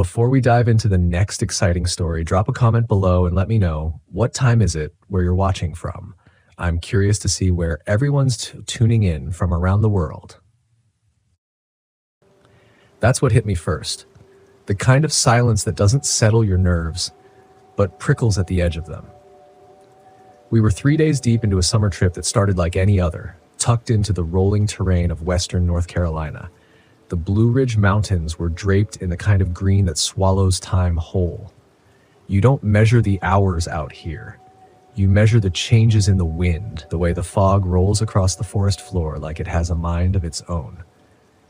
before we dive into the next exciting story, drop a comment below and let me know, what time is it where you're watching from? I'm curious to see where everyone's tuning in from around the world. That's what hit me first. The kind of silence that doesn't settle your nerves, but prickles at the edge of them. We were 3 days deep into a summer trip that started like any other, tucked into the rolling terrain of western North Carolina. The Blue Ridge Mountains were draped in the kind of green that swallows time whole. You don't measure the hours out here. You measure the changes in the wind, the way the fog rolls across the forest floor like it has a mind of its own.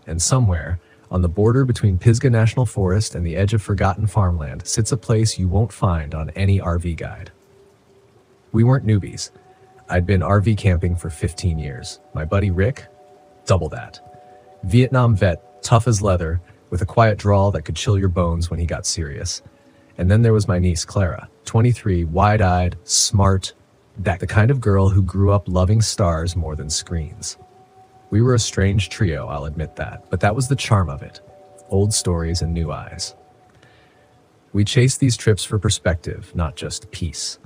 And somewhere, on the border between Pisgah National Forest and the edge of forgotten farmland, sits a place you won't find on any RV guide. We weren't newbies. I'd been RV camping for 15 years. My buddy Rick, double that. Vietnam vet, tough as leather, with a quiet drawl that could chill your bones when he got serious. And then there was my niece, Clara, 23, wide-eyed, smart, the kind of girl who grew up loving stars more than screens. We were a strange trio, I'll admit that, but that was the charm of it. Old stories and new eyes. We chased these trips for perspective, not just peace.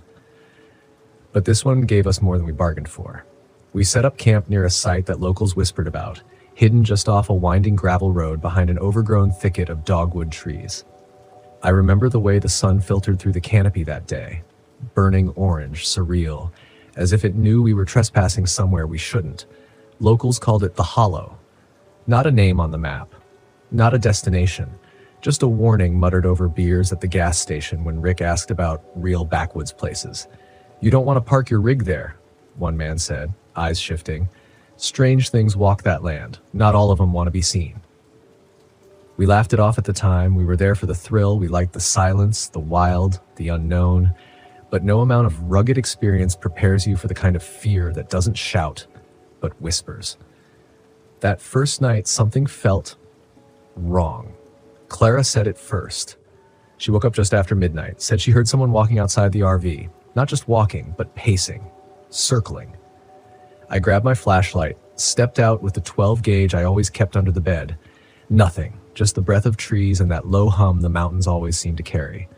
But this one gave us more than we bargained for. We set up camp near a site that locals whispered about, hidden just off a winding gravel road behind an overgrown thicket of dogwood trees. I remember the way the sun filtered through the canopy that day, burning orange, surreal, as if it knew we were trespassing somewhere we shouldn't. Locals called it the Hollow. Not a name on the map, not a destination, just a warning muttered over beers at the gas station when Rick asked about real backwoods places. "You don't want to park your rig there," one man said, eyes shifting. "Strange things walk that land. Not all of them want to be seen." We laughed it off at the time. We were there for the thrill. We liked the silence, the wild, the unknown. But no amount of rugged experience prepares you for the kind of fear that doesn't shout, but whispers. That first night, something felt wrong. Clara said it first. She woke up just after midnight, said she heard someone walking outside the RV. Not just walking, but pacing, circling. I grabbed my flashlight, stepped out with the 12 gauge I always kept under the bed. Nothing, just the breath of trees and that low hum the mountains always seem to carry.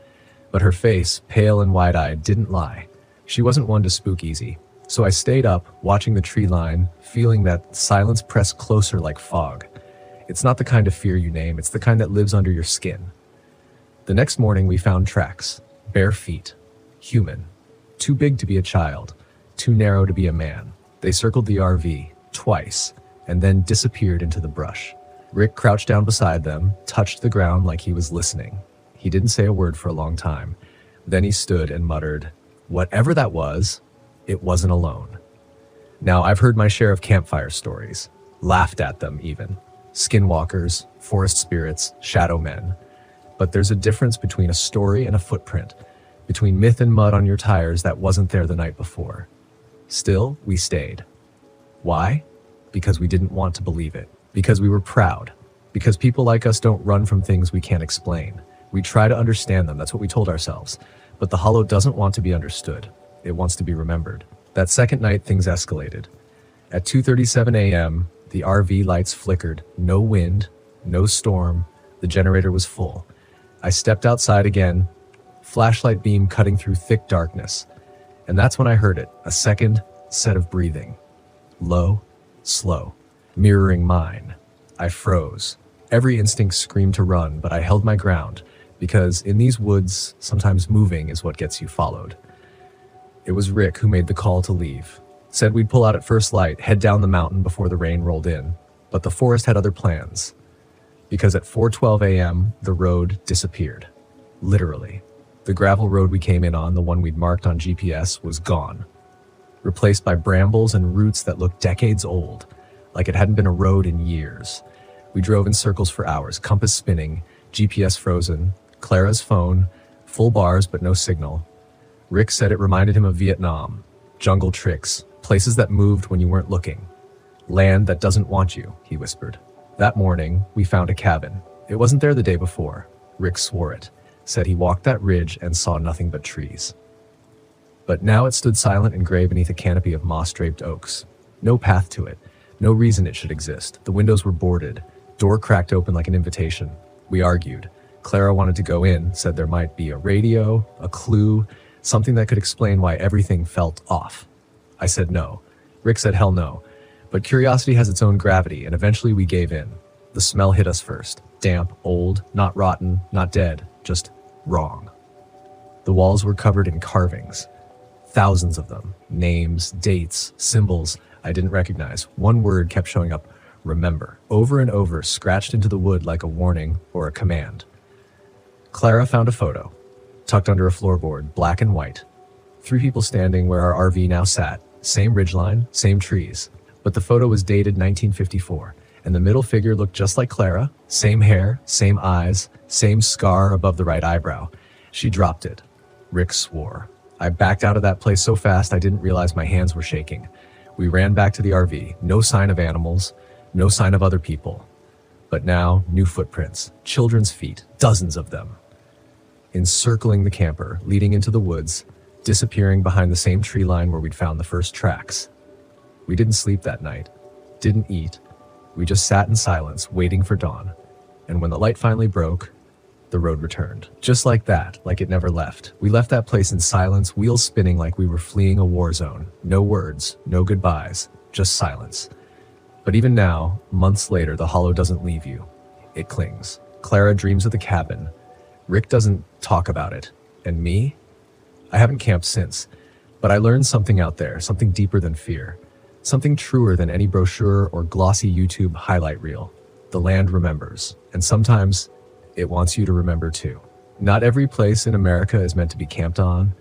But her face, pale and wide-eyed, didn't lie. She wasn't one to spook easy. So I stayed up, watching the tree line, feeling that silence press closer like fog. It's not the kind of fear you name, it's the kind that lives under your skin. The next morning we found tracks, bare feet, human, too big to be a child, too narrow to be a man. They circled the RV twice and then disappeared into the brush. Rick crouched down beside them, touched the ground like he was listening. He didn't say a word for a long time. Then he stood and muttered, "Whatever that was, it wasn't alone." Now, I've heard my share of campfire stories, laughed at them even. Skinwalkers, forest spirits, shadow men. But there's a difference between a story and a footprint, between myth and mud on your tires that wasn't there the night before. Still, we stayed. Why? Because we didn't want to believe it. Because we were proud. Because people like us don't run from things we can't explain. We try to understand them, that's what we told ourselves. But the Hollow doesn't want to be understood. It wants to be remembered. That second night, things escalated. At 2:37 a.m., the RV lights flickered. No wind, no storm. The generator was full. I stepped outside again, flashlight beam cutting through thick darkness. And that's when I heard it, a second set of breathing. Low, slow, mirroring mine. I froze. Every instinct screamed to run, but I held my ground, because in these woods, sometimes moving is what gets you followed. It was Rick who made the call to leave. Said we'd pull out at first light, head down the mountain before the rain rolled in. But the forest had other plans. Because at 4:12 a.m., the road disappeared. Literally. The gravel road we came in on, the one we'd marked on GPS, was gone. Replaced by brambles and roots that looked decades old, like it hadn't been a road in years. We drove in circles for hours, compass spinning, GPS frozen, Clara's phone, full bars but no signal. Rick said it reminded him of Vietnam. Jungle tricks, places that moved when you weren't looking. Land that doesn't want you, he whispered. That morning, we found a cabin. It wasn't there the day before. Rick swore it. Said he walked that ridge and saw nothing but trees. But now it stood silent and gray beneath a canopy of moss-draped oaks. No path to it. No reason it should exist. The windows were boarded. Door cracked open like an invitation. We argued. Clara wanted to go in, said there might be a radio, a clue, something that could explain why everything felt off. I said no. Rick said hell no. But curiosity has its own gravity, and eventually we gave in. The smell hit us first. Damp, old, not rotten, not dead, just wrong. The walls were covered in carvings. Thousands of them. Names, dates, symbols I didn't recognize. One word kept showing up, remember, over and over, scratched into the wood like a warning or a command. Clara found a photo, tucked under a floorboard, black and white. 3 people standing where our RV now sat. Same ridgeline, same trees. But the photo was dated 1954, and the middle figure looked just like Clara. Same hair, same eyes, same scar above the right eyebrow. She dropped it. Rick swore. I backed out of that place so fast I didn't realize my hands were shaking. We ran back to the RV. No sign of animals, no sign of other people. But now, new footprints, children's feet, dozens of them. Encircling the camper, leading into the woods, disappearing behind the same tree line where we'd found the first tracks. We didn't sleep that night, didn't eat. We just sat in silence, waiting for dawn. And when the light finally broke, the road returned. Just like that, like it never left. We left that place in silence, wheels spinning like we were fleeing a war zone. No words, no goodbyes, just silence. But even now, months later, the hollow doesn't leave you. It clings. Clara dreams of the cabin. Rick doesn't talk about it. And me? I haven't camped since, but I learned something out there, something deeper than fear. Something truer than any brochure or glossy YouTube highlight reel. The land remembers, and sometimes it wants you to remember too. Not every place in America is meant to be camped on.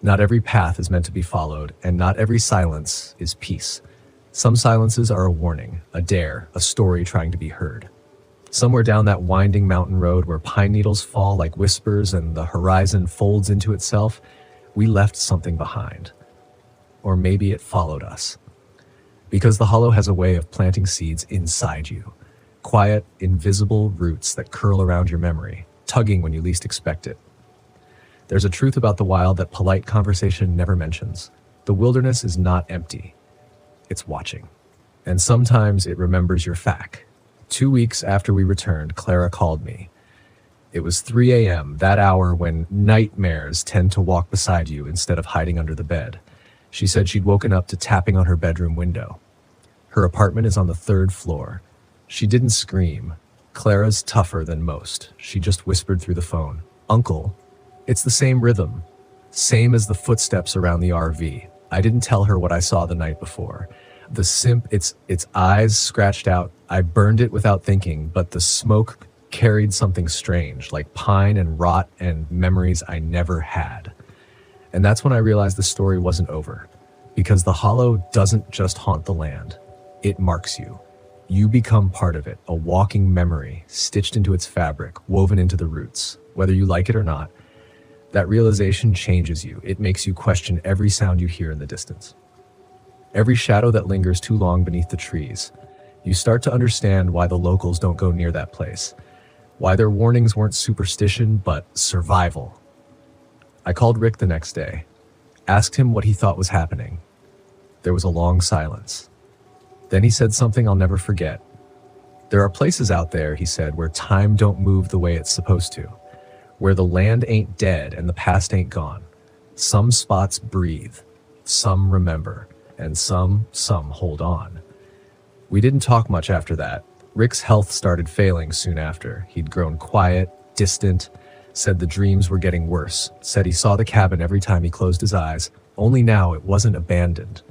Not every path is meant to be followed, and not every silence is peace. Some silences are a warning, a dare, a story trying to be heard. Somewhere down that winding mountain road where pine needles fall like whispers and the horizon folds into itself, we left something behind. Or maybe it followed us. Because the hollow has a way of planting seeds inside you. Quiet, invisible roots that curl around your memory, tugging when you least expect it. There's a truth about the wild that polite conversation never mentions. The wilderness is not empty. It's watching. And sometimes it remembers your fact. 2 weeks after we returned, Clara called me. It was 3 a.m., that hour when nightmares tend to walk beside you instead of hiding under the bed. She said she'd woken up to tapping on her bedroom window. Her apartment is on the 3rd floor. She didn't scream. Clara's tougher than most. She just whispered through the phone, "Uncle." It's the same rhythm, same as the footsteps around the RV. I didn't tell her what I saw the night before. The its eyes scratched out. I burned it without thinking, but the smoke carried something strange, like pine and rot and memories I never had. And that's when I realized the story wasn't over. Because the hollow doesn't just haunt the land. It marks you. You become part of it, a walking memory, stitched into its fabric, woven into the roots. Whether you like it or not, that realization changes you. It makes you question every sound you hear in the distance. Every shadow that lingers too long beneath the trees. You start to understand why the locals don't go near that place. Why their warnings weren't superstition, but survival. I called Rick the next day, asked him what he thought was happening. There was a long silence. Then he said something I'll never forget. There are places out there, he said, where time don't move the way it's supposed to. Where the land ain't dead and the past ain't gone. Some spots breathe, some remember, and some hold on. We didn't talk much after that. Rick's health started failing soon after. He'd grown quiet, distant, said the dreams were getting worse, said he saw the cabin every time he closed his eyes, only now it wasn't abandoned.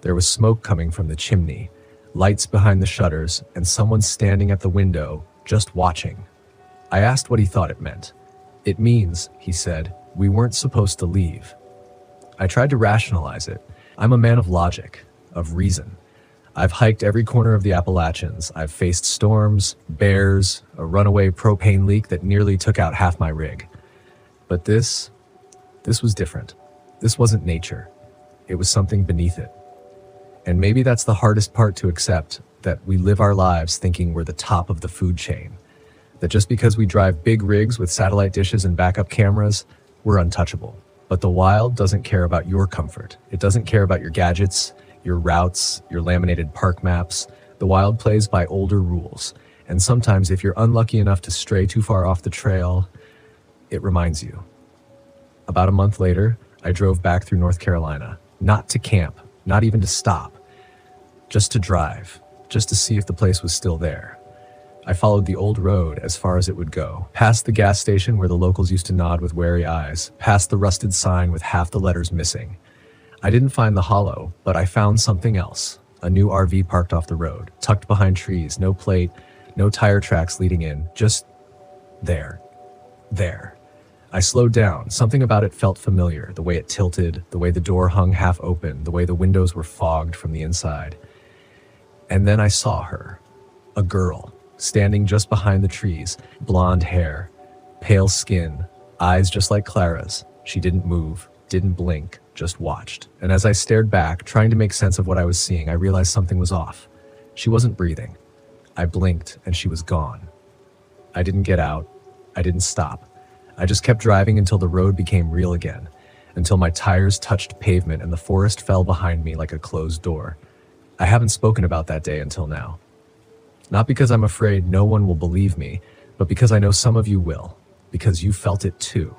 There was smoke coming from the chimney, lights behind the shutters, and someone standing at the window, just watching. I asked what he thought it meant. It means, he said, we weren't supposed to leave. I tried to rationalize it. I'm a man of logic, of reason. I've hiked every corner of the Appalachians. I've faced storms, bears, a runaway propane leak that nearly took out half my rig. But this was different. This wasn't nature. It was something beneath it. And maybe that's the hardest part to accept, that we live our lives thinking we're the top of the food chain. That just because we drive big rigs with satellite dishes and backup cameras, we're untouchable. But the wild doesn't care about your comfort. It doesn't care about your gadgets, your routes, your laminated park maps. The wild plays by older rules. And sometimes if you're unlucky enough to stray too far off the trail, it reminds you. About a month later, I drove back through North Carolina, not to camp, not even to stop, just to drive, just to see if the place was still there. I followed the old road as far as it would go, past the gas station where the locals used to nod with wary eyes, past the rusted sign with half the letters missing. I didn't find the hollow, but I found something else. A new RV parked off the road, tucked behind trees, no plate, no tire tracks leading in, just there. There. I slowed down. Something about it felt familiar, the way it tilted, the way the door hung half open, the way the windows were fogged from the inside. And then I saw her, a girl, standing just behind the trees, blonde hair, pale skin, eyes just like Clara's. She didn't move, didn't blink, just watched. And as I stared back, trying to make sense of what I was seeing, I realized something was off. She wasn't breathing. I blinked and she was gone. I didn't get out. I didn't stop. I just kept driving until the road became real again, until my tires touched pavement and the forest fell behind me like a closed door. I haven't spoken about that day until now. Not because I'm afraid no one will believe me, but because I know some of you will, because you felt it too.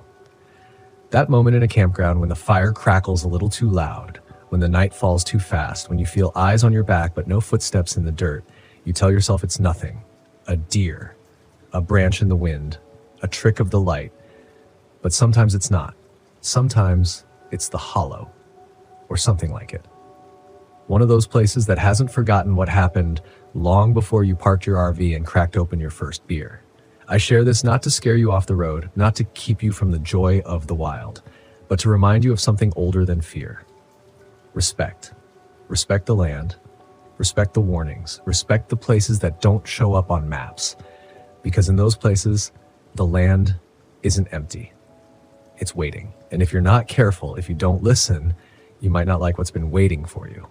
That moment in a campground when the fire crackles a little too loud, when the night falls too fast, when you feel eyes on your back but no footsteps in the dirt, you tell yourself it's nothing. A deer, a branch in the wind, a trick of the light. But sometimes it's not. Sometimes it's the hollow, or something like it. One of those places that hasn't forgotten what happened long before you parked your RV and cracked open your first beer. I share this not to scare you off the road, not to keep you from the joy of the wild, but to remind you of something older than fear. Respect. Respect the land. Respect the warnings. Respect the places that don't show up on maps. Because in those places, the land isn't empty. It's waiting. And if you're not careful, if you don't listen, you might not like what's been waiting for you.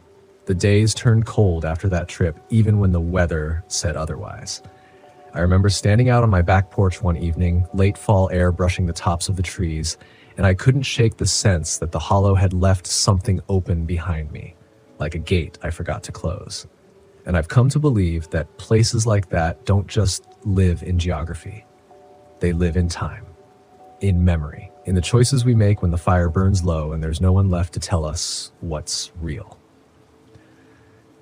The days turned cold after that trip, even when the weather said otherwise. I remember standing out on my back porch one evening, late fall air brushing the tops of the trees, and I couldn't shake the sense that the hollow had left something open behind me, like a gate I forgot to close. And I've come to believe that places like that don't just live in geography. They live in time, in memory, in the choices we make when the fire burns low and there's no one left to tell us what's real.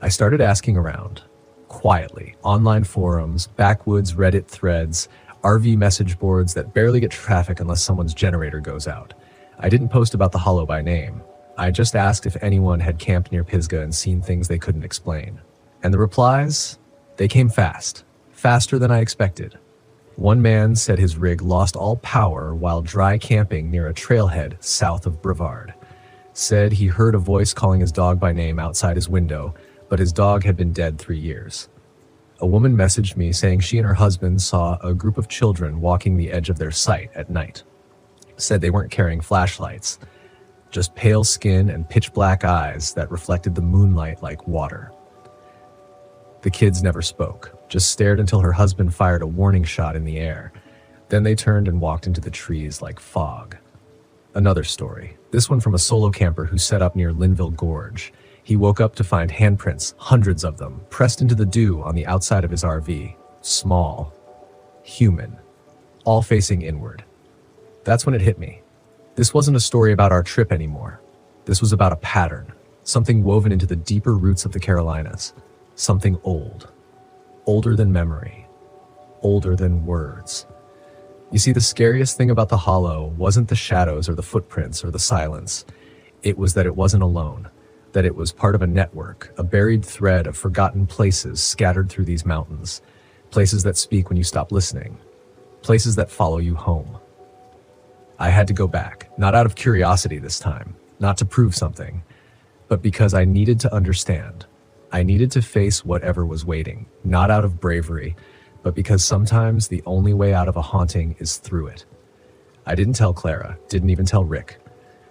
I started asking around, quietly, online forums, backwoods Reddit threads, RV message boards that barely get traffic unless someone's generator goes out. I didn't post about the hollow by name. I just asked if anyone had camped near Pisgah and seen things they couldn't explain. And the replies? They came fast. Faster than I expected. One man said his rig lost all power while dry camping near a trailhead south of Brevard. Said he heard a voice calling his dog by name outside his window, but his dog had been dead 3 years. A woman messaged me saying she and her husband saw a group of children walking the edge of their site at night. Said they weren't carrying flashlights, just pale skin and pitch black eyes that reflected the moonlight like water. The kids never spoke, just stared until her husband fired a warning shot in the air. Then they turned and walked into the trees like fog. Another story, this one from a solo camper who set up near Linville Gorge. He woke up to find handprints, hundreds of them, pressed into the dew on the outside of his RV. Small, human, all facing inward. That's when it hit me. This wasn't a story about our trip anymore. This was about a pattern, something woven into the deeper roots of the Carolinas. Something old. Older than memory. Older than words. You see, the scariest thing about the hollow wasn't the shadows or the footprints or the silence. It was that it wasn't alone. That it was part of a network, a buried thread of forgotten places scattered through these mountains. Places that speak when you stop listening. Places that follow you home. I had to go back, not out of curiosity this time, not to prove something, but because I needed to understand. I needed to face whatever was waiting, not out of bravery, but because sometimes the only way out of a haunting is through it. I didn't tell Clara, didn't even tell Rick.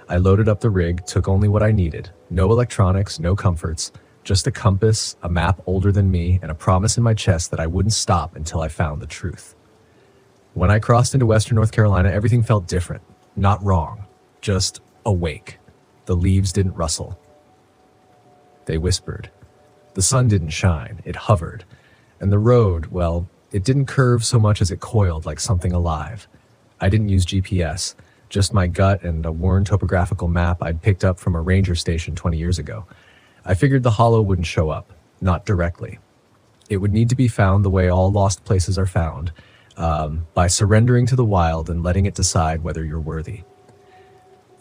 I loaded up the rig, took only what I needed. No electronics, no comforts, just a compass, a map older than me, and a promise in my chest that I wouldn't stop until I found the truth. When I crossed into Western North Carolina, everything felt different. Not wrong, just awake. The leaves didn't rustle. They whispered. The sun didn't shine, it hovered. And the road, well, It didn't curve so much as it coiled like something alive. I didn't use GPS, just my gut and a worn topographical map I'd picked up from a ranger station 20 years ago. I figured the hollow wouldn't show up, not directly. It would need to be found the way all lost places are found, by surrendering to the wild and letting it decide whether you're worthy.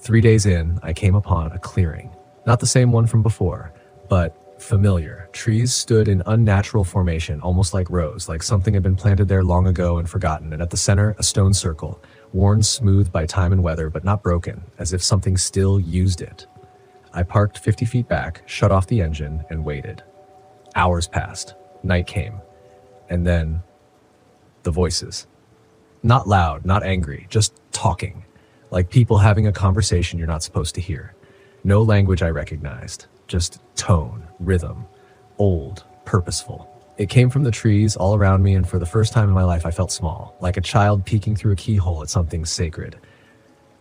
3 days in, I came upon a clearing. Not the same one from before, but familiar. Trees stood in unnatural formation, almost like rows, like something had been planted there long ago and forgotten, and at the center, a stone circle, worn smooth by time and weather, but not broken, as if something still used it. I parked 50 feet back, shut off the engine, and waited. Hours passed. Night came. And then, the voices. Not loud, not angry, just talking. Like people having a conversation you're not supposed to hear. No language I recognized, just tone, rhythm, old, purposeful. It came from the trees all around me, and for the first time in my life I felt small, like a child peeking through a keyhole at something sacred.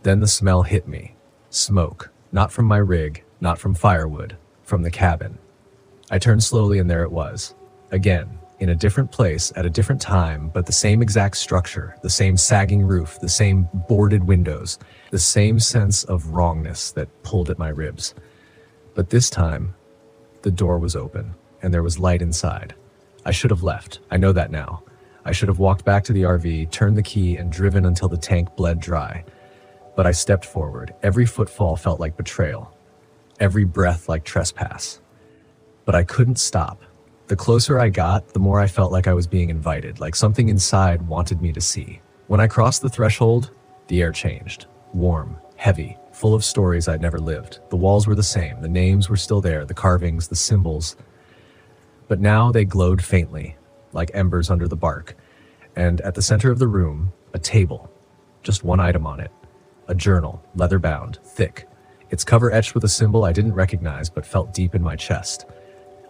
Then the smell hit me. Smoke, not from my rig, not from firewood, from the cabin. I turned slowly and there it was. Again, in a different place, at a different time, but the same exact structure, the same sagging roof, the same boarded windows, the same sense of wrongness that pulled at my ribs. But this time, the door was open, and there was light inside. I should have left. I know that now. I should have walked back to the RV, turned the key, and driven until the tank bled dry. But I stepped forward. Every footfall felt like betrayal. Every breath like trespass. But I couldn't stop. The closer I got, the more I felt like I was being invited, like something inside wanted me to see. When I crossed the threshold, the air changed. Warm, heavy, full of stories I'd never lived. The walls were the same, the names were still there, the carvings, the symbols. But now they glowed faintly, like embers under the bark. And at the center of the room, a table. Just one item on it. A journal, leather-bound, thick. Its cover etched with a symbol I didn't recognize but felt deep in my chest.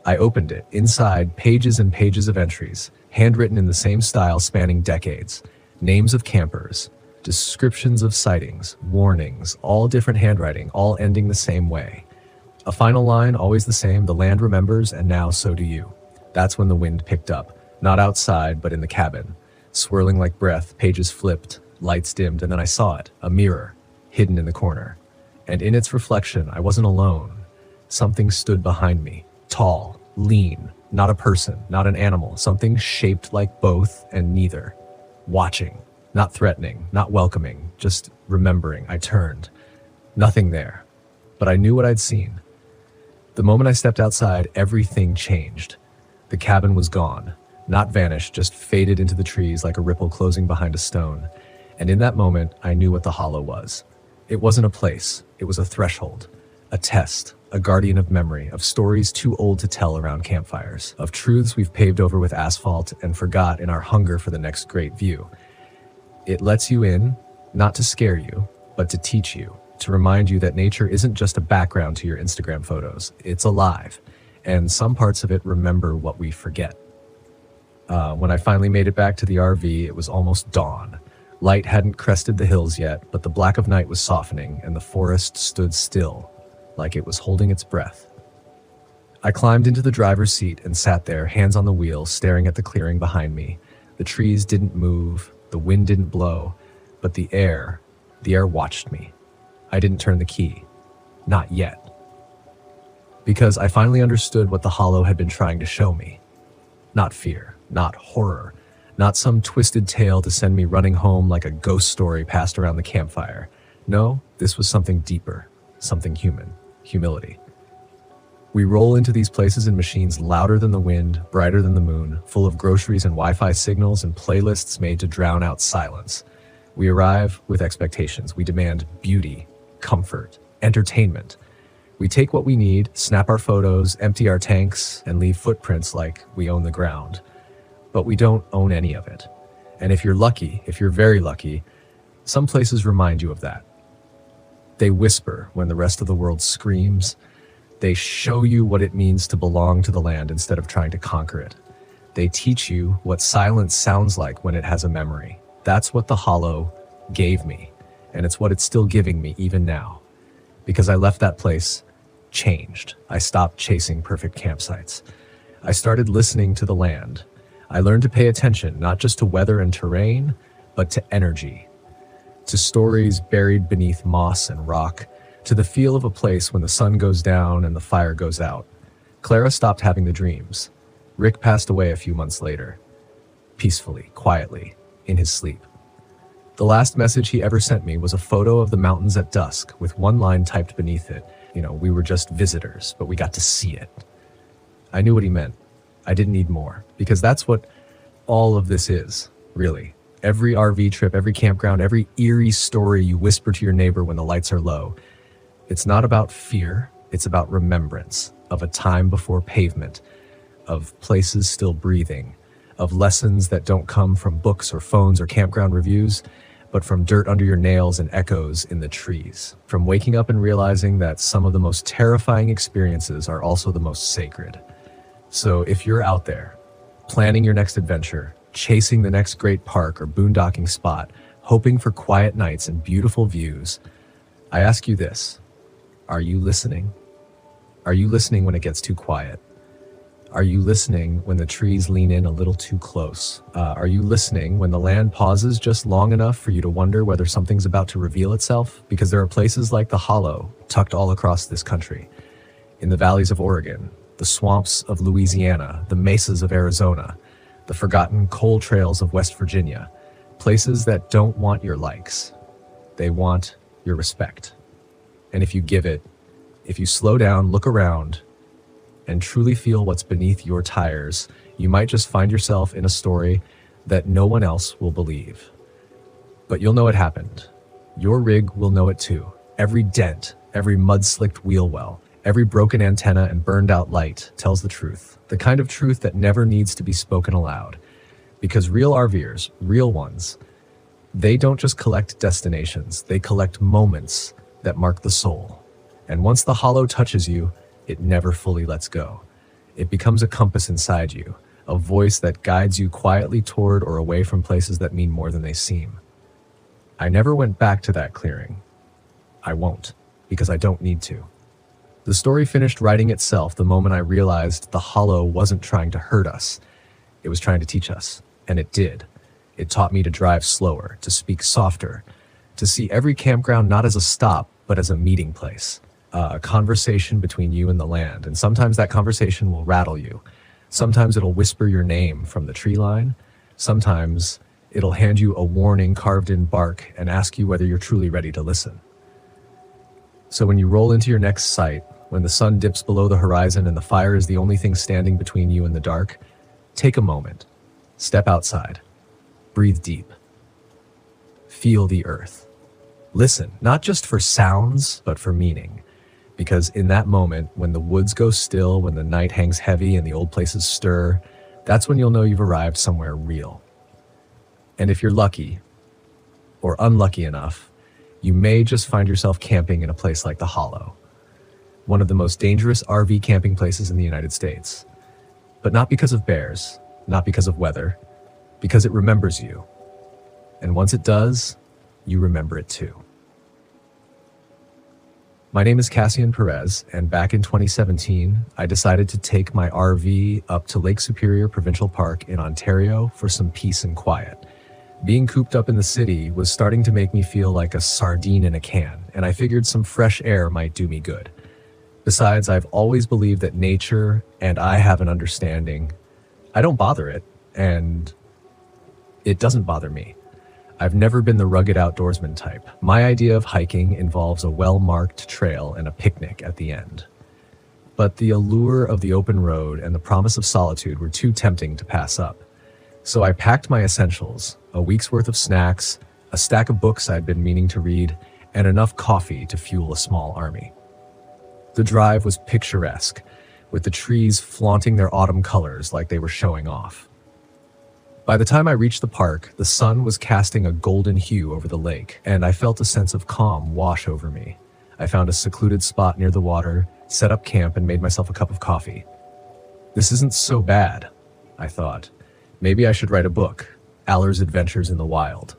I opened it. Inside, pages and pages of entries, handwritten in the same style spanning decades. Names of campers, descriptions of sightings, warnings, all different handwriting, all ending the same way. A final line, always the same: the land remembers, and now so do you. That's when the wind picked up, not outside, but in the cabin. Swirling like breath, pages flipped, lights dimmed, and then I saw it, a mirror, hidden in the corner. And in its reflection, I wasn't alone. Something stood behind me. Tall, lean, not a person, not an animal, something shaped like both and neither. Watching, not threatening, not welcoming, just remembering. I turned. Nothing there, but I knew what I'd seen. The moment I stepped outside, everything changed. The cabin was gone, not vanished, just faded into the trees like a ripple closing behind a stone. And in that moment, I knew what the hollow was. It wasn't a place, it was a threshold, a test, a guardian of memory, of stories too old to tell around campfires, of truths we've paved over with asphalt and forgot in our hunger for the next great view. It lets you in, not to scare you, but to teach you, to remind you that nature isn't just a background to your Instagram photos. It's alive, and some parts of it remember what we forget. When I finally made it back to the RV, it was almost dawn. Light hadn't crested the hills yet, but the black of night was softening, and the forest stood still, like it was holding its breath. I climbed into the driver's seat and sat there, hands on the wheel, staring at the clearing behind me. The trees didn't move, the wind didn't blow, but the air watched me. I didn't turn the key. Not yet. Because I finally understood what the hollow had been trying to show me. Not fear, not horror, not some twisted tale to send me running home like a ghost story passed around the campfire. No, this was something deeper, something human, humility. We roll into these places in machines louder than the wind, brighter than the moon, full of groceries and Wi-Fi signals and playlists made to drown out silence. We arrive with expectations. We demand beauty, comfort, entertainment. We take what we need, snap our photos, empty our tanks, and leave footprints like we own the ground. But we don't own any of it. And if you're lucky, if you're very lucky, some places remind you of that. They whisper when the rest of the world screams. They show you what it means to belong to the land instead of trying to conquer it. They teach you what silence sounds like when it has a memory. That's what the hollow gave me, and it's what it's still giving me even now. Because I left that place changed. I stopped chasing perfect campsites. I started listening to the land. I learned to pay attention not just to weather and terrain, but to energy, to stories buried beneath moss and rock, to the feel of a place when the sun goes down and the fire goes out. Clara stopped having the dreams. Rick passed away a few months later, peacefully, quietly, in his sleep. The last message he ever sent me was a photo of the mountains at dusk with one line typed beneath it. We were just visitors, but we got to see it. I knew what he meant. I didn't need more, because that's what all of this is, really. Every RV trip, every campground, every eerie story you whisper to your neighbor when the lights are low. It's not about fear, it's about remembrance of a time before pavement, of places still breathing, of lessons that don't come from books or phones or campground reviews, but from dirt under your nails and echoes in the trees. From waking up and realizing that some of the most terrifying experiences are also the most sacred. So if you're out there, planning your next adventure, chasing the next great park or boondocking spot, hoping for quiet nights and beautiful views, I ask you this: are you listening? Are you listening when it gets too quiet? Are you listening when the trees lean in a little too close? Are you listening when the land pauses just long enough for you to wonder whether something's about to reveal itself? Because there are places like the Hollow tucked all across this country. In the valleys of Oregon, the swamps of Louisiana, the mesas of Arizona, the forgotten coal trails of West Virginia. Places that don't want your likes. They want your respect. And if you give it, if you slow down, look around, and truly feel what's beneath your tires, you might just find yourself in a story that no one else will believe. But you'll know it happened. Your rig will know it too. Every dent, every mud-slicked wheel well, every broken antenna and burned-out light tells the truth. The kind of truth that never needs to be spoken aloud. Because real RVers, real ones, they don't just collect destinations, they collect moments that mark the soul. And once the Hollow touches you, it never fully lets go. It becomes a compass inside you, a voice that guides you quietly toward or away from places that mean more than they seem. I never went back to that clearing. I won't, because I don't need to. The story finished writing itself the moment I realized the Hollow wasn't trying to hurt us. It was trying to teach us, and it did. It taught me to drive slower, to speak softer, to see every campground not as a stop, but as a meeting place. A conversation between you and the land, and sometimes that conversation will rattle you. Sometimes it'll whisper your name from the tree line. Sometimes it'll hand you a warning carved in bark and ask you whether you're truly ready to listen. So when you roll into your next site, when the sun dips below the horizon and the fire is the only thing standing between you and the dark, take a moment, step outside, breathe deep, feel the earth. Listen, not just for sounds, but for meaning. Because in that moment, when the woods go still, when the night hangs heavy and the old places stir, that's when you'll know you've arrived somewhere real. And if you're lucky, or unlucky enough, you may just find yourself camping in a place like the Hollow, one of the most dangerous RV camping places in the United States. But not because of bears, not because of weather, because it remembers you. And once it does, you remember it too. My name is Cassian Perez, and back in 2017, I decided to take my RV up to Lake Superior Provincial Park in Ontario for some peace and quiet. Being cooped up in the city was starting to make me feel like a sardine in a can, and I figured some fresh air might do me good. Besides, I've always believed that nature and I have an understanding. I don't bother it, and it doesn't bother me. I've never been the rugged outdoorsman type. My idea of hiking involves a well-marked trail and a picnic at the end. But the allure of the open road and the promise of solitude were too tempting to pass up. So I packed my essentials, a week's worth of snacks, a stack of books I'd been meaning to read, and enough coffee to fuel a small army. The drive was picturesque, with the trees flaunting their autumn colors like they were showing off. By the time I reached the park, the sun was casting a golden hue over the lake, and I felt a sense of calm wash over me. I found a secluded spot near the water, set up camp, and made myself a cup of coffee. This isn't so bad, I thought. Maybe I should write a book, Aller's Adventures in the Wild.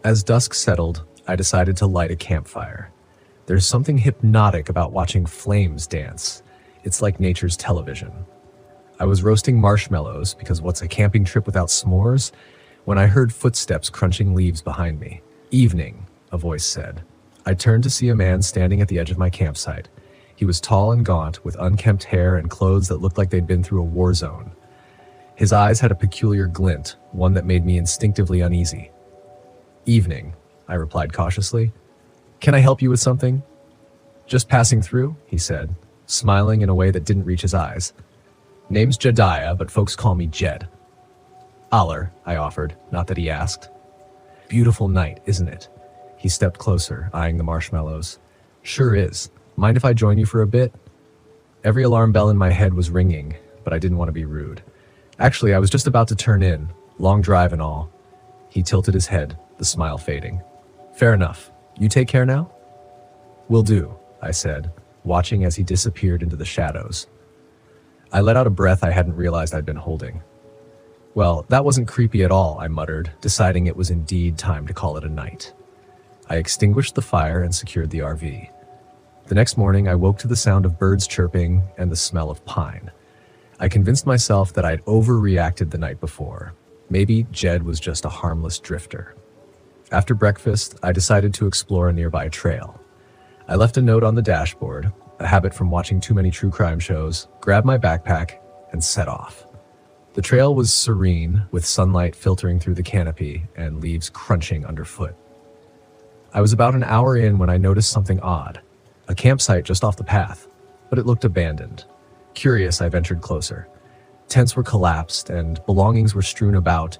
As dusk settled, I decided to light a campfire. There's something hypnotic about watching flames dance. It's like nature's television. I was roasting marshmallows, because what's a camping trip without s'mores, when I heard footsteps crunching leaves behind me. "Evening," a voice said. I turned to see a man standing at the edge of my campsite. He was tall and gaunt, with unkempt hair and clothes that looked like they'd been through a war zone. His eyes had a peculiar glint, one that made me instinctively uneasy. "Evening," I replied cautiously. "Can I help you with something?" "Just passing through," he said, smiling in a way that didn't reach his eyes. "Name's Jediah, but folks call me Jed." "Aller," I offered, not that he asked. "Beautiful night, isn't it?" He stepped closer, eyeing the marshmallows. "Sure is. Mind if I join you for a bit?" Every alarm bell in my head was ringing, but I didn't want to be rude. Actually, I was just about to turn in, long drive and all. He tilted his head, the smile fading. "Fair enough. You take care now?" "Will do," I said, watching as he disappeared into the shadows. I let out a breath I hadn't realized I'd been holding. "Well, that wasn't creepy at all," I muttered, deciding it was indeed time to call it a night. I extinguished the fire and secured the RV. The next morning, I woke to the sound of birds chirping and the smell of pine. I convinced myself that I'd overreacted the night before. Maybe Jed was just a harmless drifter. After breakfast, I decided to explore a nearby trail. I left a note on the dashboard, a habit from watching too many true crime shows, grabbed my backpack, and set off. The trail was serene, with sunlight filtering through the canopy and leaves crunching underfoot. I was about an hour in when I noticed something odd. A campsite just off the path, but it looked abandoned. Curious, I ventured closer. Tents were collapsed and belongings were strewn about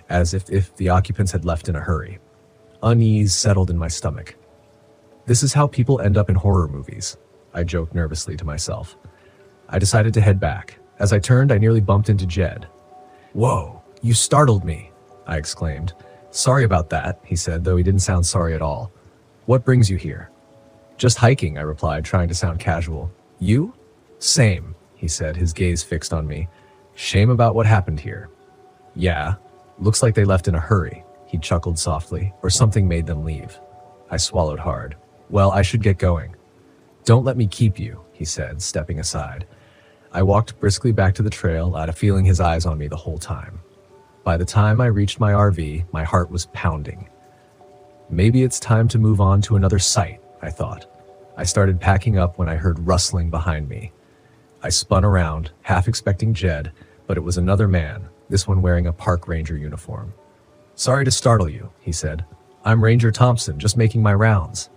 as if the occupants had left in a hurry. Unease settled in my stomach. This is how people end up in horror movies, I joked nervously to myself. I decided to head back. As I turned, I nearly bumped into Jed. "Whoa, you startled me," I exclaimed. "Sorry about that," he said, though he didn't sound sorry at all. "What brings you here?" "Just hiking," I replied, trying to sound casual. "You?" "Same," he said, his gaze fixed on me. "Shame about what happened here." "Yeah, looks like they left in a hurry," he chuckled softly, "or something made them leave." I swallowed hard. "Well, I should get going." "Don't let me keep you," he said, stepping aside. I walked briskly back to the trail, out of feeling his eyes on me the whole time. By the time I reached my RV, my heart was pounding. Maybe it's time to move on to another site, I thought. I started packing up when I heard rustling behind me. I spun around, half expecting Jed, but it was another man, this one wearing a park ranger uniform. "Sorry to startle you," he said. "I'm Ranger Thompson, just making my rounds."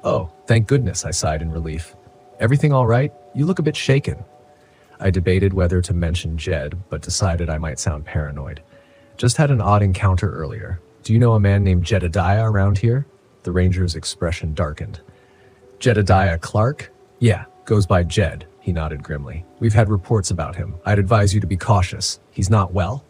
"Oh, thank goodness," I sighed in relief. "Everything all right? You look a bit shaken." I debated whether to mention Jed, but decided I might sound paranoid. "Just had an odd encounter earlier. Do you know a man named Jedediah around here?" The ranger's expression darkened. "Jedediah Clark?" "Yeah, goes by Jed," he nodded grimly. "We've had reports about him. I'd advise you to be cautious. He's not well."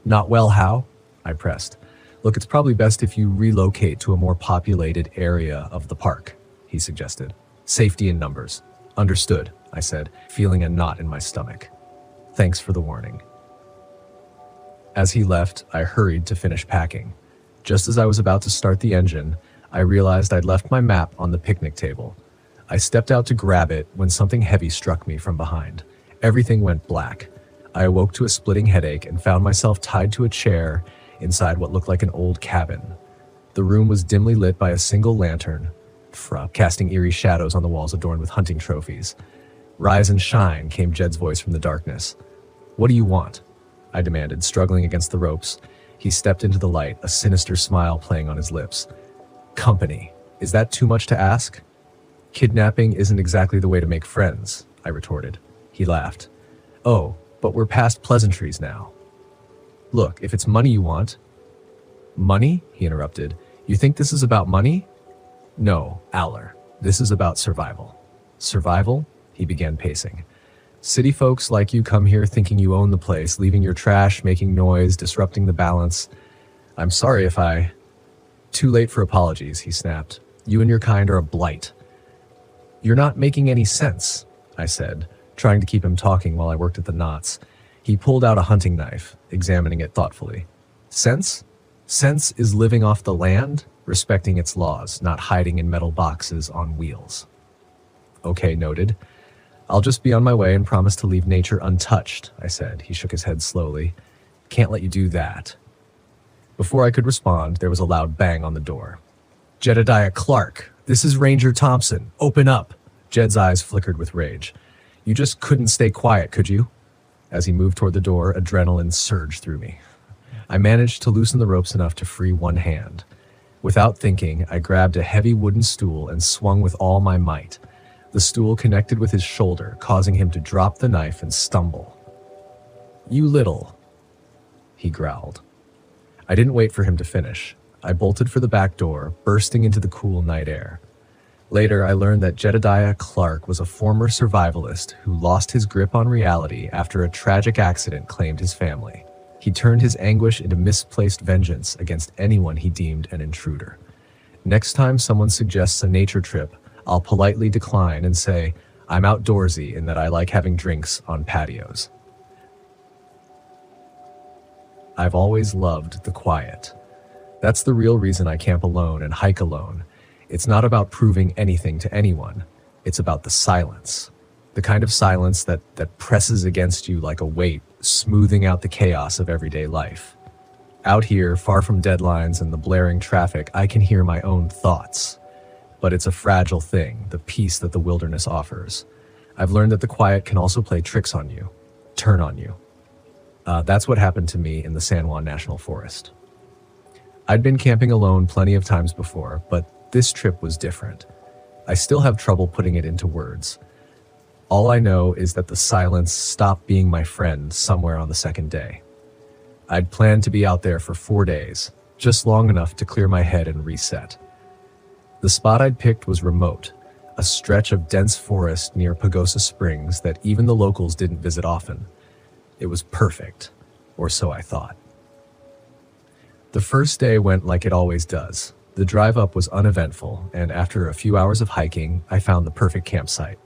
"Not well how?" I pressed. "Look, it's probably best if you relocate to a more populated area of the park," he suggested. "Safety in numbers." "Understood," I said, feeling a knot in my stomach. "Thanks for the warning." As he left, I hurried to finish packing. Just as I was about to start the engine, I realized I'd left my map on the picnic table. I stepped out to grab it when something heavy struck me from behind. Everything went black. I awoke to a splitting headache and found myself tied to a chair inside what looked like an old cabin. The room was dimly lit by a single lantern, casting eerie shadows on the walls adorned with hunting trophies. "Rise and shine," came Jed's voice from the darkness. "What do you want?" I demanded, struggling against the ropes. He stepped into the light, a sinister smile playing on his lips. "Company. Is that too much to ask?" "Kidnapping isn't exactly the way to make friends," I retorted. He laughed. "Oh, but we're past pleasantries now. Look, if it's money you want..." "Money?" he interrupted. "You think this is about money?" "No, Aller. This is about survival." "Survival?" He began pacing. "City folks like you come here thinking you own the place, leaving your trash, making noise, disrupting the balance. I'm sorry if I..." "Too late for apologies," he snapped. "You and your kind are a blight." "You're not making any sense," I said, trying to keep him talking while I worked at the knots. He pulled out a hunting knife, examining it thoughtfully. "Sense? Sense is living off the land, respecting its laws, not hiding in metal boxes on wheels." "Okay, noted." I'll just be on my way and promise to leave nature untouched, I said. He shook his head slowly. Can't let you do that. Before I could respond, there was a loud bang on the door. Jedediah Clark, this is Ranger Thompson. Open up. Jed's eyes flickered with rage. You just couldn't stay quiet, could you? As he moved toward the door, adrenaline surged through me. I managed to loosen the ropes enough to free one hand. Without thinking, I grabbed a heavy wooden stool and swung with all my might. The stool connected with his shoulder, causing him to drop the knife and stumble. You little, he growled. I didn't wait for him to finish. I bolted for the back door, bursting into the cool night air. Later, I learned that Jedediah Clark was a former survivalist who lost his grip on reality after a tragic accident claimed his family. He turned his anguish into misplaced vengeance against anyone he deemed an intruder. Next time someone suggests a nature trip, I'll politely decline and say, I'm outdoorsy in that I like having drinks on patios. I've always loved the quiet. That's the real reason I camp alone and hike alone. It's not about proving anything to anyone. It's about the silence. The kind of silence that presses against you like a weight, smoothing out the chaos of everyday life. Out here, far from deadlines and the blaring traffic, I can hear my own thoughts. But it's a fragile thing, the peace that the wilderness offers. I've learned that the quiet can also play tricks on you, turn on you. That's what happened to me in the San Juan National Forest. I'd been camping alone plenty of times before, but this trip was different. I still have trouble putting it into words. All I know is that the silence stopped being my friend somewhere on the second day. I'd planned to be out there for 4 days, just long enough to clear my head and reset. The spot I'd picked was remote, a stretch of dense forest near Pagosa Springs that even the locals didn't visit often. It was perfect, or so I thought. The first day went like it always does. The drive up was uneventful, and after a few hours of hiking, I found the perfect campsite.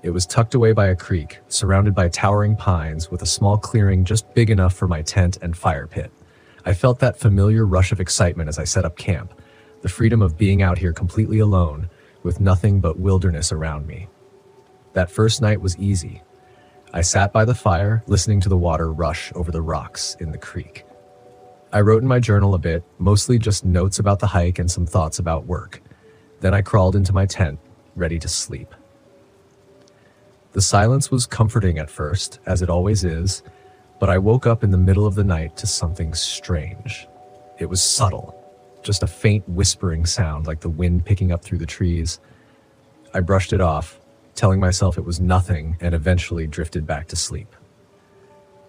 It was tucked away by a creek, surrounded by towering pines, with a small clearing just big enough for my tent and fire pit. I felt that familiar rush of excitement as I set up camp, the freedom of being out here completely alone, with nothing but wilderness around me. That first night was easy. I sat by the fire, listening to the water rush over the rocks in the creek. I wrote in my journal a bit, mostly just notes about the hike and some thoughts about work. Then I crawled into my tent, ready to sleep. The silence was comforting at first, as it always is, but I woke up in the middle of the night to something strange. It was subtle, just a faint whispering sound like the wind picking up through the trees. I brushed it off, telling myself it was nothing, and eventually drifted back to sleep.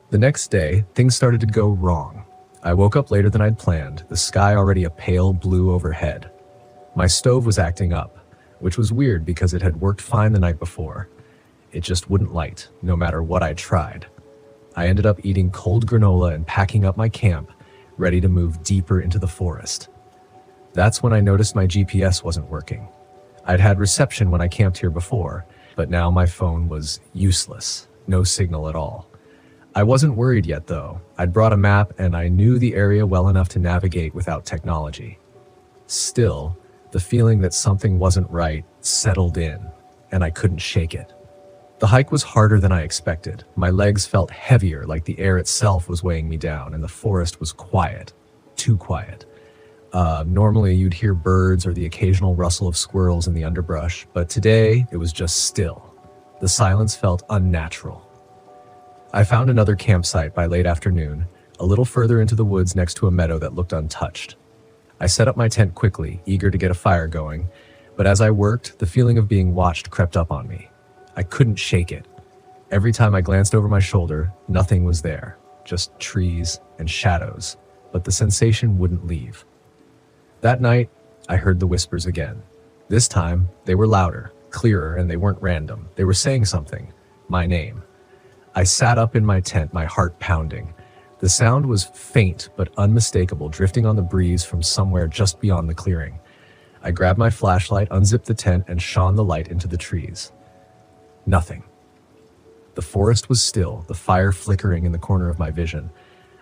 The next day, things started to go wrong. I woke up later than I'd planned, the sky already a pale blue overhead. My stove was acting up, which was weird because it had worked fine the night before. It just wouldn't light, no matter what I tried. I ended up eating cold granola and packing up my camp, ready to move deeper into the forest. That's when I noticed my GPS wasn't working. I'd had reception when I camped here before, but now my phone was useless, no signal at all. I wasn't worried yet though. I'd brought a map and I knew the area well enough to navigate without technology. Still, the feeling that something wasn't right settled in, and I couldn't shake it. The hike was harder than I expected. My legs felt heavier, like the air itself was weighing me down, and the forest was quiet. Too quiet. Normally you'd hear birds or the occasional rustle of squirrels in the underbrush, but today it was just still. The silence felt unnatural. I found another campsite by late afternoon, a little further into the woods next to a meadow that looked untouched. I set up my tent quickly, eager to get a fire going, but as I worked, the feeling of being watched crept up on me. I couldn't shake it. Every time I glanced over my shoulder, nothing was there, just trees and shadows, but the sensation wouldn't leave. That night, I heard the whispers again. This time, they were louder, clearer, and they weren't random. They were saying something, my name. I sat up in my tent, my heart pounding. The sound was faint but unmistakable, drifting on the breeze from somewhere just beyond the clearing. I grabbed my flashlight, unzipped the tent, and shone the light into the trees. Nothing. The forest was still, the fire flickering in the corner of my vision.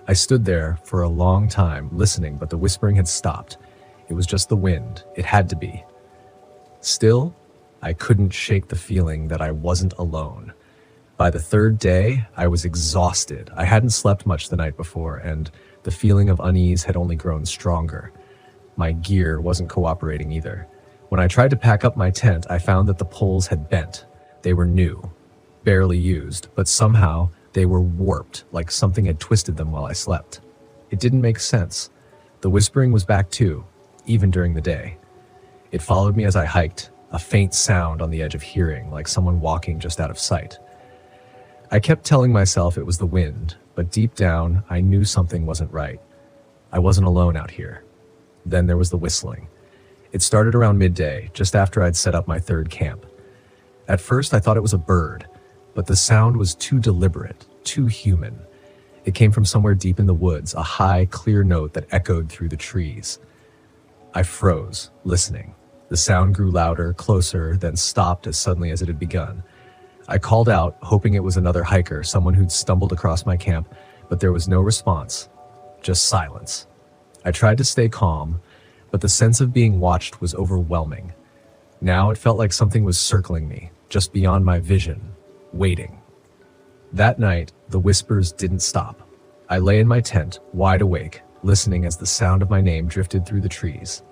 I stood there for a long time, listening, but the whispering had stopped. It was just the wind. It had to be. Still, I couldn't shake the feeling that I wasn't alone. By the third day, I was exhausted. I hadn't slept much the night before, and the feeling of unease had only grown stronger. My gear wasn't cooperating either. When I tried to pack up my tent, I found that the poles had bent. They were new, barely used, but somehow they were warped, like something had twisted them while I slept. It didn't make sense. The whispering was back too, even during the day. It followed me as I hiked, a faint sound on the edge of hearing, like someone walking just out of sight. I kept telling myself it was the wind, but deep down, I knew something wasn't right. I wasn't alone out here. Then there was the whistling. It started around midday, just after I'd set up my third camp. At first, I thought it was a bird, but the sound was too deliberate, too human. It came from somewhere deep in the woods, a high, clear note that echoed through the trees. I froze, listening. The sound grew louder, closer, then stopped as suddenly as it had begun. I called out, hoping it was another hiker, someone who'd stumbled across my camp, but there was no response, just silence. I tried to stay calm, but the sense of being watched was overwhelming. Now it felt like something was circling me, just beyond my vision, waiting. That night, the whispers didn't stop. I lay in my tent, wide awake, listening as the sound of my name drifted through the trees.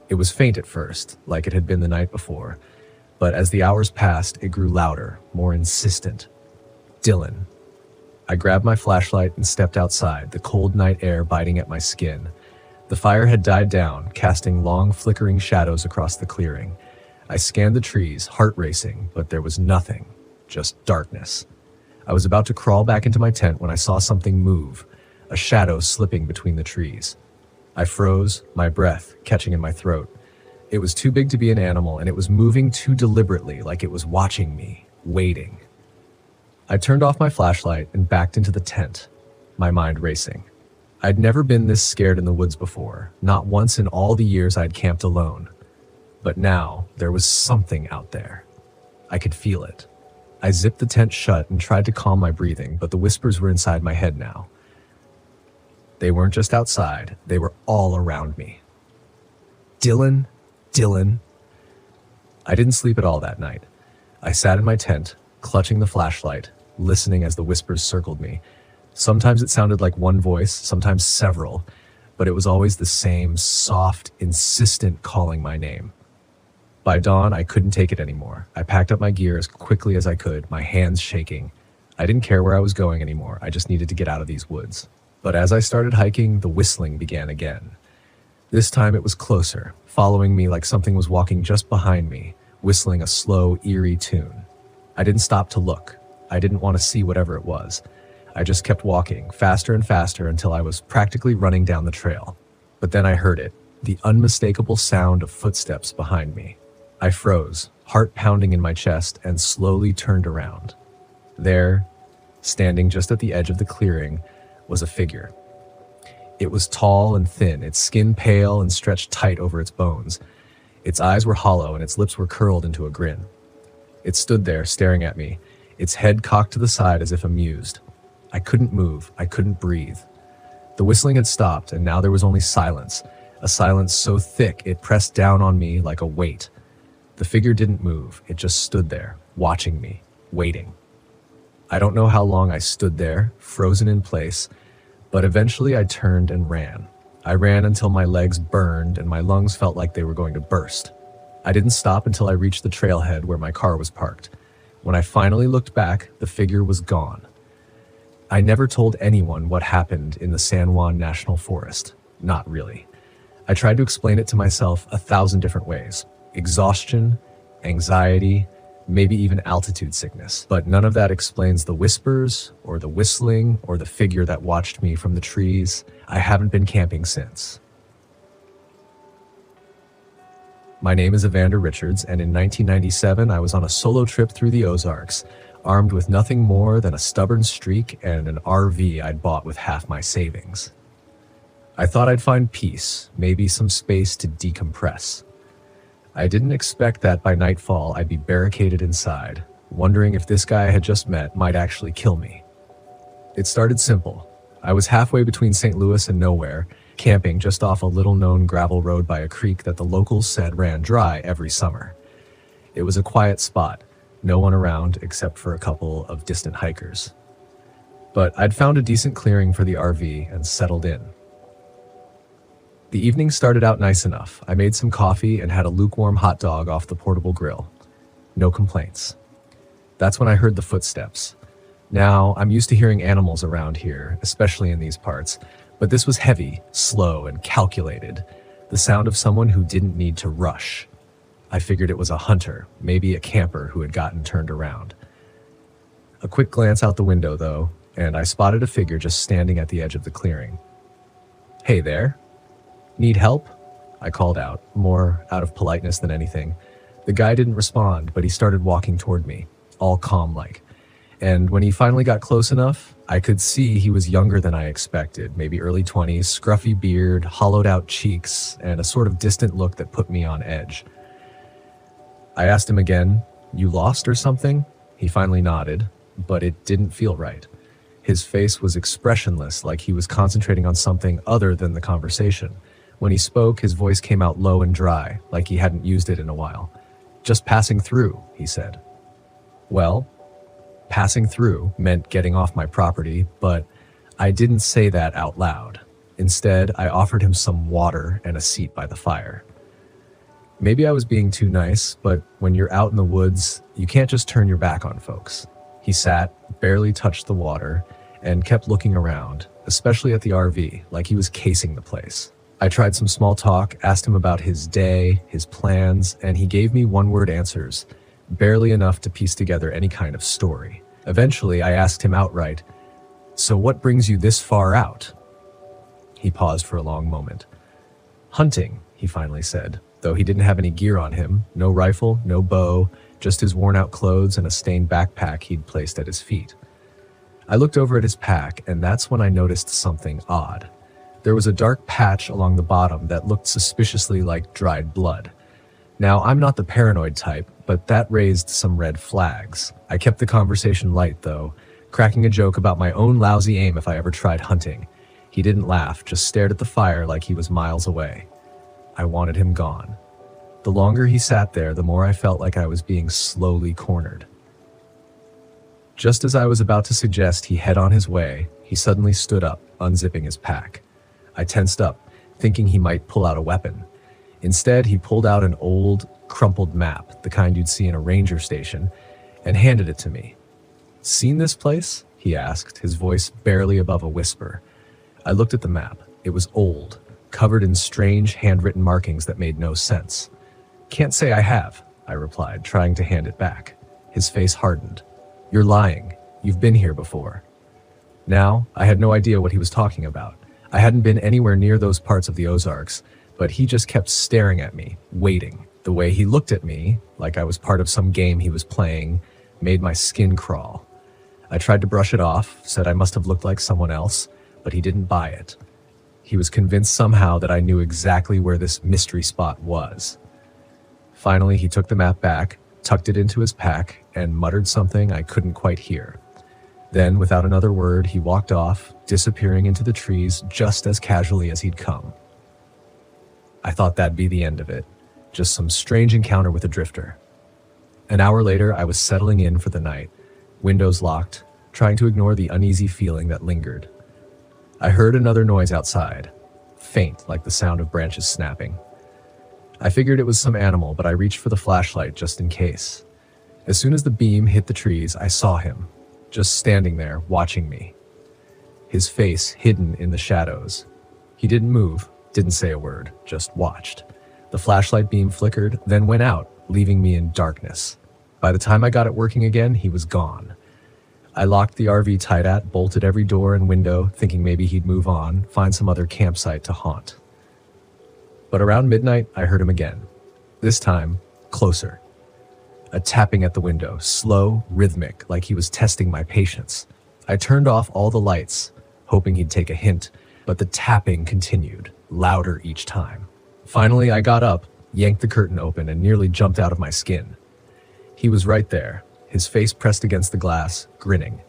It was faint at first, like it had been the night before, but as the hours passed, it grew louder, more insistent. Dylan. I grabbed my flashlight and stepped outside, the cold night air biting at my skin. The fire had died down, casting long, flickering shadows across the clearing. I scanned the trees, heart racing, but there was nothing, just darkness. I was about to crawl back into my tent when I saw something move, a shadow slipping between the trees. I froze, my breath catching in my throat. It was too big to be an animal, and it was moving too deliberately, like it was watching me, waiting. I turned off my flashlight and backed into the tent, my mind racing. I'd never been this scared in the woods before, not once in all the years I'd camped alone. But now, there was something out there. I could feel it. I zipped the tent shut and tried to calm my breathing, but the whispers were inside my head now. They weren't just outside, they were all around me. Dylan. I didn't sleep at all that night. I sat in my tent, clutching the flashlight, listening as the whispers circled me. Sometimes it sounded like one voice, sometimes several, but it was always the same soft, insistent calling my name. By dawn, I couldn't take it anymore. I packed up my gear as quickly as I could, my hands shaking. I didn't care where I was going anymore. I just needed to get out of these woods. But as I started hiking, the whistling began again. This time it was closer, following me like something was walking just behind me, whistling a slow, eerie tune. I didn't stop to look. I didn't want to see whatever it was. I just kept walking, faster and faster, until I was practically running down the trail. But then I heard it, the unmistakable sound of footsteps behind me. I froze, heart pounding in my chest, and slowly turned around. There, standing just at the edge of the clearing, was a figure. It was tall and thin, its skin pale and stretched tight over its bones. Its eyes were hollow and its lips were curled into a grin. It stood there, staring at me, its head cocked to the side as if amused. I couldn't move, I couldn't breathe. The whistling had stopped, and now there was only silence, a silence so thick it pressed down on me like a weight. The figure didn't move, it just stood there, watching me, waiting. I don't know how long I stood there, frozen in place, but eventually I turned and ran. I ran until my legs burned and my lungs felt like they were going to burst. I didn't stop until I reached the trailhead where my car was parked. When I finally looked back, the figure was gone. I never told anyone what happened in the San Juan National Forest. Not really. I tried to explain it to myself 1,000 different ways. Exhaustion, anxiety, maybe even altitude sickness. But none of that explains the whispers, or the whistling, or the figure that watched me from the trees. I haven't been camping since. My name is Evander Richards, and in 1997 I was on a solo trip through the Ozarks, armed with nothing more than a stubborn streak and an RV I'd bought with half my savings. I thought I'd find peace, maybe some space to decompress. I didn't expect that by nightfall I'd be barricaded inside, wondering if this guy I had just met might actually kill me. It started simple. I was halfway between St. Louis and nowhere, camping just off a little-known gravel road by a creek that the locals said ran dry every summer. It was a quiet spot, no one around except for a couple of distant hikers. But I'd found a decent clearing for the RV and settled in. The evening started out nice enough. I made some coffee and had a lukewarm hot dog off the portable grill. No complaints. That's when I heard the footsteps. Now, I'm used to hearing animals around here, especially in these parts, but this was heavy, slow, and calculated. The sound of someone who didn't need to rush. I figured it was a hunter, maybe a camper who had gotten turned around. A quick glance out the window, though, and I spotted a figure just standing at the edge of the clearing. "Hey there. Need help?" I called out, more out of politeness than anything. The guy didn't respond, but he started walking toward me, all calm-like. And when he finally got close enough, I could see he was younger than I expected, maybe early 20s, scruffy beard, hollowed-out cheeks, and a sort of distant look that put me on edge. I asked him again, "You lost or something?" He finally nodded, but it didn't feel right. His face was expressionless, like he was concentrating on something other than the conversation. When he spoke, his voice came out low and dry, like he hadn't used it in a while. "Just passing through," he said. Well, passing through meant getting off my property, but I didn't say that out loud. Instead, I offered him some water and a seat by the fire. Maybe I was being too nice, but when you're out in the woods, you can't just turn your back on folks. He sat, barely touched the water, and kept looking around, especially at the RV, like he was casing the place. I tried some small talk, asked him about his day, his plans, and he gave me one-word answers, barely enough to piece together any kind of story. Eventually, I asked him outright, "So what brings you this far out?" He paused for a long moment. "Hunting," he finally said, though he didn't have any gear on him, no rifle, no bow, just his worn-out clothes and a stained backpack he'd placed at his feet. I looked over at his pack, and that's when I noticed something odd. There was a dark patch along the bottom that looked suspiciously like dried blood. Now, I'm not the paranoid type, but that raised some red flags. I kept the conversation light, though, cracking a joke about my own lousy aim if I ever tried hunting. He didn't laugh, just stared at the fire like he was miles away. I wanted him gone. The longer he sat there, the more I felt like I was being slowly cornered. Just as I was about to suggest he head on his way, he suddenly stood up, unzipping his pack. I tensed up, thinking he might pull out a weapon. Instead, he pulled out an old, crumpled map, the kind you'd see in a ranger station, and handed it to me. "Seen this place?" he asked, his voice barely above a whisper. I looked at the map. It was old, covered in strange handwritten markings that made no sense. "Can't say I have," I replied, trying to hand it back. His face hardened. "You're lying. You've been here before." Now, I had no idea what he was talking about. I hadn't been anywhere near those parts of the Ozarks, but he just kept staring at me, waiting. The way he looked at me, like I was part of some game he was playing, made my skin crawl. I tried to brush it off, said I must have looked like someone else, but he didn't buy it. He was convinced somehow that I knew exactly where this mystery spot was. Finally, he took the map back, tucked it into his pack, and muttered something I couldn't quite hear. Then, without another word, he walked off, disappearing into the trees just as casually as he'd come. I thought that'd be the end of it. Just some strange encounter with a drifter. An hour later, I was settling in for the night, windows locked, trying to ignore the uneasy feeling that lingered. I heard another noise outside, faint like the sound of branches snapping. I figured it was some animal, but I reached for the flashlight just in case. As soon as the beam hit the trees, I saw him, just standing there, watching me. His face hidden in the shadows. He didn't move, didn't say a word, just watched. The flashlight beam flickered, then went out, leaving me in darkness. By the time I got it working again, he was gone. I locked the RV tight, bolted every door and window, thinking maybe he'd move on, find some other campsite to haunt. But around midnight, I heard him again. This time, closer. A tapping at the window, slow, rhythmic, like he was testing my patience. I turned off all the lights, hoping he'd take a hint, but the tapping continued, louder each time. Finally, I got up, yanked the curtain open, and nearly jumped out of my skin. He was right there, his face pressed against the glass, grinning.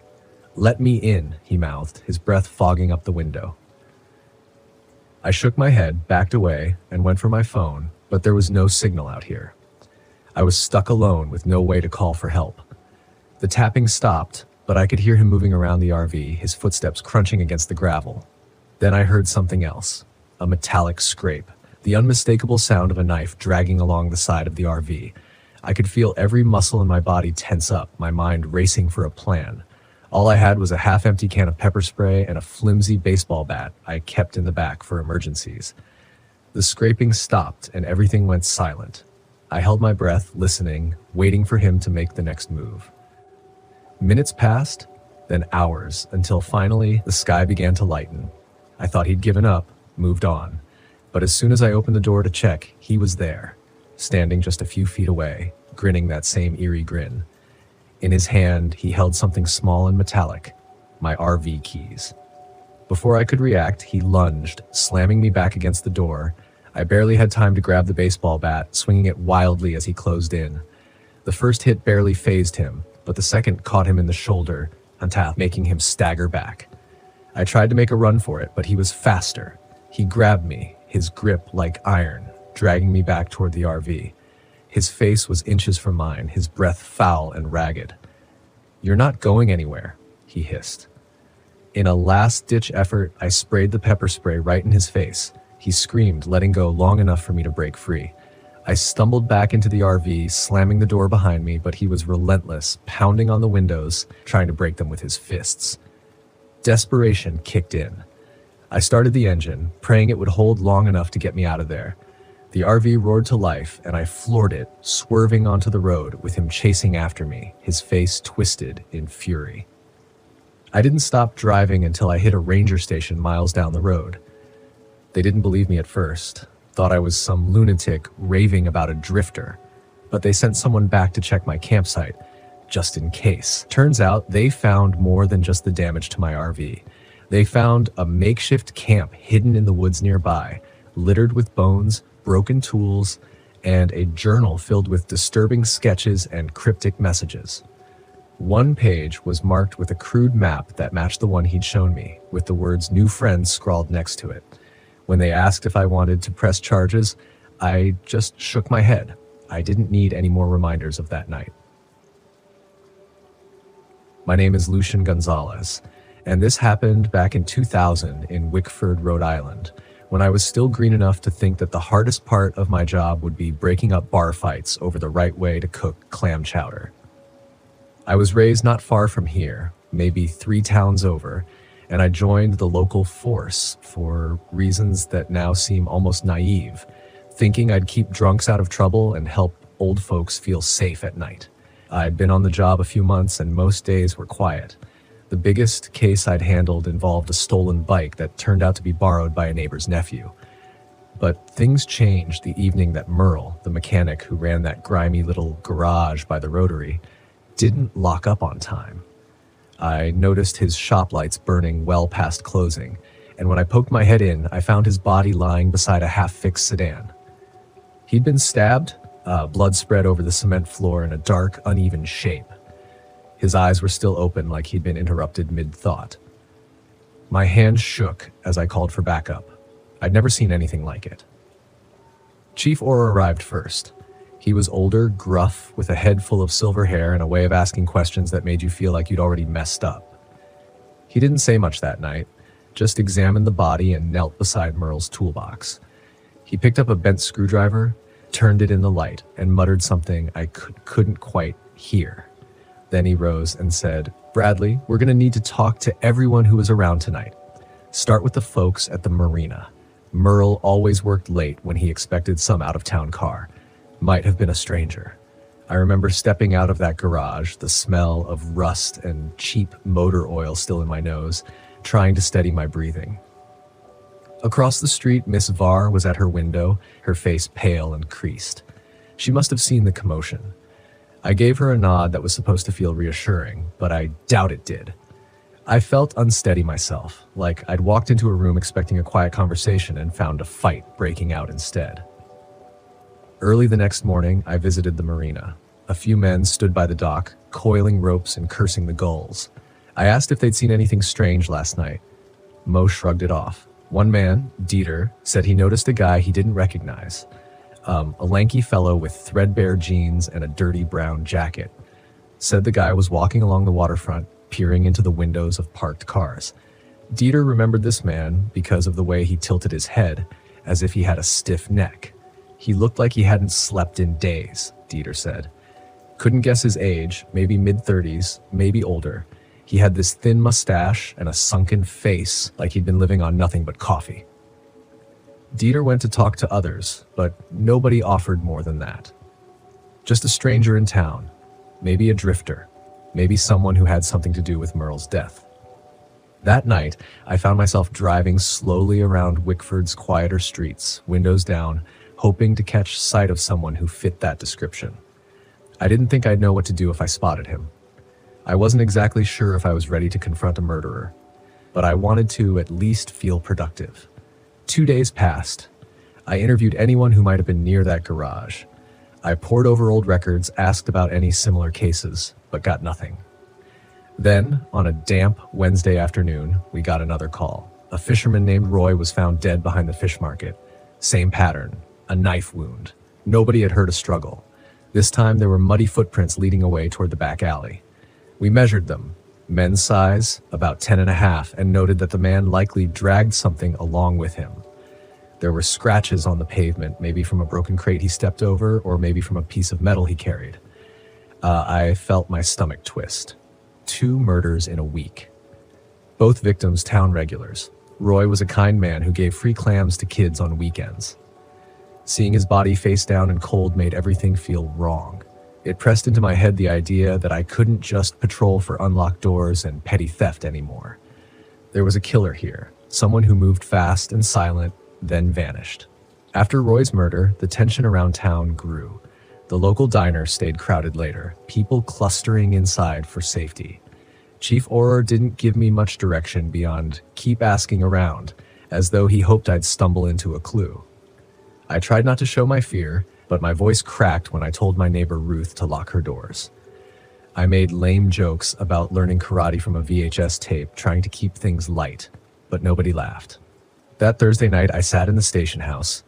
"Let me in," he mouthed, his breath fogging up the window. I shook my head, backed away, and went for my phone, but there was no signal out here. I was stuck alone with no way to call for help. The tapping stopped, but I could hear him moving around the RV, his footsteps crunching against the gravel. Then I heard something else, a metallic scrape, the unmistakable sound of a knife dragging along the side of the RV. I could feel every muscle in my body tense up, my mind racing for a plan. All I had was a half-empty can of pepper spray and a flimsy baseball bat I kept in the back for emergencies. The scraping stopped and everything went silent. I held my breath, listening, waiting for him to make the next move. Minutes passed, then hours, until finally the sky began to lighten. I thought he'd given up, moved on. But as soon as I opened the door to check, he was there, standing just a few feet away, grinning that same eerie grin. In his hand, he held something small and metallic, my RV keys. Before I could react, he lunged, slamming me back against the door. I barely had time to grab the baseball bat, swinging it wildly as he closed in. The first hit barely fazed him, but the second caught him in the shoulder, making him stagger back. I tried to make a run for it, but he was faster. He grabbed me, his grip like iron, dragging me back toward the RV. His face was inches from mine, his breath foul and ragged. "You're not going anywhere," he hissed. In a last-ditch effort, I sprayed the pepper spray right in his face. He screamed, letting go long enough for me to break free. I stumbled back into the RV, slamming the door behind me, but he was relentless, pounding on the windows, trying to break them with his fists. Desperation kicked in. I started the engine, praying it would hold long enough to get me out of there. The RV roared to life, and I floored it, swerving onto the road with him chasing after me, his face twisted in fury. I didn't stop driving until I hit a ranger station miles down the road. They didn't believe me at first, thought I was some lunatic raving about a drifter, but they sent someone back to check my campsite, just in case. Turns out they found more than just the damage to my RV. They found a makeshift camp hidden in the woods nearby, littered with bones, broken tools, and a journal filled with disturbing sketches and cryptic messages. One page was marked with a crude map that matched the one he'd shown me, with the words "new friends" scrawled next to it. When they asked if I wanted to press charges, I just shook my head. I didn't need any more reminders of that night. My name is Lucian Gonzalez, and this happened back in 2000 in Wickford, Rhode Island, when I was still green enough to think that the hardest part of my job would be breaking up bar fights over the right way to cook clam chowder. I was raised not far from here, maybe 3 towns over, and I joined the local force for reasons that now seem almost naive, thinking I'd keep drunks out of trouble and help old folks feel safe at night. I'd been on the job a few months and most days were quiet. The biggest case I'd handled involved a stolen bike that turned out to be borrowed by a neighbor's nephew. But things changed the evening that Merle, the mechanic who ran that grimy little garage by the Rotary, didn't lock up on time. I noticed his shop lights burning well past closing, and when I poked my head in, I found his body lying beside a half-fixed sedan. He'd been stabbed, blood spread over the cement floor in a dark, uneven shape. His eyes were still open like he'd been interrupted mid-thought. My hand shook as I called for backup. I'd never seen anything like it. Chief Orr arrived first. He was older, gruff, with a head full of silver hair and a way of asking questions that made you feel like you'd already messed up. He didn't say much that night, just examined the body and knelt beside Merle's toolbox. He picked up a bent screwdriver, turned it in the light, and muttered something I couldn't quite hear. Then he rose and said, "Bradley, we're going to need to talk to everyone who was around tonight. Start with the folks at the marina. Merle always worked late when he expected some out-of-town car. Might have been a stranger." I remember stepping out of that garage, the smell of rust and cheap motor oil still in my nose, trying to steady my breathing. Across the street, Miss Varr was at her window, her face pale and creased. She must have seen the commotion. I gave her a nod that was supposed to feel reassuring, but I doubt it did. I felt unsteady myself, like I'd walked into a room expecting a quiet conversation and found a fight breaking out instead. Early the next morning, I visited the marina. A few men stood by the dock, coiling ropes and cursing the gulls. I asked if they'd seen anything strange last night. Mo shrugged it off. One man, Dieter, said he noticed a guy he didn't recognize. A lanky fellow with threadbare jeans and a dirty brown jacket. Said the guy was walking along the waterfront, peering into the windows of parked cars. Dieter remembered this man because of the way he tilted his head, as if he had a stiff neck. He looked like he hadn't slept in days, Dieter said. Couldn't guess his age, maybe mid-30s, maybe older. He had this thin mustache and a sunken face, like he'd been living on nothing but coffee. Dieter went to talk to others, but nobody offered more than that. Just a stranger in town, maybe a drifter, maybe someone who had something to do with Merle's death. That night, I found myself driving slowly around Wickford's quieter streets, windows down, hoping to catch sight of someone who fit that description. I didn't think I'd know what to do if I spotted him. I wasn't exactly sure if I was ready to confront a murderer, but I wanted to at least feel productive. 2 days passed. I interviewed anyone who might have been near that garage. I pored over old records, asked about any similar cases, but got nothing. Then, on a damp Wednesday afternoon, we got another call. A fisherman named Roy was found dead behind the fish market. Same pattern, a knife wound. Nobody had heard a struggle. This time there were muddy footprints leading away toward the back alley. We measured them, men's size, about 10.5, and noted that the man likely dragged something along with him. There were scratches on the pavement, maybe from a broken crate he stepped over, or maybe from a piece of metal he carried. I felt my stomach twist. 2 murders in a week. Both victims town regulars. Roy was a kind man who gave free clams to kids on weekends. Seeing his body face down and cold made everything feel wrong. It pressed into my head the idea that I couldn't just patrol for unlocked doors and petty theft anymore. There was a killer here, someone who moved fast and silent, then vanished. After Roy's murder, the tension around town grew. The local diner stayed crowded later, people clustering inside for safety. Chief Orr didn't give me much direction beyond keep asking around, as though he hoped I'd stumble into a clue. I tried not to show my fear, but my voice cracked when I told my neighbor Ruth to lock her doors. I made lame jokes about learning karate from a VHS tape, trying to keep things light, but nobody laughed. That Thursday night, I sat in the station house,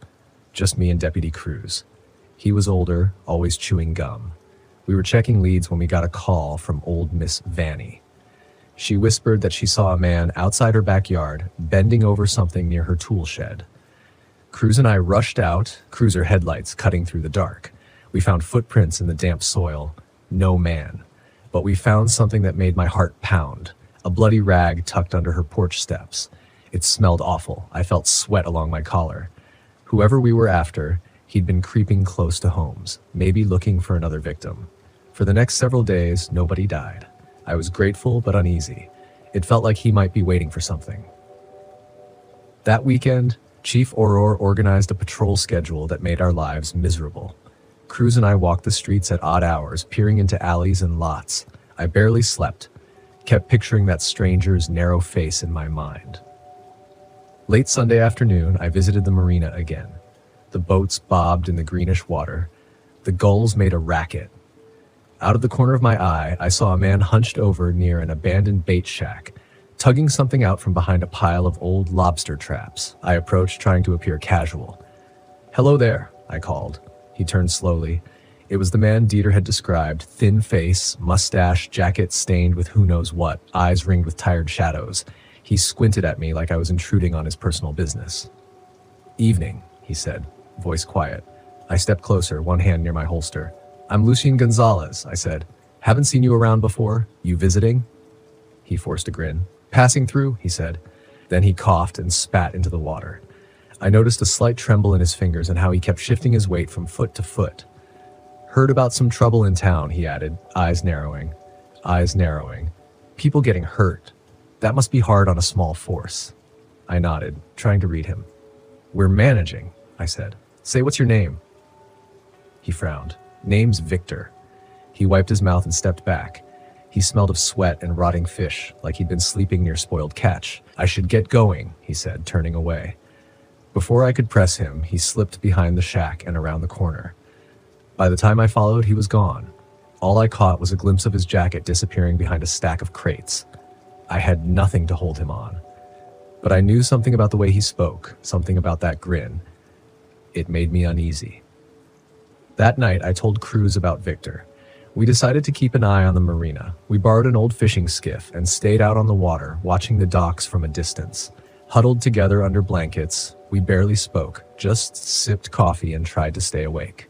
just me and Deputy Cruz. He was older, always chewing gum. We were checking leads when we got a call from old Miss Vanny. She whispered that she saw a man outside her backyard, bending over something near her tool shed. Cruz and I rushed out, cruiser headlights cutting through the dark. We found footprints in the damp soil. No man. But we found something that made my heart pound. A bloody rag tucked under her porch steps. It smelled awful. I felt sweat along my collar. Whoever we were after, he'd been creeping close to homes, maybe looking for another victim. For the next several days, nobody died. I was grateful but uneasy. It felt like he might be waiting for something. That weekend, Chief Aurora organized a patrol schedule that made our lives miserable. Cruz and I walked the streets at odd hours, peering into alleys and lots. I barely slept, kept picturing that stranger's narrow face in my mind. Late Sunday afternoon, I visited the marina again. The boats bobbed in the greenish water. The gulls made a racket. Out of the corner of my eye, I saw a man hunched over near an abandoned bait shack, tugging something out from behind a pile of old lobster traps. I approached, trying to appear casual. "Hello there," I called. He turned slowly. It was the man Dieter had described, thin face, mustache, jacket stained with who knows what, eyes ringed with tired shadows. He squinted at me like I was intruding on his personal business. "Evening," he said, voice quiet. I stepped closer, one hand near my holster. "I'm Lucien Gonzalez," I said. "Haven't seen you around before. You visiting?" He forced a grin. "Passing through," he said. Then he coughed and spat into the water. I noticed a slight tremble in his fingers and how he kept shifting his weight from foot to foot. "Heard about some trouble in town," he added, eyes narrowing. Eyes narrowing. "People getting hurt. That must be hard on a small force." I nodded, trying to read him. "We're managing," I said. "Say, what's your name?" He frowned. "Name's Victor." He wiped his mouth and stepped back. He smelled of sweat and rotting fish, like he'd been sleeping near spoiled catch. "I should get going," he said, turning away. Before I could press him, he slipped behind the shack and around the corner. By the time I followed, he was gone. All I caught was a glimpse of his jacket disappearing behind a stack of crates. I had nothing to hold him on. But I knew something about the way he spoke, something about that grin. It made me uneasy. That night, I told Cruz about Victor. We decided to keep an eye on the marina. We borrowed an old fishing skiff and stayed out on the water, watching the docks from a distance. Huddled together under blankets, we barely spoke, just sipped coffee and tried to stay awake.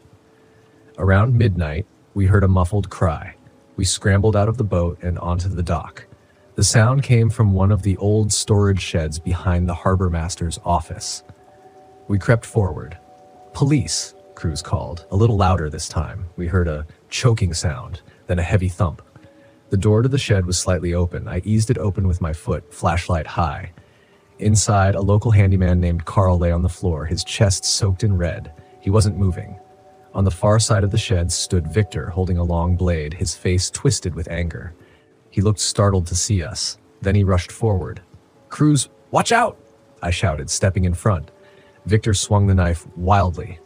Around midnight, we heard a muffled cry. We scrambled out of the boat and onto the dock. The sound came from one of the old storage sheds behind the harbor master's office. We crept forward. "Police," Cruz called, a little louder this time. We heard a choking sound, then a heavy thump. The door to the shed was slightly open. I eased it open with my foot, flashlight high. Inside, a local handyman named Carl lay on the floor, his chest soaked in red. He wasn't moving. On the far side of the shed stood Victor, holding a long blade, his face twisted with anger. He looked startled to see us. Then he rushed forward. "Cruz, watch out!" I shouted, stepping in front. Victor swung the knife wildly.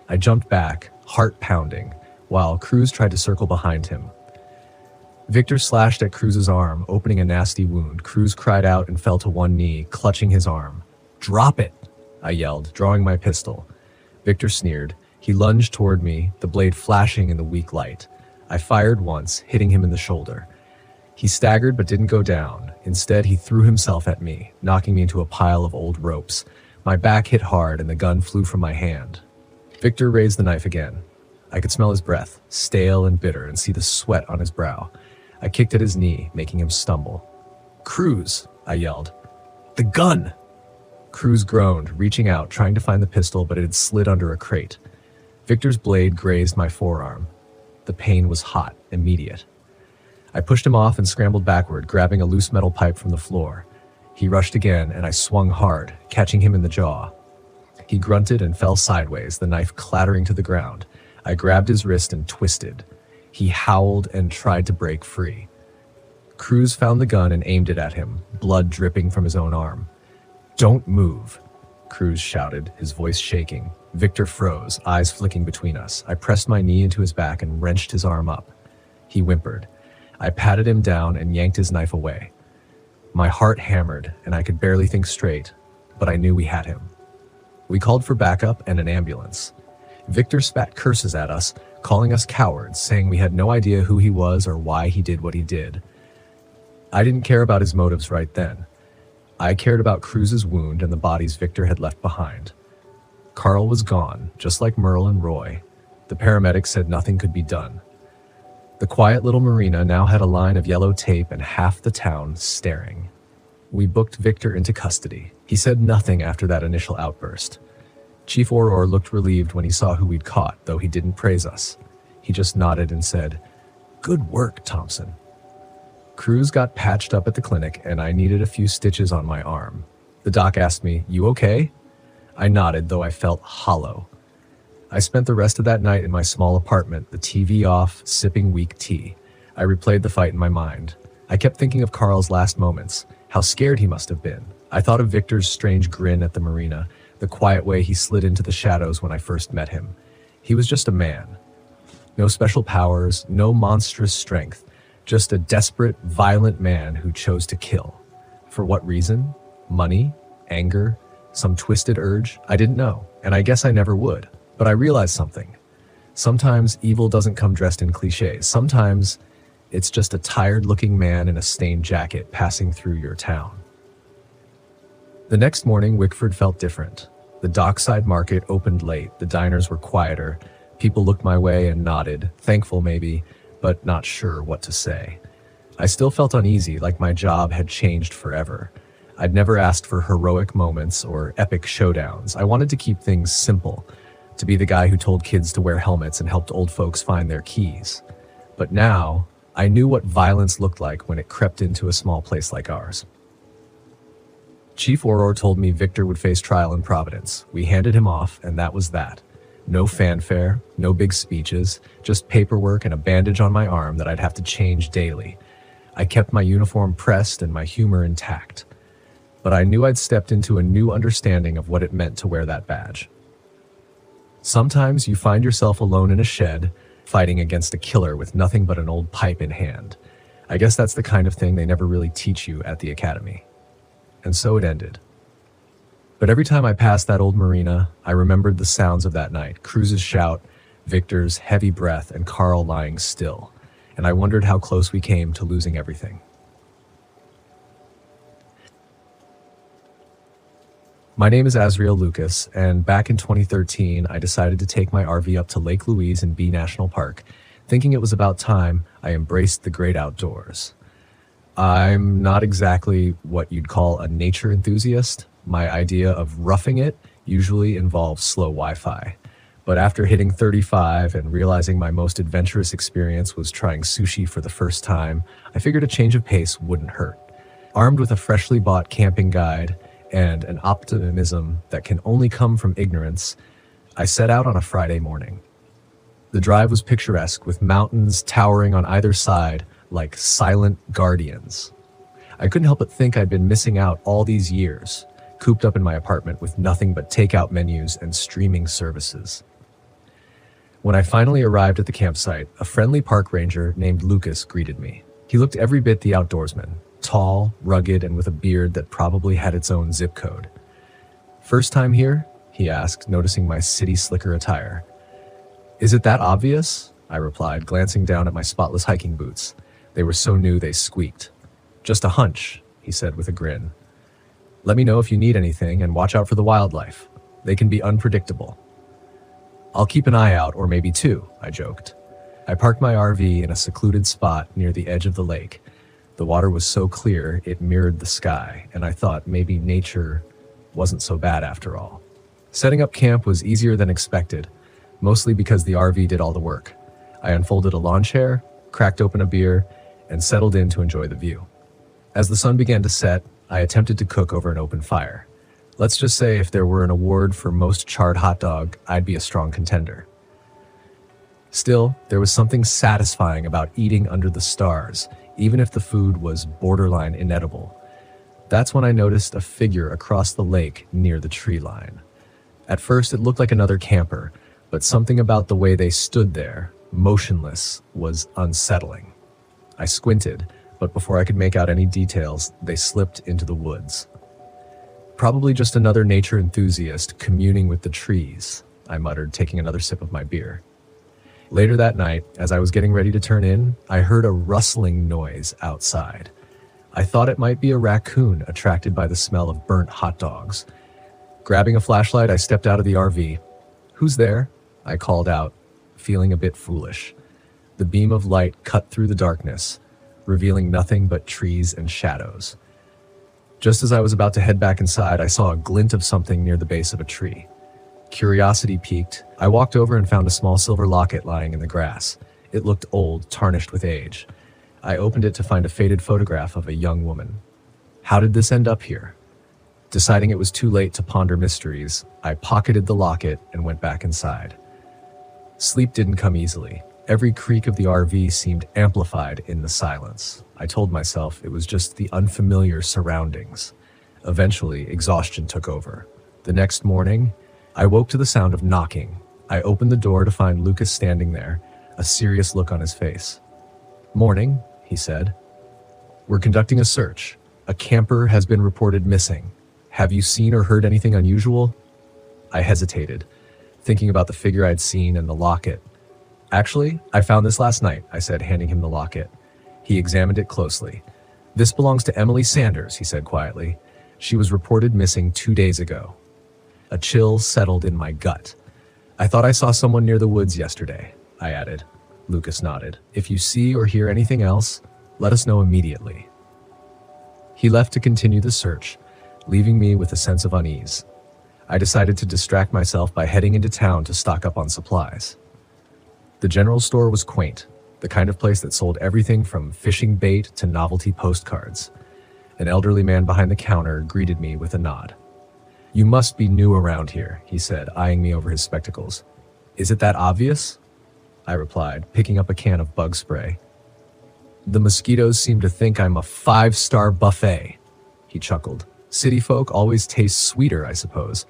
I jumped back, heart pounding, while Cruz tried to circle behind him. Victor slashed at Cruz's arm, opening a nasty wound. Cruz cried out and fell to one knee, clutching his arm. "Drop it!" I yelled, drawing my pistol. Victor sneered. He lunged toward me, the blade flashing in the weak light. I fired once, hitting him in the shoulder. He staggered but didn't go down. Instead, he threw himself at me, knocking me into a pile of old ropes. My back hit hard and the gun flew from my hand. Victor raised the knife again. I could smell his breath, stale and bitter, and see the sweat on his brow. I kicked at his knee, making him stumble. "Cruz!" I yelled. "The gun!" Cruz groaned, reaching out, trying to find the pistol, but it had slid under a crate. Victor's blade grazed my forearm. The pain was hot, immediate. I pushed him off and scrambled backward, grabbing a loose metal pipe from the floor. He rushed again, and I swung hard, catching him in the jaw. He grunted and fell sideways, the knife clattering to the ground. I grabbed his wrist and twisted. He howled and tried to break free. Cruz found the gun and aimed it at him, blood dripping from his own arm. "Don't move," Cruz shouted, his voice shaking. Victor froze, eyes flicking between us. I pressed my knee into his back and wrenched his arm up. He whimpered. I patted him down and yanked his knife away. My heart hammered, and I could barely think straight, but I knew we had him. We called for backup and an ambulance. Victor spat curses at us, calling us cowards, saying we had no idea who he was or why he did what he did. I didn't care about his motives right then. I cared about Cruz's wound and the bodies Victor had left behind. Carl was gone, just like Merle and Roy. The paramedics said nothing could be done. The quiet little marina now had a line of yellow tape and half the town staring. We booked Victor into custody. He said nothing after that initial outburst. Chief Auror looked relieved when he saw who we'd caught, though he didn't praise us. He just nodded and said, "Good work, Thompson." Cruz got patched up at the clinic, and I needed a few stitches on my arm. The doc asked me, "You okay?" I nodded, though I felt hollow. I spent the rest of that night in my small apartment, the TV off, sipping weak tea. I replayed the fight in my mind. I kept thinking of Carl's last moments, how scared he must have been. I thought of Victor's strange grin at the marina, the quiet way he slid into the shadows when I first met him. He was just a man. No special powers, no monstrous strength, just a desperate, violent man who chose to kill. For what reason? Money? Anger? Some twisted urge? I didn't know, and I guess I never would. But I realized something. Sometimes evil doesn't come dressed in cliches. Sometimes it's just a tired-looking man in a stained jacket passing through your town. The next morning, Wickford felt different. The dockside market opened late. The diners were quieter. People looked my way and nodded, thankful maybe, but not sure what to say. I still felt uneasy, like my job had changed forever. I'd never asked for heroic moments or epic showdowns. I wanted to keep things simple, to be the guy who told kids to wear helmets and helped old folks find their keys. But now, I knew what violence looked like when it crept into a small place like ours. Chief Auror told me Victor would face trial in Providence. We handed him off, and that was that. No fanfare, no big speeches, just paperwork and a bandage on my arm that I'd have to change daily. I kept my uniform pressed and my humor intact. But I knew I'd stepped into a new understanding of what it meant to wear that badge. Sometimes you find yourself alone in a shed, fighting against a killer with nothing but an old pipe in hand. I guess that's the kind of thing they never really teach you at the academy. And so it ended. But every time I passed that old marina, I remembered the sounds of that night. Cruz's shout, Victor's heavy breath and Carl lying still, and I wondered how close we came to losing everything. My name is Azriel Lucas, and back in 2013, I decided to take my RV up to Lake Louise in Bee National Park, thinking it was about time I embraced the great outdoors. I'm not exactly what you'd call a nature enthusiast. My idea of roughing it usually involves slow Wi-Fi. But after hitting 35 and realizing my most adventurous experience was trying sushi for the first time, I figured a change of pace wouldn't hurt. Armed with a freshly bought camping guide and an optimism that can only come from ignorance, I set out on a Friday morning. The drive was picturesque, with mountains towering on either side like silent guardians. I couldn't help but think I'd been missing out all these years, cooped up in my apartment with nothing but takeout menus and streaming services. When I finally arrived at the campsite, a friendly park ranger named Lucas greeted me. He looked every bit the outdoorsman, tall, rugged, and with a beard that probably had its own zip code. "First time here?" he asked, noticing my city slicker attire. "Is it that obvious?" I replied, glancing down at my spotless hiking boots. They were so new they squeaked. "Just a hunch," he said with a grin. "Let me know if you need anything, and watch out for the wildlife. They can be unpredictable." "I'll keep an eye out, or maybe two," I joked. I parked my RV in a secluded spot near the edge of the lake. The water was so clear it mirrored the sky, and I thought maybe nature wasn't so bad after all. Setting up camp was easier than expected, mostly because the RV did all the work. I unfolded a lawn chair, cracked open a beer, and settled in to enjoy the view. As the sun began to set, I attempted to cook over an open fire. Let's just say if there were an award for most charred hot dog, I'd be a strong contender. Still, there was something satisfying about eating under the stars, even if the food was borderline inedible. That's when I noticed a figure across the lake near the tree line. At first, it looked like another camper, but something about the way they stood there, motionless, was unsettling. I squinted, but before I could make out any details, they slipped into the woods. "Probably just another nature enthusiast communing with the trees," I muttered, taking another sip of my beer. Later that night, as I was getting ready to turn in, I heard a rustling noise outside. I thought it might be a raccoon attracted by the smell of burnt hot dogs. Grabbing a flashlight, I stepped out of the RV. "Who's there?" I called out, feeling a bit foolish. The beam of light cut through the darkness, revealing nothing but trees and shadows. Just as I was about to head back inside, I saw a glint of something near the base of a tree. Curiosity piqued, I walked over and found a small silver locket lying in the grass. It looked old, tarnished with age. I opened it to find a faded photograph of a young woman. How did this end up here? Deciding it was too late to ponder mysteries, I pocketed the locket and went back inside. Sleep didn't come easily. Every creak of the RV seemed amplified in the silence. I told myself it was just the unfamiliar surroundings. Eventually, exhaustion took over. The next morning, I woke to the sound of knocking. I opened the door to find Lucas standing there, a serious look on his face. "Morning," he said. "We're conducting a search. A camper has been reported missing. Have you seen or heard anything unusual?" I hesitated, thinking about the figure I'd seen and the locket. "Actually, I found this last night," I said, handing him the locket. He examined it closely. "This belongs to Emily Sanders," he said quietly. "She was reported missing 2 days ago." A chill settled in my gut. "I thought I saw someone near the woods yesterday," I added. Lucas nodded. "If you see or hear anything else, let us know immediately." He left to continue the search, leaving me with a sense of unease. I decided to distract myself by heading into town to stock up on supplies. The general store was quaint, the kind of place that sold everything from fishing bait to novelty postcards. An elderly man behind the counter greeted me with a nod. "You must be new around here," he said, eyeing me over his spectacles. "Is it that obvious?" I replied, picking up a can of bug spray. "The mosquitoes seem to think I'm a 5-star buffet," he chuckled. "City folk always taste sweeter, I suppose.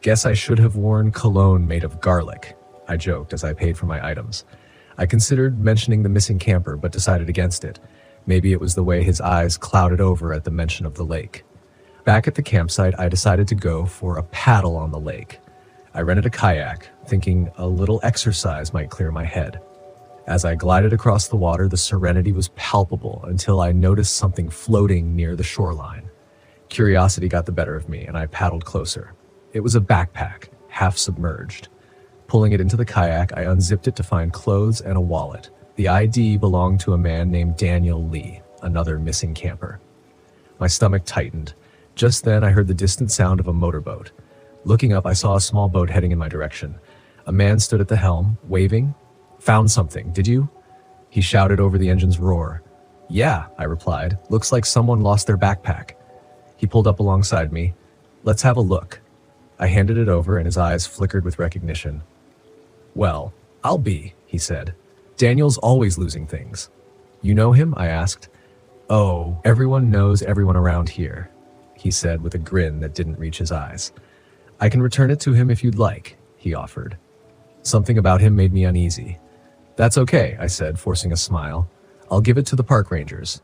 Guess I should have worn cologne made of garlic," I joked as I paid for my items. I considered mentioning the missing camper, but decided against it. Maybe it was the way his eyes clouded over at the mention of the lake. Back at the campsite, I decided to go for a paddle on the lake. I rented a kayak, thinking a little exercise might clear my head. As I glided across the water, the serenity was palpable until I noticed something floating near the shoreline. Curiosity got the better of me, and I paddled closer. It was a backpack, half submerged. Pulling it into the kayak, I unzipped it to find clothes and a wallet. The ID belonged to a man named Daniel Lee, another missing camper. My stomach tightened. Just then, I heard the distant sound of a motorboat. Looking up, I saw a small boat heading in my direction. A man stood at the helm, waving. "Found something, did you?" He shouted over the engine's roar. "Yeah," I replied. "Looks like someone lost their backpack." He pulled up alongside me. "Let's have a look." I handed it over, and his eyes flickered with recognition. "Well, I'll be," he said. "Daniel's always losing things." "You know him?" I asked. "Oh, everyone knows everyone around here," he said with a grin that didn't reach his eyes. "I can return it to him if you'd like," he offered. Something about him made me uneasy. "That's okay," I said, forcing a smile. "I'll give it to the park rangers."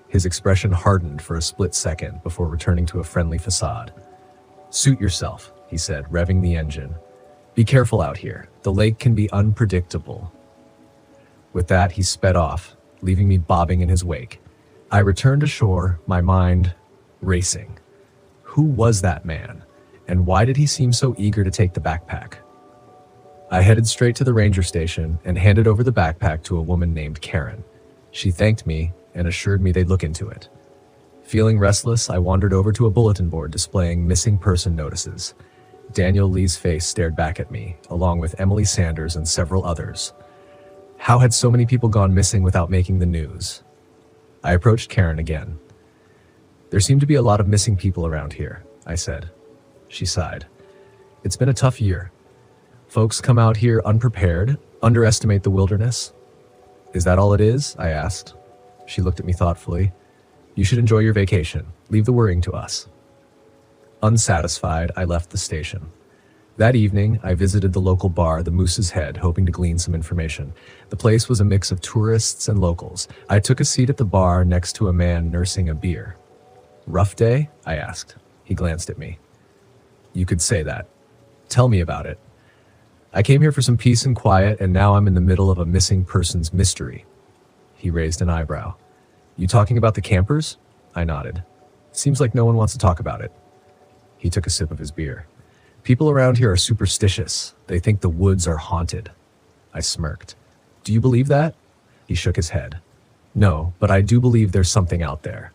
His expression hardened for a split second before returning to a friendly facade. "Suit yourself," he said, revving the engine. "Be careful out here. The lake can be unpredictable." With that, he sped off, leaving me bobbing in his wake. I returned ashore, my mind racing. Who was that man? And why did he seem so eager to take the backpack? I headed straight to the ranger station and handed over the backpack to a woman named Karen. She thanked me and assured me they'd look into it. Feeling restless, I wandered over to a bulletin board displaying missing person notices. Daniel Lee's face stared back at me, along with Emily Sanders and several others. How had so many people gone missing without making the news? I approached Karen again. "There seem to be a lot of missing people around here," I said. She sighed. "It's been a tough year. Folks come out here unprepared, underestimate the wilderness." "Is that all it is?" I asked. She looked at me thoughtfully. "You should enjoy your vacation. Leave the worrying to us." Unsatisfied, I left the station. That evening, I visited the local bar, the Moose's Head, hoping to glean some information. The place was a mix of tourists and locals. I took a seat at the bar next to a man nursing a beer. "Rough day?" I asked. He glanced at me. "You could say that. Tell me about it." "I came here for some peace and quiet, and now I'm in the middle of a missing persons mystery." He raised an eyebrow. "You talking about the campers?" I nodded. "Seems like no one wants to talk about it." He took a sip of his beer. "People around here are superstitious. They think the woods are haunted." I smirked. "Do you believe that?" He shook his head. "No, but I do believe there's something out there."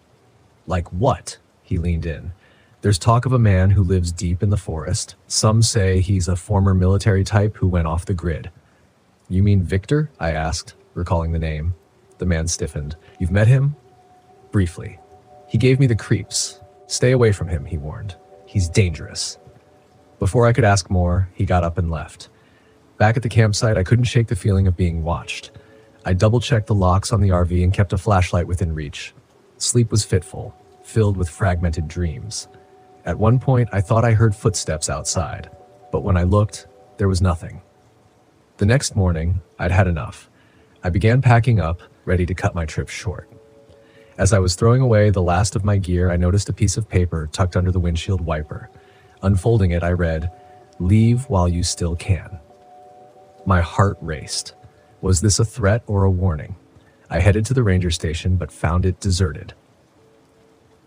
"Like what?" He leaned in. "There's talk of a man who lives deep in the forest. Some say he's a former military type who went off the grid." "You mean Victor?" I asked, recalling the name. The man stiffened. "You've met him?" "Briefly. He gave me the creeps. Stay away from him," he warned. "He's dangerous." Before I could ask more, he got up and left. Back at the campsite, I couldn't shake the feeling of being watched. I double-checked the locks on the RV and kept a flashlight within reach. Sleep was fitful, filled with fragmented dreams. At one point, I thought I heard footsteps outside, but when I looked, there was nothing. The next morning, I'd had enough. I began packing up, ready to cut my trip short. As I was throwing away the last of my gear, I noticed a piece of paper tucked under the windshield wiper. Unfolding it, I read, "Leave while you still can." My heart raced. Was this a threat or a warning? I headed to the ranger station, but found it deserted.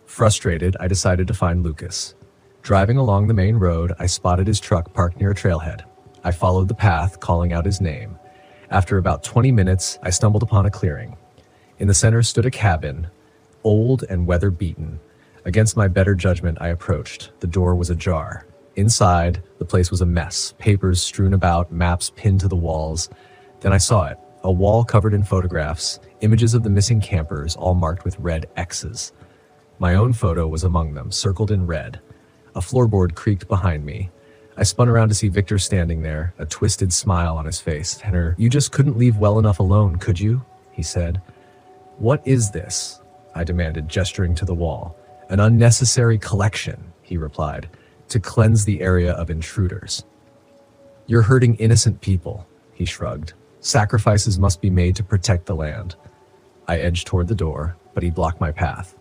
Frustrated, I decided to find Lucas. Driving along the main road, I spotted his truck parked near a trailhead. I followed the path, calling out his name. After about 20 minutes, I stumbled upon a clearing. In the center stood a cabin, old and weather-beaten. Against my better judgment, I approached. The door was ajar. Inside, the place was a mess, papers strewn about, maps pinned to the walls. Then I saw it, a wall covered in photographs, images of the missing campers, all marked with red X's. My own photo was among them, circled in red. A floorboard creaked behind me. I spun around to see Victor standing there, a twisted smile on his face. "Henner, you just couldn't leave well enough alone, could you?" he said. "What is this?" I demanded, gesturing to the wall. "An unnecessary collection," he replied, "to cleanse the area of intruders." "You're hurting innocent people," he shrugged. "Sacrifices must be made to protect the land." I edged toward the door, but he blocked my path.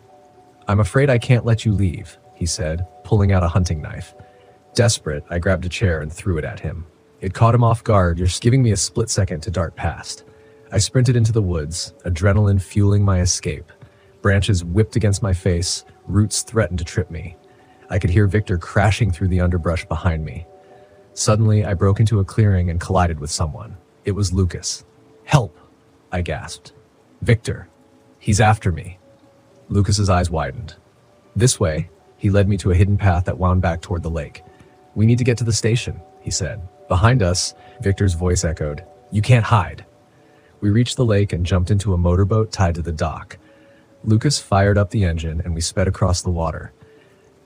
"I'm afraid I can't let you leave," he said, pulling out a hunting knife. Desperate, I grabbed a chair and threw it at him. It caught him off guard, just giving me a split second to dart past. I sprinted into the woods, adrenaline fueling my escape. Branches whipped against my face, roots threatened to trip me. I could hear Victor crashing through the underbrush behind me. Suddenly, I broke into a clearing and collided with someone. It was Lucas. "Help!" I gasped. "Victor, he's after me." Lucas's eyes widened. "This way." He led me to a hidden path that wound back toward the lake. "We need to get to the station," he said. Behind us, Victor's voice echoed, "You can't hide." We reached the lake and jumped into a motorboat tied to the dock. Lucas fired up the engine and we sped across the water.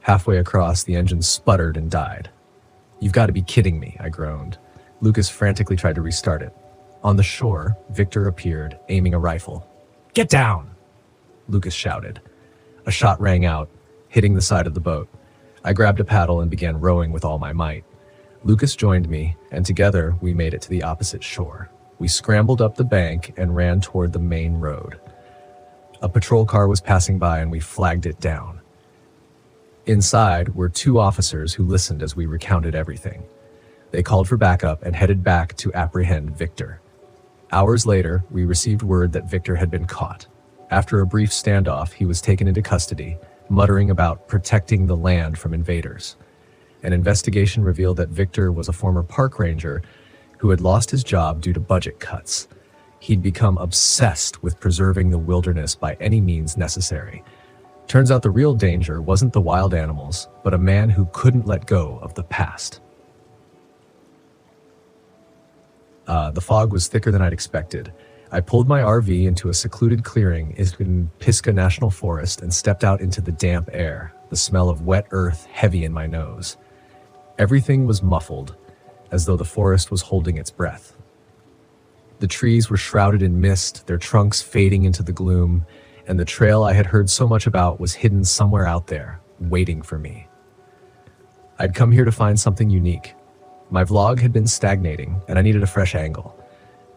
Halfway across, the engine sputtered and died. "You've got to be kidding me," I groaned. Lucas frantically tried to restart it. On the shore, Victor appeared, aiming a rifle. "Get down!" Lucas shouted. A shot rang out, hitting the side of the boat. I grabbed a paddle and began rowing with all my might. Lucas joined me, and together we made it to the opposite shore. We scrambled up the bank and ran toward the main road. A patrol car was passing by and we flagged it down. Inside were two officers who listened as we recounted everything. They called for backup and headed back to apprehend Victor. Hours later, we received word that Victor had been caught. After a brief standoff, he was taken into custody, muttering about protecting the land from invaders. An investigation revealed that Victor was a former park ranger who had lost his job due to budget cuts. He'd become obsessed with preserving the wilderness by any means necessary. Turns out the real danger wasn't the wild animals, but a man who couldn't let go of the past. The fog was thicker than I'd expected. I pulled my RV into a secluded clearing in Pisgah National Forest and stepped out into the damp air, the smell of wet earth heavy in my nose. Everything was muffled, as though the forest was holding its breath. The trees were shrouded in mist, their trunks fading into the gloom, and the trail I had heard so much about was hidden somewhere out there, waiting for me. I'd come here to find something unique. My vlog had been stagnating, and I needed a fresh angle.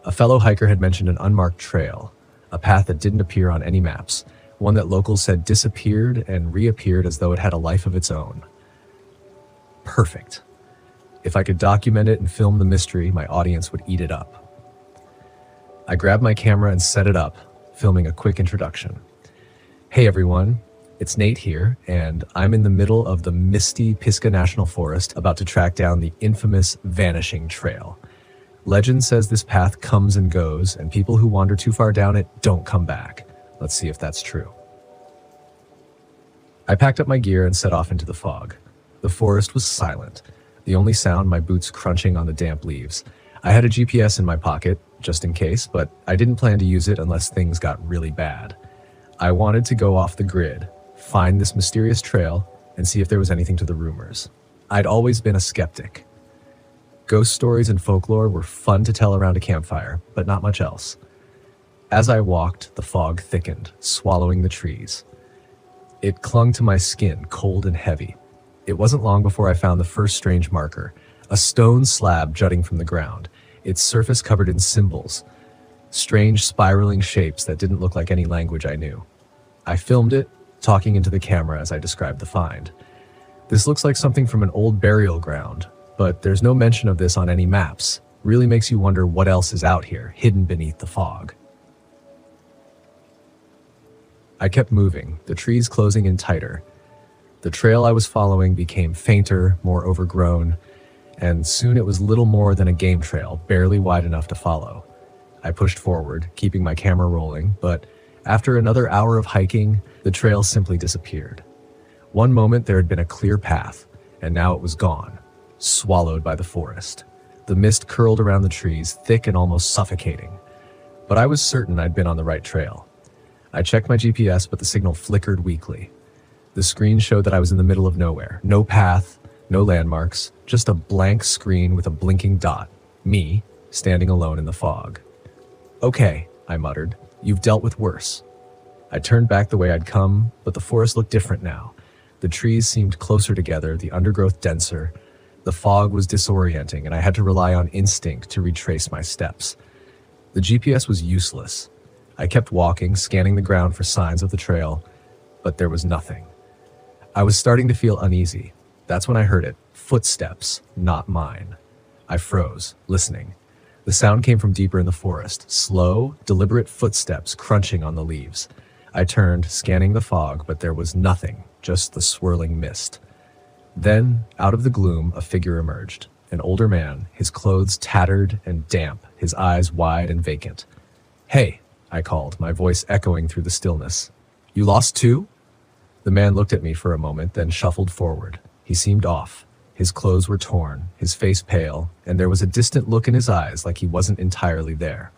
A fellow hiker had mentioned an unmarked trail, a path that didn't appear on any maps, one that locals said disappeared and reappeared as though it had a life of its own. Perfect. If I could document it and film the mystery, my audience would eat it up. I grabbed my camera and set it up, filming a quick introduction. Hey everyone, it's Nate here, and I'm in the middle of the misty Pisgah National Forest about to track down the infamous Vanishing Trail. Legend says this path comes and goes, and people who wander too far down it don't come back. Let's see if that's true. I packed up my gear and set off into the fog. The forest was silent, the only sound my boots crunching on the damp leaves. I had a GPS in my pocket, just in case, but I didn't plan to use it unless things got really bad. I wanted to go off the grid, find this mysterious trail, and see if there was anything to the rumors. I'd always been a skeptic. Ghost stories and folklore were fun to tell around a campfire, but not much else. As I walked, the fog thickened, swallowing the trees. It clung to my skin, cold and heavy. It wasn't long before I found the first strange marker, a stone slab jutting from the ground, its surface covered in symbols, strange spiraling shapes that didn't look like any language I knew. I filmed it, talking into the camera as I described the find. This looks like something from an old burial ground, but there's no mention of this on any maps. Really makes you wonder what else is out here, hidden beneath the fog. I kept moving, the trees closing in tighter. The trail I was following became fainter, more overgrown, and soon it was little more than a game trail, barely wide enough to follow. I pushed forward, keeping my camera rolling, but after another hour of hiking, the trail simply disappeared. One moment there had been a clear path, and now it was gone, swallowed by the forest. The mist curled around the trees, thick and almost suffocating. But I was certain I'd been on the right trail. I checked my GPS, but the signal flickered weakly. The screen showed that I was in the middle of nowhere. No path, no landmarks, just a blank screen with a blinking dot. Me, standing alone in the fog. "Okay," I muttered. "You've dealt with worse." I turned back the way I'd come, but the forest looked different now. The trees seemed closer together, the undergrowth denser. The fog was disorienting, and I had to rely on instinct to retrace my steps. The GPS was useless. I kept walking, scanning the ground for signs of the trail, but there was nothing. I was starting to feel uneasy. That's when I heard it. Footsteps, not mine. I froze, listening. The sound came from deeper in the forest, slow, deliberate footsteps crunching on the leaves. I turned, scanning the fog, but there was nothing, just the swirling mist. Then, out of the gloom, a figure emerged. An older man, his clothes tattered and damp, his eyes wide and vacant. "Hey," I called, my voice echoing through the stillness. "You lost too?" The man looked at me for a moment, then shuffled forward. He seemed off. His clothes were torn, his face pale, and there was a distant look in his eyes like he wasn't entirely there.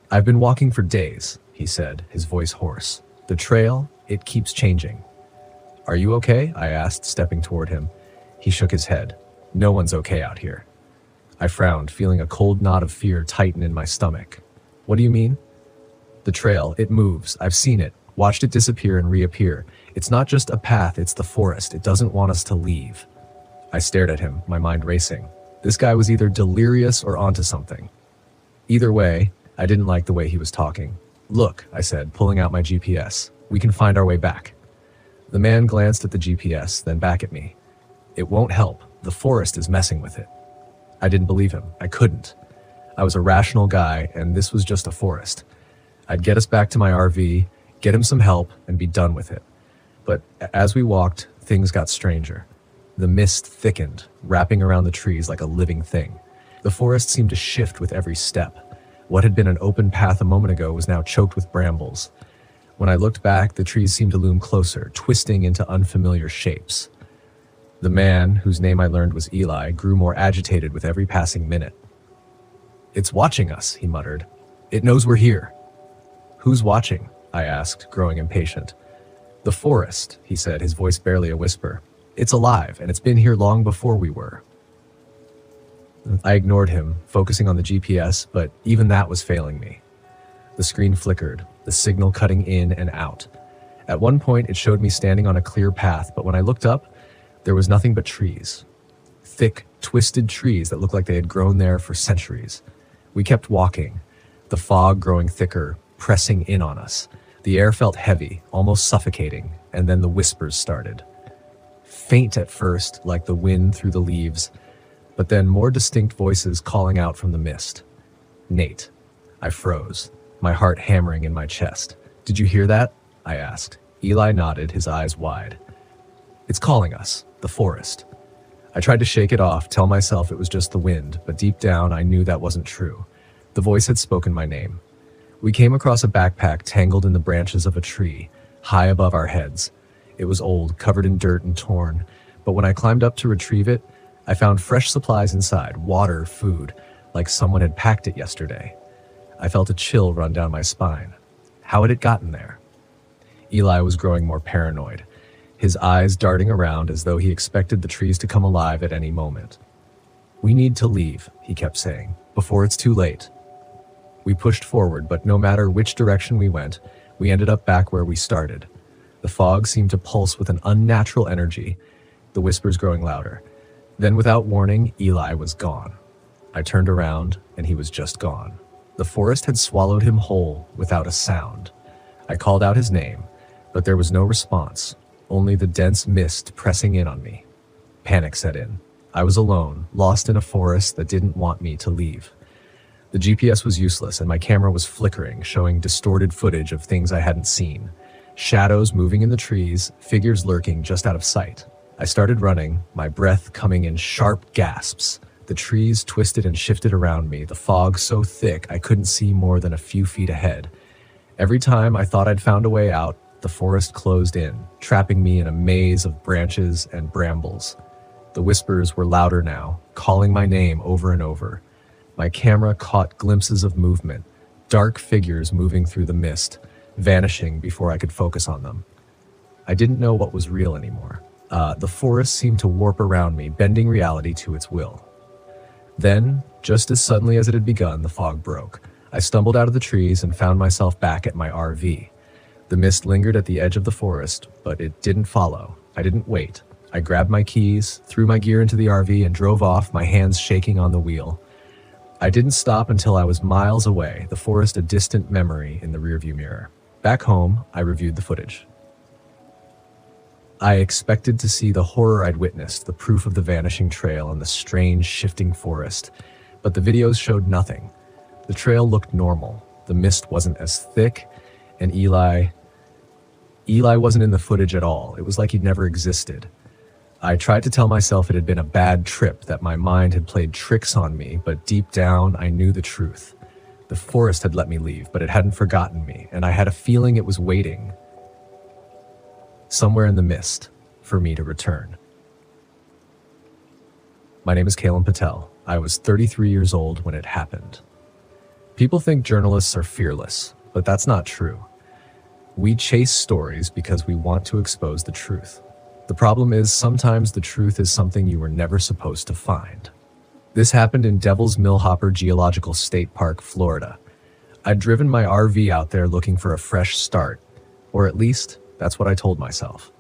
"I've been walking for days," he said, his voice hoarse. "The trail, it keeps changing." "Are you okay?" I asked, stepping toward him. He shook his head. "No one's okay out here." I frowned, feeling a cold knot of fear tighten in my stomach. "What do you mean?" "The trail, it moves. I've seen it, watched it disappear and reappear. It's not just a path, it's the forest. It doesn't want us to leave." I stared at him, my mind racing. This guy was either delirious or onto something. Either way, I didn't like the way he was talking. "Look," I said, pulling out my GPS. "We can find our way back." The man glanced at the GPS, then back at me. "It won't help. The forest is messing with it." I didn't believe him. I couldn't. I was a rational guy, and this was just a forest. I'd get us back to my RV, get him some help, and be done with it. But as we walked, things got stranger. The mist thickened, wrapping around the trees like a living thing. The forest seemed to shift with every step. What had been an open path a moment ago was now choked with brambles. When I looked back, the trees seemed to loom closer, twisting into unfamiliar shapes. The man, whose name I learned was Eli, grew more agitated with every passing minute. "It's watching us," he muttered. "It knows we're here." "Who's watching?" I asked, growing impatient. "The forest," he said, his voice barely a whisper. "It's alive, and it's been here long before we were." I ignored him, focusing on the GPS, but even that was failing me. The screen flickered, the signal cutting in and out. At one point, it showed me standing on a clear path, but when I looked up, there was nothing but trees. Thick, twisted trees that looked like they had grown there for centuries. We kept walking, the fog growing thicker, pressing in on us. The air felt heavy, almost suffocating, and then the whispers started. Faint at first, like the wind through the leaves, but then more distinct voices calling out from the mist. "Nate." I froze, my heart hammering in my chest. "Did you hear that?" I asked. Eli nodded, his eyes wide. "It's calling us, the forest." I tried to shake it off, tell myself it was just the wind, but deep down I knew that wasn't true. The voice had spoken my name. We came across a backpack tangled in the branches of a tree, high above our heads. It was old, covered in dirt and torn, but when I climbed up to retrieve it, I found fresh supplies inside, water, food, like someone had packed it yesterday. I felt a chill run down my spine. How had it gotten there? Eli was growing more paranoid, his eyes darting around as though he expected the trees to come alive at any moment. "We need to leave," he kept saying, "before it's too late." We pushed forward, but no matter which direction we went, we ended up back where we started. The fog seemed to pulse with an unnatural energy, the whispers growing louder. Then without warning, Eli was gone. I turned around, and he was just gone. The forest had swallowed him whole, without a sound. I called out his name, but there was no response, only the dense mist pressing in on me. Panic set in. I was alone, lost in a forest that didn't want me to leave. The GPS was useless, and my camera was flickering, showing distorted footage of things I hadn't seen. Shadows moving in the trees, figures lurking just out of sight. I started running, my breath coming in sharp gasps. The trees twisted and shifted around me, the fog so thick I couldn't see more than a few feet ahead. Every time I thought I'd found a way out, the forest closed in, trapping me in a maze of branches and brambles. The whispers were louder now, calling my name over and over. My camera caught glimpses of movement, dark figures moving through the mist, vanishing before I could focus on them. I didn't know what was real anymore. The forest seemed to warp around me, bending reality to its will. Then, just as suddenly as it had begun, the fog broke. I stumbled out of the trees and found myself back at my RV. The mist lingered at the edge of the forest, but it didn't follow. I didn't wait. I grabbed my keys, threw my gear into the RV, and drove off, my hands shaking on the wheel. I didn't stop until I was miles away, the forest a distant memory in the rearview mirror. Back home, I reviewed the footage. I expected to see the horror I'd witnessed, the proof of the vanishing trail and the strange shifting forest, but the videos showed nothing. The trail looked normal. The mist wasn't as thick, and Eli wasn't in the footage at all. It was like he'd never existed. I tried to tell myself it had been a bad trip, that my mind had played tricks on me, but deep down, I knew the truth. The forest had let me leave, but it hadn't forgotten me, and I had a feeling it was waiting somewhere in the mist for me to return. My name is Kalen Patel. I was 33 years old when it happened. People think journalists are fearless, but that's not true. We chase stories because we want to expose the truth. The problem is sometimes the truth is something you were never supposed to find. This happened in Devil's Millhopper Geological State Park, Florida. I'd driven my RV out there looking for a fresh start, or at least that's what I told myself.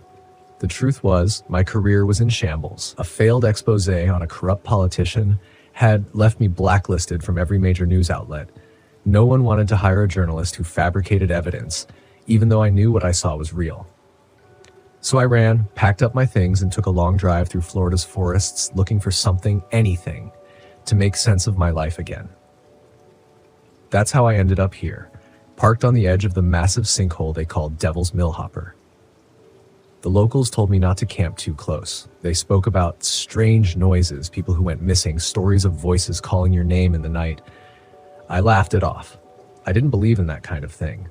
The truth was, my career was in shambles. A failed expose on a corrupt politician had left me blacklisted from every major news outlet. No one wanted to hire a journalist who fabricated evidence, even though I knew what I saw was real. So I ran, packed up my things, and took a long drive through Florida's forests looking for something, anything, to make sense of my life again. That's how I ended up here, parked on the edge of the massive sinkhole they called Devil's Millhopper. The locals told me not to camp too close. They spoke about strange noises, people who went missing, stories of voices calling your name in the night. I laughed it off. I didn't believe in that kind of thing.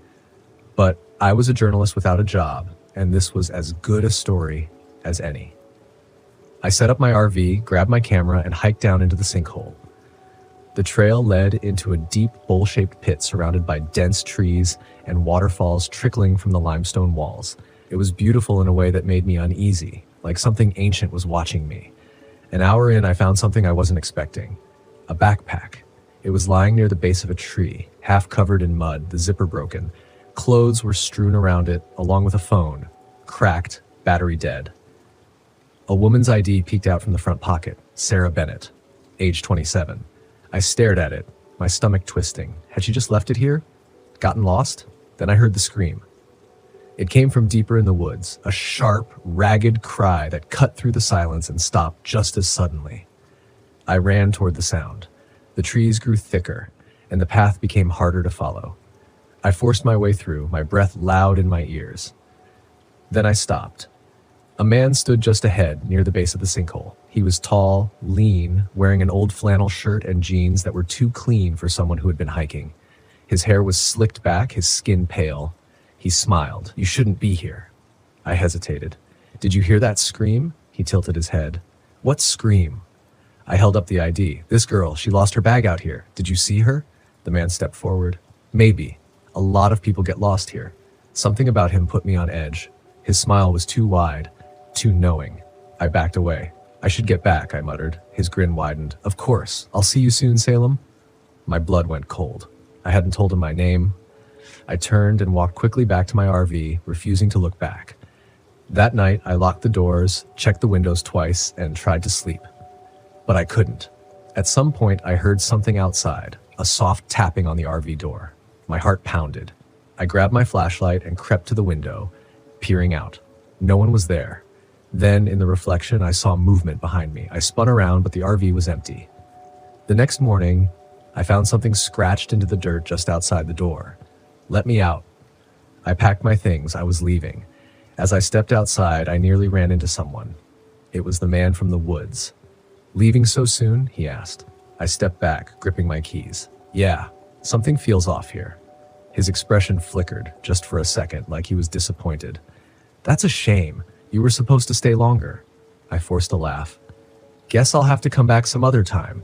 But I was a journalist without a job, and this was as good a story as any. I set up my RV, grabbed my camera, and hiked down into the sinkhole. The trail led into a deep bowl-shaped pit surrounded by dense trees and waterfalls trickling from the limestone walls. It was beautiful in a way that made me uneasy, like something ancient was watching me. An hour in, I found something I wasn't expecting. A backpack. It was lying near the base of a tree, half covered in mud, the zipper broken. Clothes were strewn around it, along with a phone, cracked, battery dead. A woman's ID peeked out from the front pocket, Sarah Bennett, age 27. I stared at it, my stomach twisting. Had she just left it here? Gotten lost? Then I heard the scream. It came from deeper in the woods, a sharp, ragged cry that cut through the silence and stopped just as suddenly. I ran toward the sound. The trees grew thicker, and the path became harder to follow. I forced my way through, my breath loud in my ears. Then I stopped. A man stood just ahead, near the base of the sinkhole. He was tall, lean, wearing an old flannel shirt and jeans that were too clean for someone who had been hiking. His hair was slicked back, his skin pale. He smiled. "You shouldn't be here." I hesitated. "Did you hear that scream?" He tilted his head. "What scream?" I held up the ID. "This girl, she lost her bag out here. Did you see her?" The man stepped forward. "Maybe. A lot of people get lost here." Something about him put me on edge. His smile was too wide, too knowing. I backed away. "I should get back," I muttered. His grin widened. "Of course. I'll see you soon, Salem." My blood went cold. I hadn't told him my name. I turned and walked quickly back to my RV, refusing to look back. That night, I locked the doors, checked the windows twice, and tried to sleep. But I couldn't. At some point, I heard something outside, a soft tapping on the RV door. My heart pounded. I grabbed my flashlight and crept to the window, peering out. No one was there. Then, in the reflection, I saw movement behind me. I spun around, but the RV was empty. The next morning, I found something scratched into the dirt just outside the door. "Let me out." I packed my things. I was leaving. As I stepped outside, I nearly ran into someone. It was the man from the woods. "Leaving so soon?" he asked. I stepped back, gripping my keys. "Yeah, something feels off here." His expression flickered, just for a second, like he was disappointed. "That's a shame. You were supposed to stay longer." I forced a laugh. "Guess I'll have to come back some other time."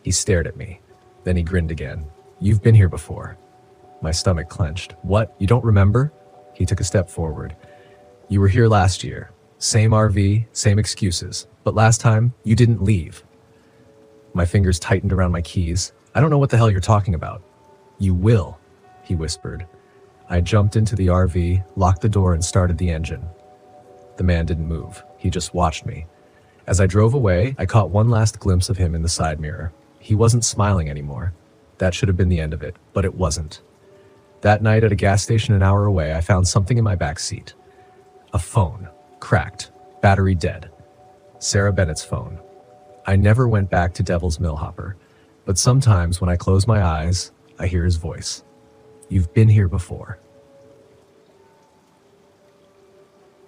He stared at me. Then he grinned again. "You've been here before." My stomach clenched. "What? You don't remember?" He took a step forward. "You were here last year. Same RV, same excuses. But last time, you didn't leave." My fingers tightened around my keys. "I don't know what the hell you're talking about." "You will," he whispered. I jumped into the RV, locked the door, and started the engine. The man didn't move. He just watched me. As I drove away, I caught one last glimpse of him in the side mirror. He wasn't smiling anymore. That should have been the end of it, but it wasn't. That night at a gas station an hour away, I found something in my back seat. A phone, Cracked. Battery dead. Sarah Bennett's phone. I never went back to Devil's Millhopper, but sometimes when I close my eyes, I hear his voice. You've been here before.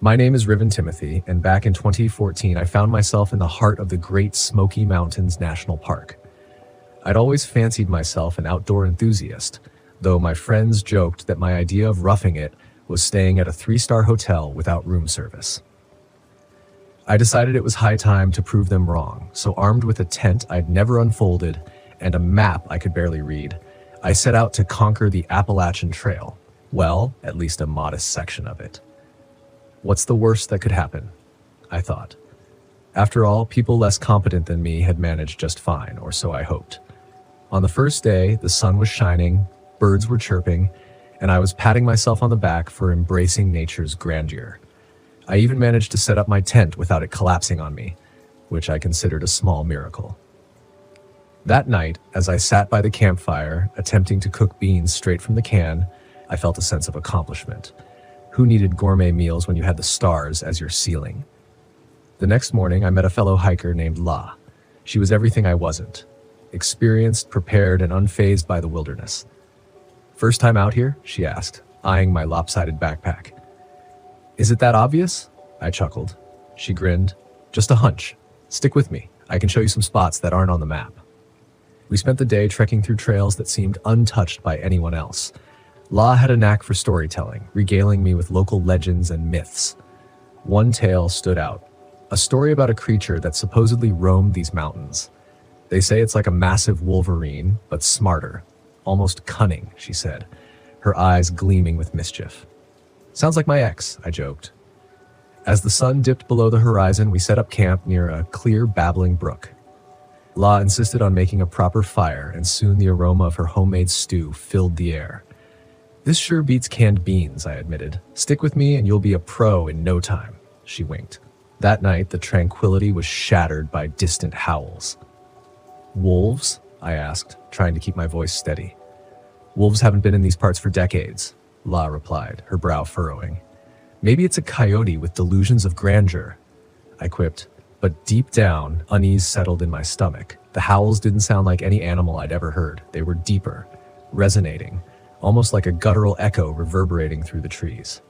My name is Riven Timothy, and back in 2014, I found myself in the heart of the Great Smoky Mountains National Park. I'd always fancied myself an outdoor enthusiast, though my friends joked that my idea of roughing it was staying at a 3-star hotel without room service. I decided it was high time to prove them wrong, so armed with a tent I'd never unfolded and a map I could barely read, I set out to conquer the Appalachian Trail. Well, at least a modest section of it. What's the worst that could happen? I thought. After all, people less competent than me had managed just fine, or so I hoped. On the first day, the sun was shining, birds were chirping, and I was patting myself on the back for embracing nature's grandeur. I even managed to set up my tent without it collapsing on me, which I considered a small miracle. That night, as I sat by the campfire, attempting to cook beans straight from the can, I felt a sense of accomplishment. Who needed gourmet meals when you had the stars as your ceiling? The next morning, I met a fellow hiker named La. She was everything I wasn't. Experienced, prepared, and unfazed by the wilderness. First time out here? She asked, eyeing my lopsided backpack. Is it that obvious? I chuckled. She grinned. Just a hunch. Stick with me. I can show you some spots that aren't on the map. We spent the day trekking through trails that seemed untouched by anyone else. La had a knack for storytelling, regaling me with local legends and myths. One tale stood out. A story about a creature that supposedly roamed these mountains. They say it's like a massive wolverine, but smarter. Almost cunning, she said, her eyes gleaming with mischief. Sounds like my ex, I joked. As the sun dipped below the horizon, we set up camp near a clear, babbling brook. La insisted on making a proper fire, and soon the aroma of her homemade stew filled the air. This sure beats canned beans, I admitted. Stick with me and you'll be a pro in no time, she winked. That night, the tranquility was shattered by distant howls. Wolves? I asked, trying to keep my voice steady. Wolves haven't been in these parts for decades, La replied, her brow furrowing. Maybe it's a coyote with delusions of grandeur, I quipped, but deep down, unease settled in my stomach. The howls didn't sound like any animal I'd ever heard. They were deeper, resonating, almost like a guttural echo reverberating through the trees.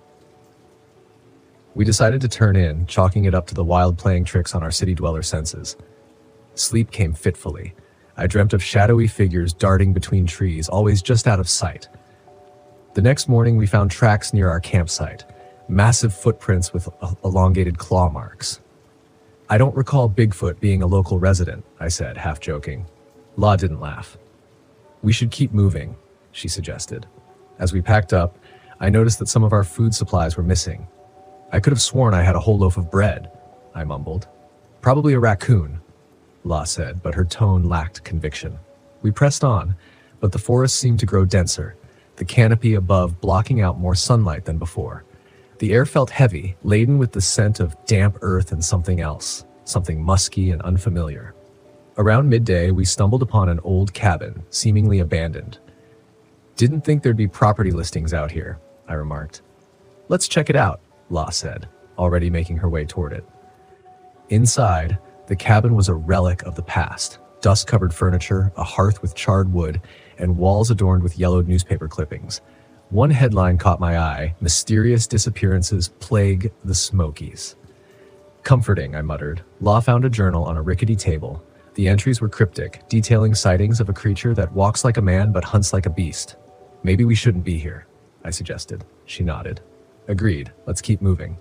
We decided to turn in, chalking it up to the wild playing tricks on our city-dweller senses. Sleep came fitfully. I dreamt of shadowy figures darting between trees, always just out of sight. The next morning, we found tracks near our campsite, massive footprints with elongated claw marks. I don't recall Bigfoot being a local resident, I said, half joking. La didn't laugh. We should keep moving, she suggested. As we packed up, I noticed that some of our food supplies were missing. I could have sworn I had a whole loaf of bread, I mumbled. Probably a raccoon, La said, but her tone lacked conviction. We pressed on, but the forest seemed to grow denser, the canopy above blocking out more sunlight than before. The air felt heavy, laden with the scent of damp earth and something else, something musky and unfamiliar. Around midday, we stumbled upon an old cabin, seemingly abandoned. Didn't think there'd be property listings out here, I remarked. Let's check it out, La said, already making her way toward it. Inside, the cabin was a relic of the past. Dust-covered furniture, a hearth with charred wood, and walls adorned with yellowed newspaper clippings. One headline caught my eye: Mysterious disappearances plague the Smokies. Comforting, I muttered. La found a journal on a rickety table. The entries were cryptic, detailing sightings of a creature that walks like a man but hunts like a beast. Maybe we shouldn't be here, I suggested. She nodded. Agreed, let's keep moving.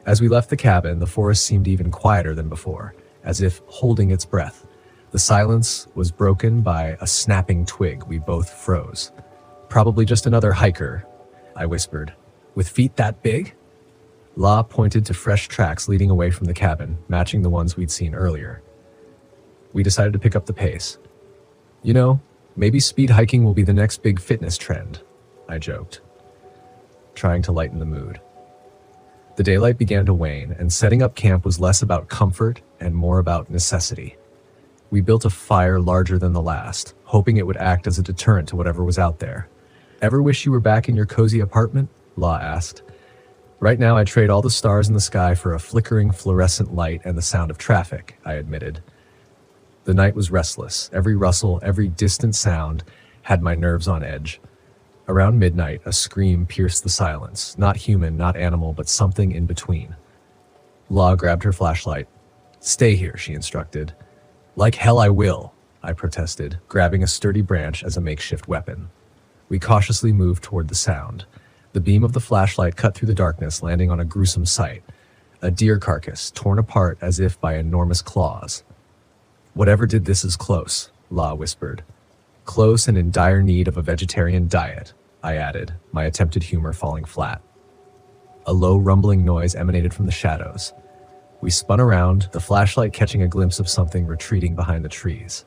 As we left the cabin, the forest seemed even quieter than before, as if holding its breath. The silence was broken by a snapping twig. We both froze. Probably just another hiker, I whispered. With feet that big? La pointed to fresh tracks leading away from the cabin, matching the ones we'd seen earlier. We decided to pick up the pace. You know, maybe speed hiking will be the next big fitness trend, I joked, trying to lighten the mood. The daylight began to wane, and setting up camp was less about comfort and more about necessity. We built a fire larger than the last, hoping it would act as a deterrent to whatever was out there. Ever wish you were back in your cozy apartment? La asked. Right now, I trade all the stars in the sky for a flickering fluorescent light and the sound of traffic, I admitted. The night was restless. Every rustle, every distant sound had my nerves on edge. Around midnight, a scream pierced the silence. Not human, not animal, but something in between. La grabbed her flashlight. "Stay here," she instructed. "Like hell I will," I protested, grabbing a sturdy branch as a makeshift weapon. We cautiously moved toward the sound. The beam of the flashlight cut through the darkness, landing on a gruesome sight. A deer carcass, torn apart as if by enormous claws. "Whatever did this is close," La whispered. "Close and in dire need of a vegetarian diet," I added, my attempted humor falling flat. A low rumbling noise emanated from the shadows. We spun around, the flashlight catching a glimpse of something retreating behind the trees.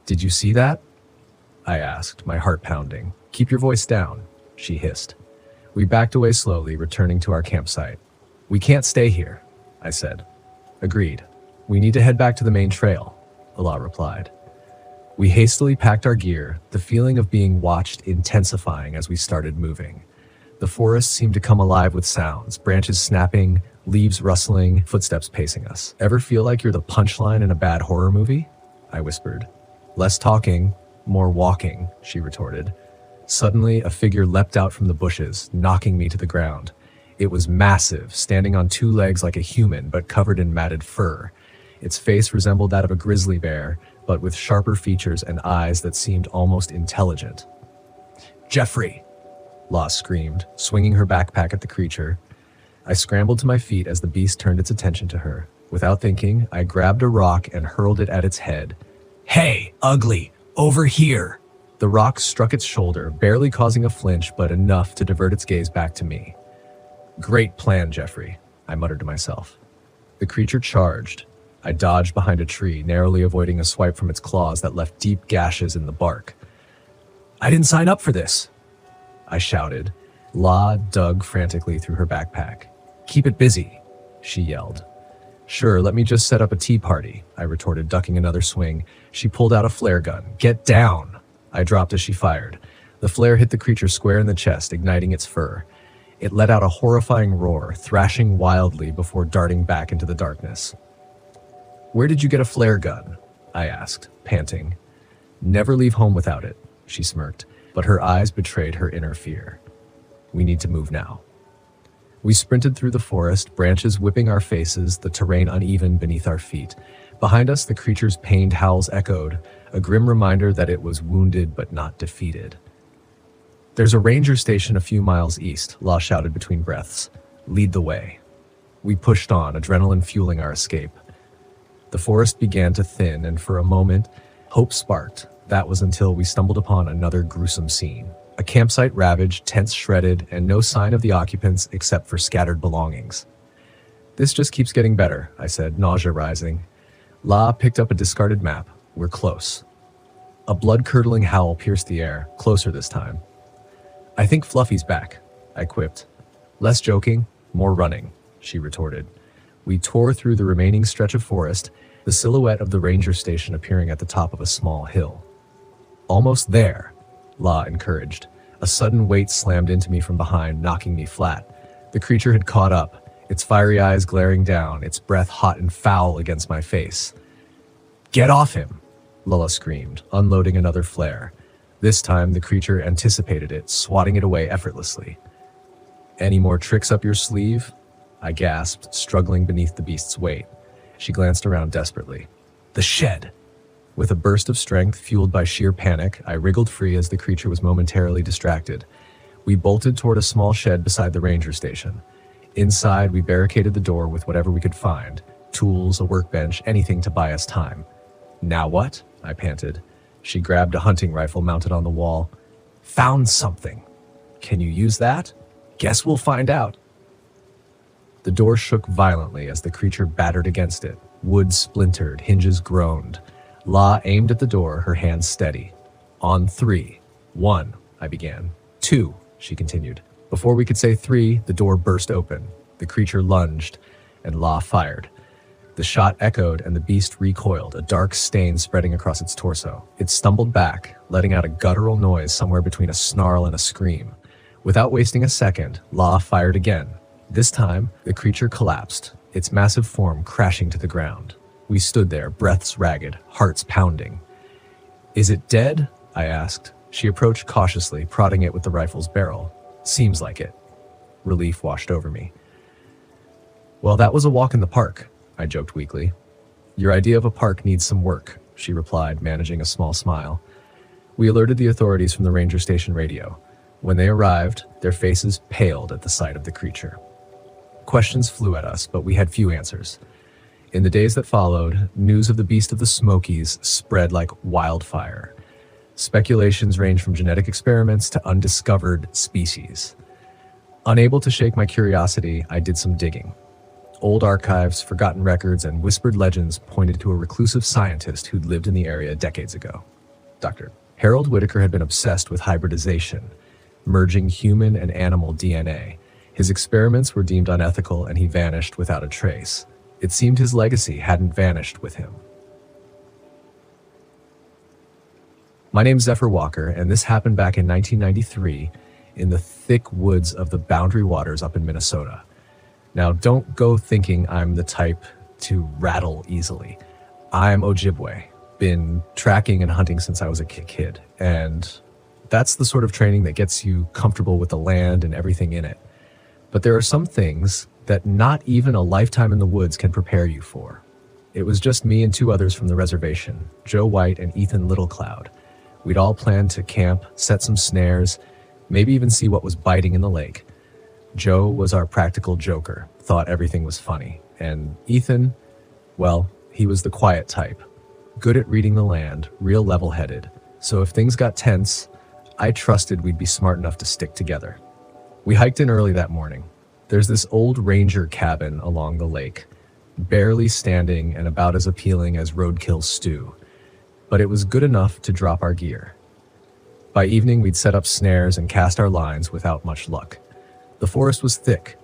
"Did you see that?" I asked, my heart pounding. "Keep your voice down," she hissed. We backed away slowly, returning to our campsite. "We can't stay here," I said. "Agreed. We need to head back to the main trail," Allah replied. We hastily packed our gear, the feeling of being watched intensifying as we started moving. The forest seemed to come alive with sounds, branches snapping, leaves rustling, footsteps pacing us. "Ever feel like you're the punchline in a bad horror movie?" I whispered. "Less talking, more walking," she retorted. Suddenly, a figure leapt out from the bushes, knocking me to the ground. It was massive, standing on two legs like a human, but covered in matted fur. Its face resembled that of a grizzly bear, but with sharper features and eyes that seemed almost intelligent. "Jeffrey!" La screamed, swinging her backpack at the creature. I scrambled to my feet as the beast turned its attention to her. Without thinking, I grabbed a rock and hurled it at its head. "Hey, ugly! Over here!" The rock struck its shoulder, barely causing a flinch, but enough to divert its gaze back to me. "Great plan, Jeffrey," I muttered to myself. The creature charged. I dodged behind a tree, narrowly avoiding a swipe from its claws that left deep gashes in the bark. "I didn't sign up for this," I shouted. La dug frantically through her backpack. "Keep it busy," she yelled. "Sure, let me just set up a tea party," I retorted, ducking another swing. She pulled out a flare gun. "Get down!" I dropped as she fired. The flare hit the creature square in the chest, igniting its fur. It let out a horrifying roar, thrashing wildly before darting back into the darkness. "Where did you get a flare gun?" I asked, panting. "Never leave home without it," she smirked, but her eyes betrayed her inner fear. "We need to move now." We sprinted through the forest, branches whipping our faces, the terrain uneven beneath our feet. Behind us, the creature's pained howls echoed, a grim reminder that it was wounded but not defeated. "There's a ranger station a few miles east," La shouted between breaths. "Lead the way." We pushed on, adrenaline fueling our escape. The forest began to thin, and for a moment, hope sparked. That was until we stumbled upon another gruesome scene. A campsite ravaged, tents shredded, and no sign of the occupants except for scattered belongings. "This just keeps getting better," I said, nausea rising. La picked up a discarded map. "We're close." A blood-curdling howl pierced the air, closer this time. "I think Fluffy's back," I quipped. "Less joking, more running," she retorted. We tore through the remaining stretch of forest, the silhouette of the ranger station appearing at the top of a small hill. "Almost there," La encouraged. A sudden weight slammed into me from behind, knocking me flat. The creature had caught up, its fiery eyes glaring down, its breath hot and foul against my face. "Get off him!" Lula screamed, unloading another flare. This time, the creature anticipated it, swatting it away effortlessly. "Any more tricks up your sleeve?" I gasped, struggling beneath the beast's weight. She glanced around desperately. "The shed!" With a burst of strength fueled by sheer panic, I wriggled free as the creature was momentarily distracted. We bolted toward a small shed beside the ranger station. Inside, we barricaded the door with whatever we could find. Tools, a workbench, anything to buy us time. "Now what?" I panted. She grabbed a hunting rifle mounted on the wall. "Found something." "Can you use that?" "Guess we'll find out." The door shook violently as the creature battered against it. Wood splintered, hinges groaned. La aimed at the door, her hands steady. "On 3. 1, I began. 2, she continued. Before we could say 3, the door burst open. The creature lunged, and La fired. The shot echoed, and the beast recoiled, a dark stain spreading across its torso. It stumbled back, letting out a guttural noise somewhere between a snarl and a scream. Without wasting a second, La fired again. This time, the creature collapsed, its massive form crashing to the ground. We stood there, breaths ragged, hearts pounding. "Is it dead?" I asked. She approached cautiously, prodding it with the rifle's barrel. "Seems like it." Relief washed over me. "Well, that was a walk in the park," I joked weakly. "Your idea of a park needs some work," she replied, managing a small smile. We alerted the authorities from the ranger station radio. When they arrived, their faces paled at the sight of the creature. Questions flew at us, but we had few answers. In the days that followed, news of the beast of the Smokies spread like wildfire. Speculations ranged from genetic experiments to undiscovered species. Unable to shake my curiosity, I did some digging. Old archives, forgotten records, and whispered legends pointed to a reclusive scientist who'd lived in the area decades ago. Dr. Harold Whitaker had been obsessed with hybridization, merging human and animal DNA. His experiments were deemed unethical, and he vanished without a trace. It seemed his legacy hadn't vanished with him. My name's Zephyr Walker, and this happened back in 1993 in the thick woods of the Boundary Waters up in Minnesota. Now, don't go thinking I'm the type to rattle easily. I'm Ojibwe, been tracking and hunting since I was a kid, and that's the sort of training that gets you comfortable with the land and everything in it. But there are some things that not even a lifetime in the woods can prepare you for. It was just me and two others from the reservation, Joe White and Ethan Littlecloud. We'd all planned to camp, set some snares, maybe even see what was biting in the lake. Joe was our practical joker, thought everything was funny. And Ethan, well, he was the quiet type, good at reading the land, real level-headed. So if things got tense, I trusted we'd be smart enough to stick together. We hiked in early that morning. There's this old ranger cabin along the lake, barely standing and about as appealing as roadkill stew. But it was good enough to drop our gear. By evening, we'd set up snares and cast our lines without much luck. The forest was thick,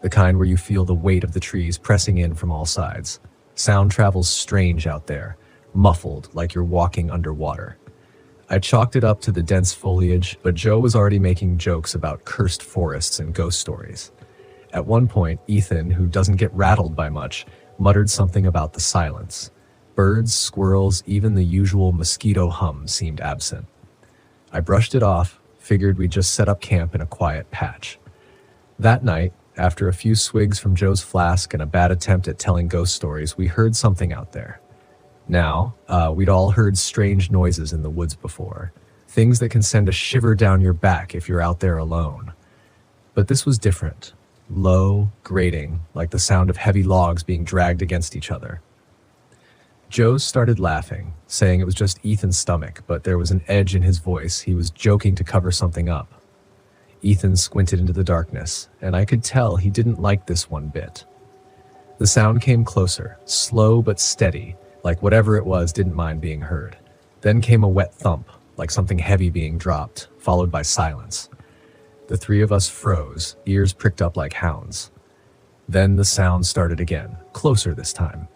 the kind where you feel the weight of the trees pressing in from all sides. Sound travels strange out there, muffled like you're walking underwater. I chalked it up to the dense foliage, but Joe was already making jokes about cursed forests and ghost stories. At one point, Ethan, who doesn't get rattled by much, muttered something about the silence. Birds, squirrels, even the usual mosquito hum seemed absent. I brushed it off, figured we'd just set up camp in a quiet patch. That night, after a few swigs from Joe's flask and a bad attempt at telling ghost stories, we heard something out there. Now, we'd all heard strange noises in the woods before, things that can send a shiver down your back if you're out there alone. But this was different. Low, grating, like the sound of heavy logs being dragged against each other. Joe started laughing, saying it was just Ethan's stomach, but there was an edge in his voice. He was joking to cover something up. Ethan squinted into the darkness, and I could tell he didn't like this one bit. The sound came closer, slow but steady, like whatever it was didn't mind being heard. Then came a wet thump, like something heavy being dropped, followed by silence. The three of us froze, ears pricked up like hounds. Then the sound started again, closer this time.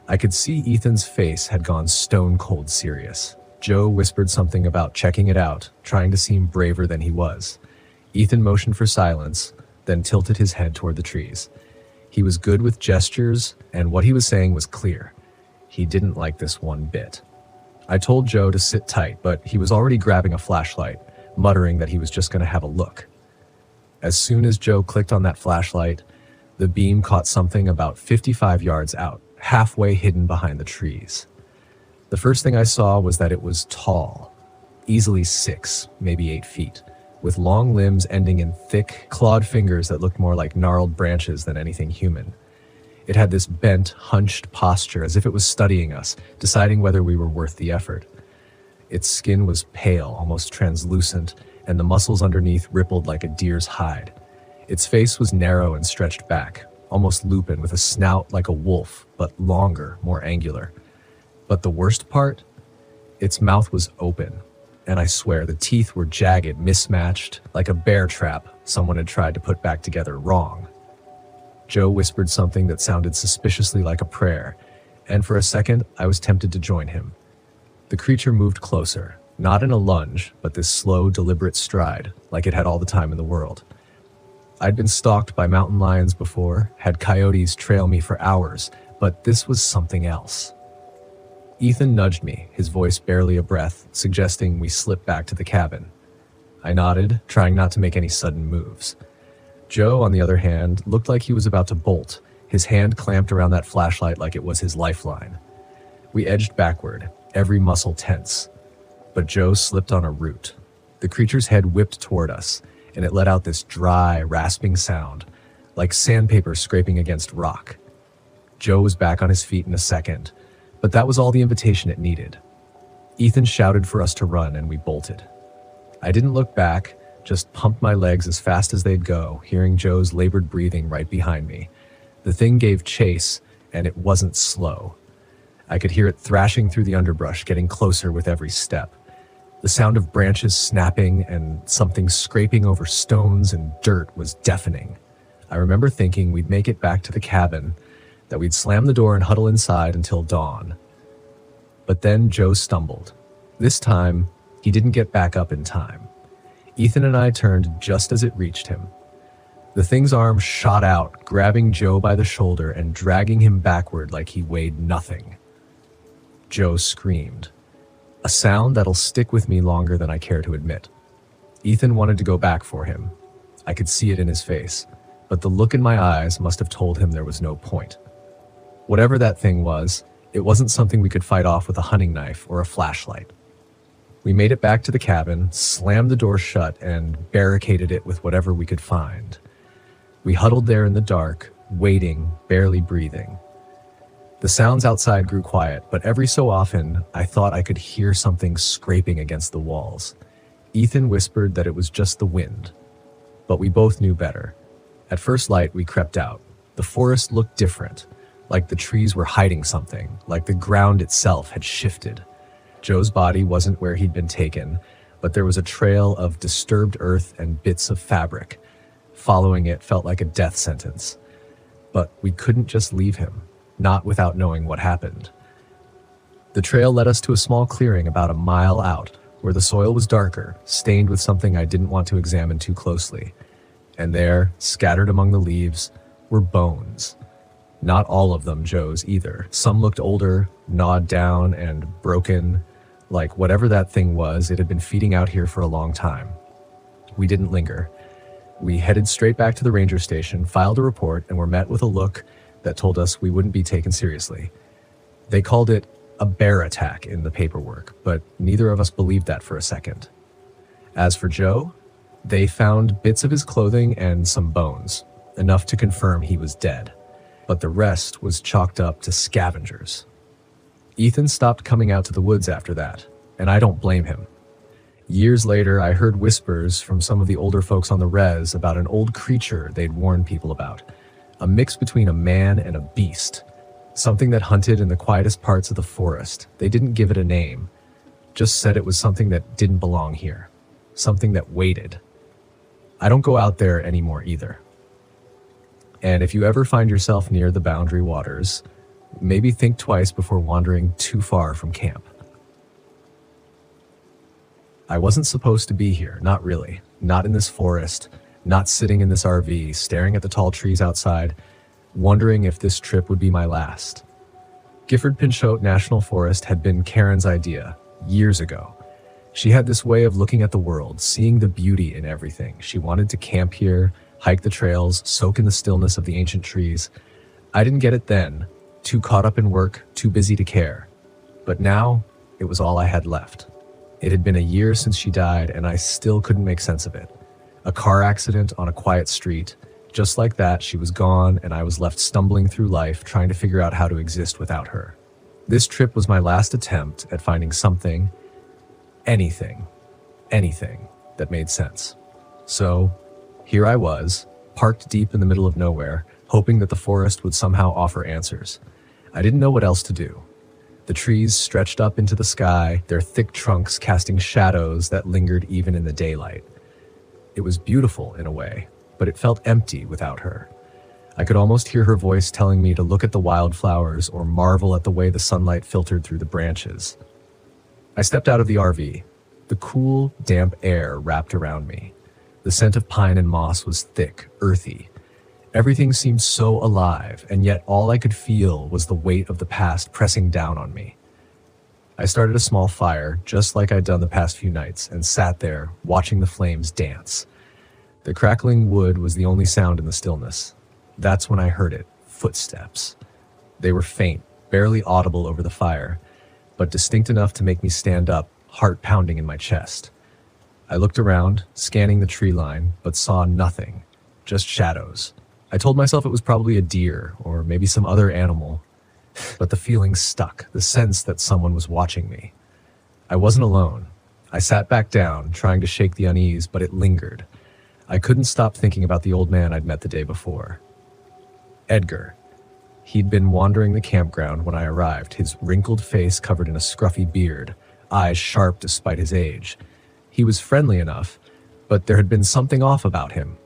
I could see Ethan's face had gone stone-cold serious. Joe whispered something about checking it out, trying to seem braver than he was. Ethan motioned for silence, then tilted his head toward the trees. He was good with gestures, and what he was saying was clear. He didn't like this one bit. I told Joe to sit tight, but he was already grabbing a flashlight, muttering that he was just going to have a look. As soon as Joe clicked on that flashlight, the beam caught something about 55 yards out, halfway hidden behind the trees. The first thing I saw was that it was tall, easily 6, maybe 8 feet, with long limbs ending in thick, clawed fingers that looked more like gnarled branches than anything human. It had this bent, hunched posture as if it was studying us, deciding whether we were worth the effort. Its skin was pale, almost translucent, and the muscles underneath rippled like a deer's hide. Its face was narrow and stretched back, almost lupin, with a snout like a wolf, but longer, more angular. But the worst part? Its mouth was open, and I swear the teeth were jagged, mismatched, like a bear trap someone had tried to put back together wrong. Joe whispered something that sounded suspiciously like a prayer, and for a second I was tempted to join him. The creature moved closer, not in a lunge, but this slow, deliberate stride, like it had all the time in the world. I'd been stalked by mountain lions before, had coyotes trail me for hours, but this was something else. Ethan nudged me, his voice barely a breath, suggesting we slip back to the cabin. I nodded, trying not to make any sudden moves. Joe, on the other hand, looked like he was about to bolt, his hand clamped around that flashlight like it was his lifeline. We edged backward, every muscle tense. But Joe slipped on a root. The creature's head whipped toward us, and it let out this dry, rasping sound, like sandpaper scraping against rock. Joe was back on his feet in a second, but that was all the invitation it needed. Ethan shouted for us to run, and we bolted. I didn't look back, just pumped my legs as fast as they'd go, hearing Joe's labored breathing right behind me. The thing gave chase, and it wasn't slow. I could hear it thrashing through the underbrush, getting closer with every step. The sound of branches snapping and something scraping over stones and dirt was deafening. I remember thinking we'd make it back to the cabin, that we'd slam the door and huddle inside until dawn. But then Joe stumbled. This time, he didn't get back up in time. Ethan and I turned just as it reached him. The thing's arm shot out, grabbing Joe by the shoulder and dragging him backward like he weighed nothing. Joe screamed. A sound that'll stick with me longer than I care to admit. Ethan wanted to go back for him. I could see it in his face, but the look in my eyes must have told him there was no point. Whatever that thing was, it wasn't something we could fight off with a hunting knife or a flashlight. We made it back to the cabin, slammed the door shut, and barricaded it with whatever we could find. We huddled there in the dark, waiting, barely breathing. The sounds outside grew quiet, but every so often, I thought I could hear something scraping against the walls. Ethan whispered that it was just the wind, but we both knew better. At first light, we crept out. The forest looked different, like the trees were hiding something, like the ground itself had shifted. Joe's body wasn't where he'd been taken, but there was a trail of disturbed earth and bits of fabric. Following it felt like a death sentence. But we couldn't just leave him. Not without knowing what happened. The trail led us to a small clearing about a mile out, where the soil was darker, stained with something I didn't want to examine too closely. And there, scattered among the leaves, were bones. Not all of them Joe's either. Some looked older, gnawed down, and broken. Like whatever that thing was, it had been feeding out here for a long time. We didn't linger. We headed straight back to the ranger station, filed a report, and were met with a look that told us we wouldn't be taken seriously. They called it a bear attack in the paperwork, but neither of us believed that for a second. As for Joe, they found bits of his clothing and some bones, enough to confirm he was dead, but the rest was chalked up to scavengers. Ethan stopped coming out to the woods after that, and I don't blame him. Years later, I heard whispers from some of the older folks on the res about an old creature they'd warned people about. A mix between a man and a beast. Something that hunted in the quietest parts of the forest. They didn't give it a name. Just said it was something that didn't belong here. Something that waited. I don't go out there anymore either. And if you ever find yourself near the Boundary Waters, maybe think twice before wandering too far from camp. I wasn't supposed to be here, not really. Not in this forest. Not sitting in this RV, staring at the tall trees outside, wondering if this trip would be my last. Gifford Pinchot National Forest had been Karen's idea, years ago. She had this way of looking at the world, seeing the beauty in everything. She wanted to camp here, hike the trails, soak in the stillness of the ancient trees. I didn't get it then, too caught up in work, too busy to care. But now, it was all I had left. It had been a year since she died, and I still couldn't make sense of it. A car accident on a quiet street. Just like that, she was gone, and I was left stumbling through life, trying to figure out how to exist without her. This trip was my last attempt at finding something, anything that made sense. So, here I was, parked deep in the middle of nowhere, hoping that the forest would somehow offer answers. I didn't know what else to do. The trees stretched up into the sky, their thick trunks casting shadows that lingered even in the daylight. It was beautiful in a way, but it felt empty without her. I could almost hear her voice telling me to look at the wildflowers or marvel at the way the sunlight filtered through the branches. I stepped out of the RV. The cool, damp air wrapped around me. The scent of pine and moss was thick, earthy. Everything seemed so alive, and yet all I could feel was the weight of the past pressing down on me. I started a small fire, just like I'd done the past few nights, and sat there, watching the flames dance. The crackling wood was the only sound in the stillness. That's when I heard it, footsteps. They were faint, barely audible over the fire, but distinct enough to make me stand up, heart pounding in my chest. I looked around, scanning the tree line, but saw nothing, just shadows. I told myself it was probably a deer, or maybe some other animal, but the feeling stuck, the sense that someone was watching me. I wasn't alone. I sat back down, trying to shake the unease, but it lingered. I couldn't stop thinking about the old man I'd met the day before. Edgar. He'd been wandering the campground when I arrived, his wrinkled face covered in a scruffy beard, eyes sharp despite his age. He was friendly enough, but there had been something off about him.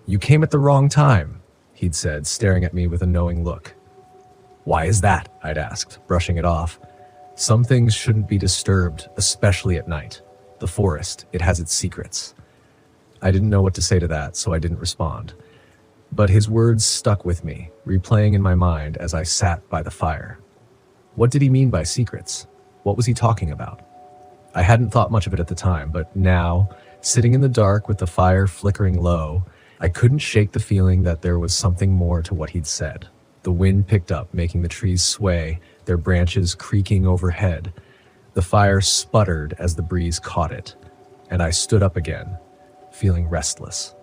"You came at the wrong time," he'd said, staring at me with a knowing look. "Why is that?" I'd asked, brushing it off. Some things shouldn't be disturbed, especially at night. The forest, it has its secrets. I didn't know what to say to that, so I didn't respond. But his words stuck with me, replaying in my mind as I sat by the fire. What did he mean by secrets? What was he talking about? I hadn't thought much of it at the time, but now, sitting in the dark with the fire flickering low, I couldn't shake the feeling that there was something more to what he'd said. The wind picked up, making the trees sway, their branches creaking overhead. The fire sputtered as the breeze caught it, and I stood up again, feeling restless.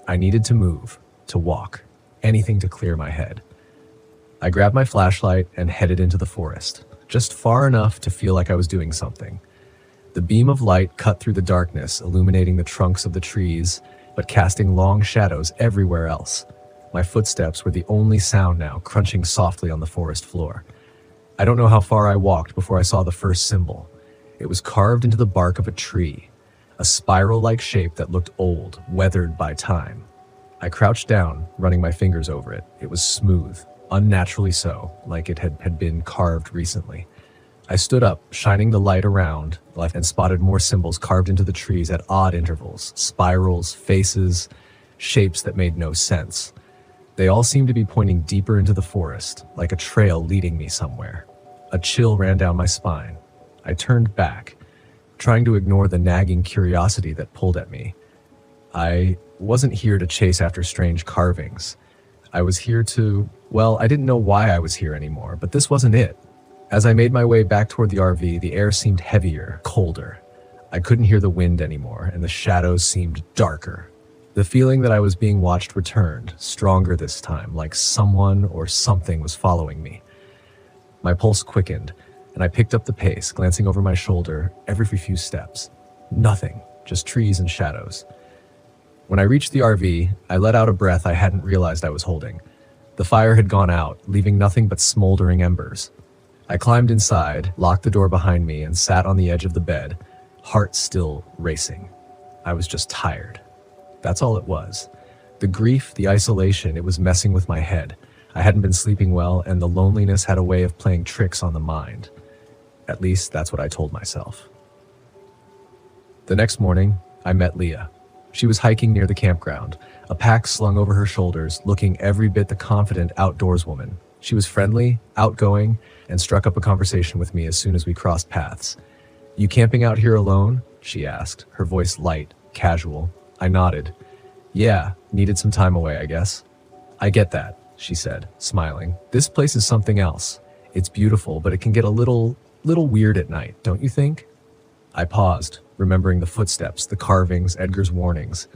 I needed to move, to walk, anything to clear my head. I grabbed my flashlight and headed into the forest, just far enough to feel like I was doing something. The beam of light cut through the darkness, illuminating the trunks of the trees, but casting long shadows everywhere else. My footsteps were the only sound now, crunching softly on the forest floor. I don't know how far I walked before I saw the first symbol. It was carved into the bark of a tree, a spiral-like shape that looked old, weathered by time. I crouched down, running my fingers over it. It was smooth, unnaturally so, like it had been carved recently. I stood up, shining the light around, and spotted more symbols carved into the trees at odd intervals, spirals, faces, shapes that made no sense. They all seemed to be pointing deeper into the forest, like a trail leading me somewhere. A chill ran down my spine. I turned back, trying to ignore the nagging curiosity that pulled at me. I wasn't here to chase after strange carvings. I was here to, well, I didn't know why I was here anymore, but this wasn't it. As I made my way back toward the RV, the air seemed heavier, colder. I couldn't hear the wind anymore, and the shadows seemed darker. The feeling that I was being watched returned, stronger this time, like someone or something was following me. My pulse quickened, and I picked up the pace, glancing over my shoulder every few steps. Nothing, just trees and shadows. When I reached the RV, I let out a breath I hadn't realized I was holding. The fire had gone out, leaving nothing but smoldering embers. I climbed inside, locked the door behind me, and sat on the edge of the bed, heart still racing. I was just tired. That's all it was. The grief, the isolation, it was messing with my head. I hadn't been sleeping well, and the loneliness had a way of playing tricks on the mind. At least that's what I told myself. The next morning, I met Leah. She was hiking near the campground, a pack slung over her shoulders, looking every bit the confident outdoorswoman. She was friendly, outgoing, and struck up a conversation with me as soon as we crossed paths. "You camping out here alone?" she asked, her voice light, casual. I nodded. "Yeah, needed some time away, I guess." "I get that," she said, smiling. "This place is something else. It's beautiful, but it can get a little weird at night, don't you think?" I paused, remembering the footsteps, the carvings, Edgar's warnings.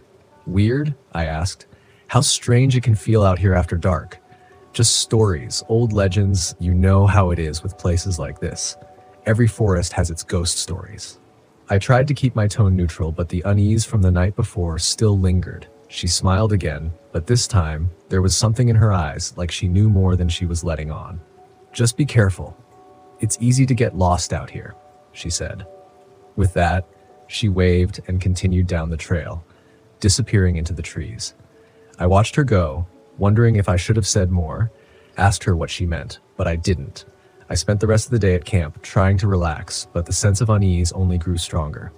"Weird?" I asked. "How strange it can feel out here after dark. Just stories, old legends, you know how it is with places like this. Every forest has its ghost stories." I tried to keep my tone neutral, but the unease from the night before still lingered. She smiled again, but this time, there was something in her eyes, like she knew more than she was letting on. "Just be careful. It's easy to get lost out here," she said. With that, she waved and continued down the trail, disappearing into the trees. I watched her go, wondering if I should have said more, asked her what she meant, but I didn't. I spent the rest of the day at camp, trying to relax, but the sense of unease only grew stronger.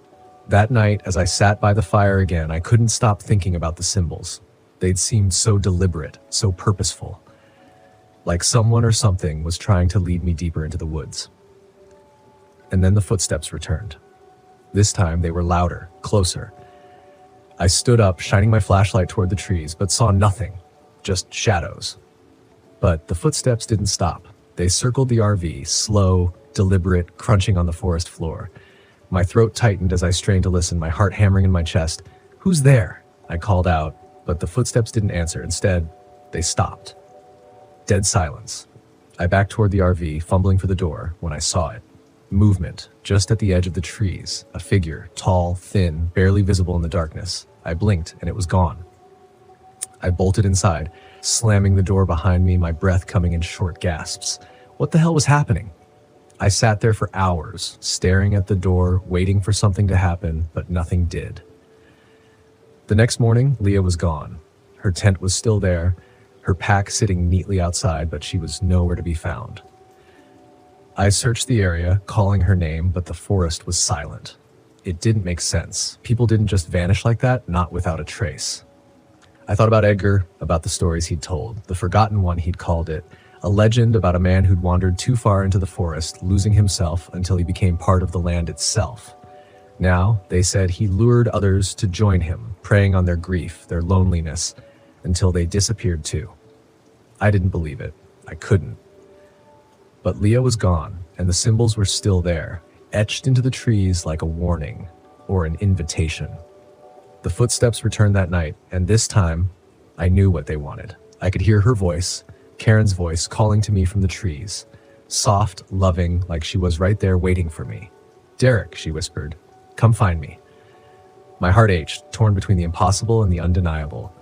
That night, as I sat by the fire again, I couldn't stop thinking about the symbols. They'd seemed so deliberate, so purposeful, like someone or something was trying to lead me deeper into the woods. And then the footsteps returned. This time they were louder, closer. I stood up, shining my flashlight toward the trees, but saw nothing, just shadows. But the footsteps didn't stop. They circled the RV, slow, deliberate, crunching on the forest floor. My throat tightened as I strained to listen, my heart hammering in my chest. "Who's there?" I called out, but the footsteps didn't answer. Instead, they stopped. Dead silence. I backed toward the RV, fumbling for the door, when I saw it. Movement, just at the edge of the trees. A figure, tall, thin, barely visible in the darkness. I blinked, and it was gone. I bolted inside, slamming the door behind me, my breath coming in short gasps. What the hell was happening? I sat there for hours, staring at the door, waiting for something to happen, but nothing did. The next morning, Leah was gone. Her tent was still there, her pack sitting neatly outside, but she was nowhere to be found. I searched the area, calling her name, but the forest was silent. It didn't make sense. People didn't just vanish like that, not without a trace. I thought about Edgar, about the stories he'd told, the forgotten one he'd called it, a legend about a man who'd wandered too far into the forest, losing himself until he became part of the land itself. Now, they said he lured others to join him, preying on their grief, their loneliness, until they disappeared too. I didn't believe it. I couldn't. But Leah was gone, and the symbols were still there, etched into the trees like a warning or an invitation. The footsteps returned that night, and this time, I knew what they wanted. I could hear her voice, Karen's voice, calling to me from the trees. Soft, loving, like she was right there waiting for me. "Derek," she whispered, "come find me." My heart ached, torn between the impossible and the undeniable.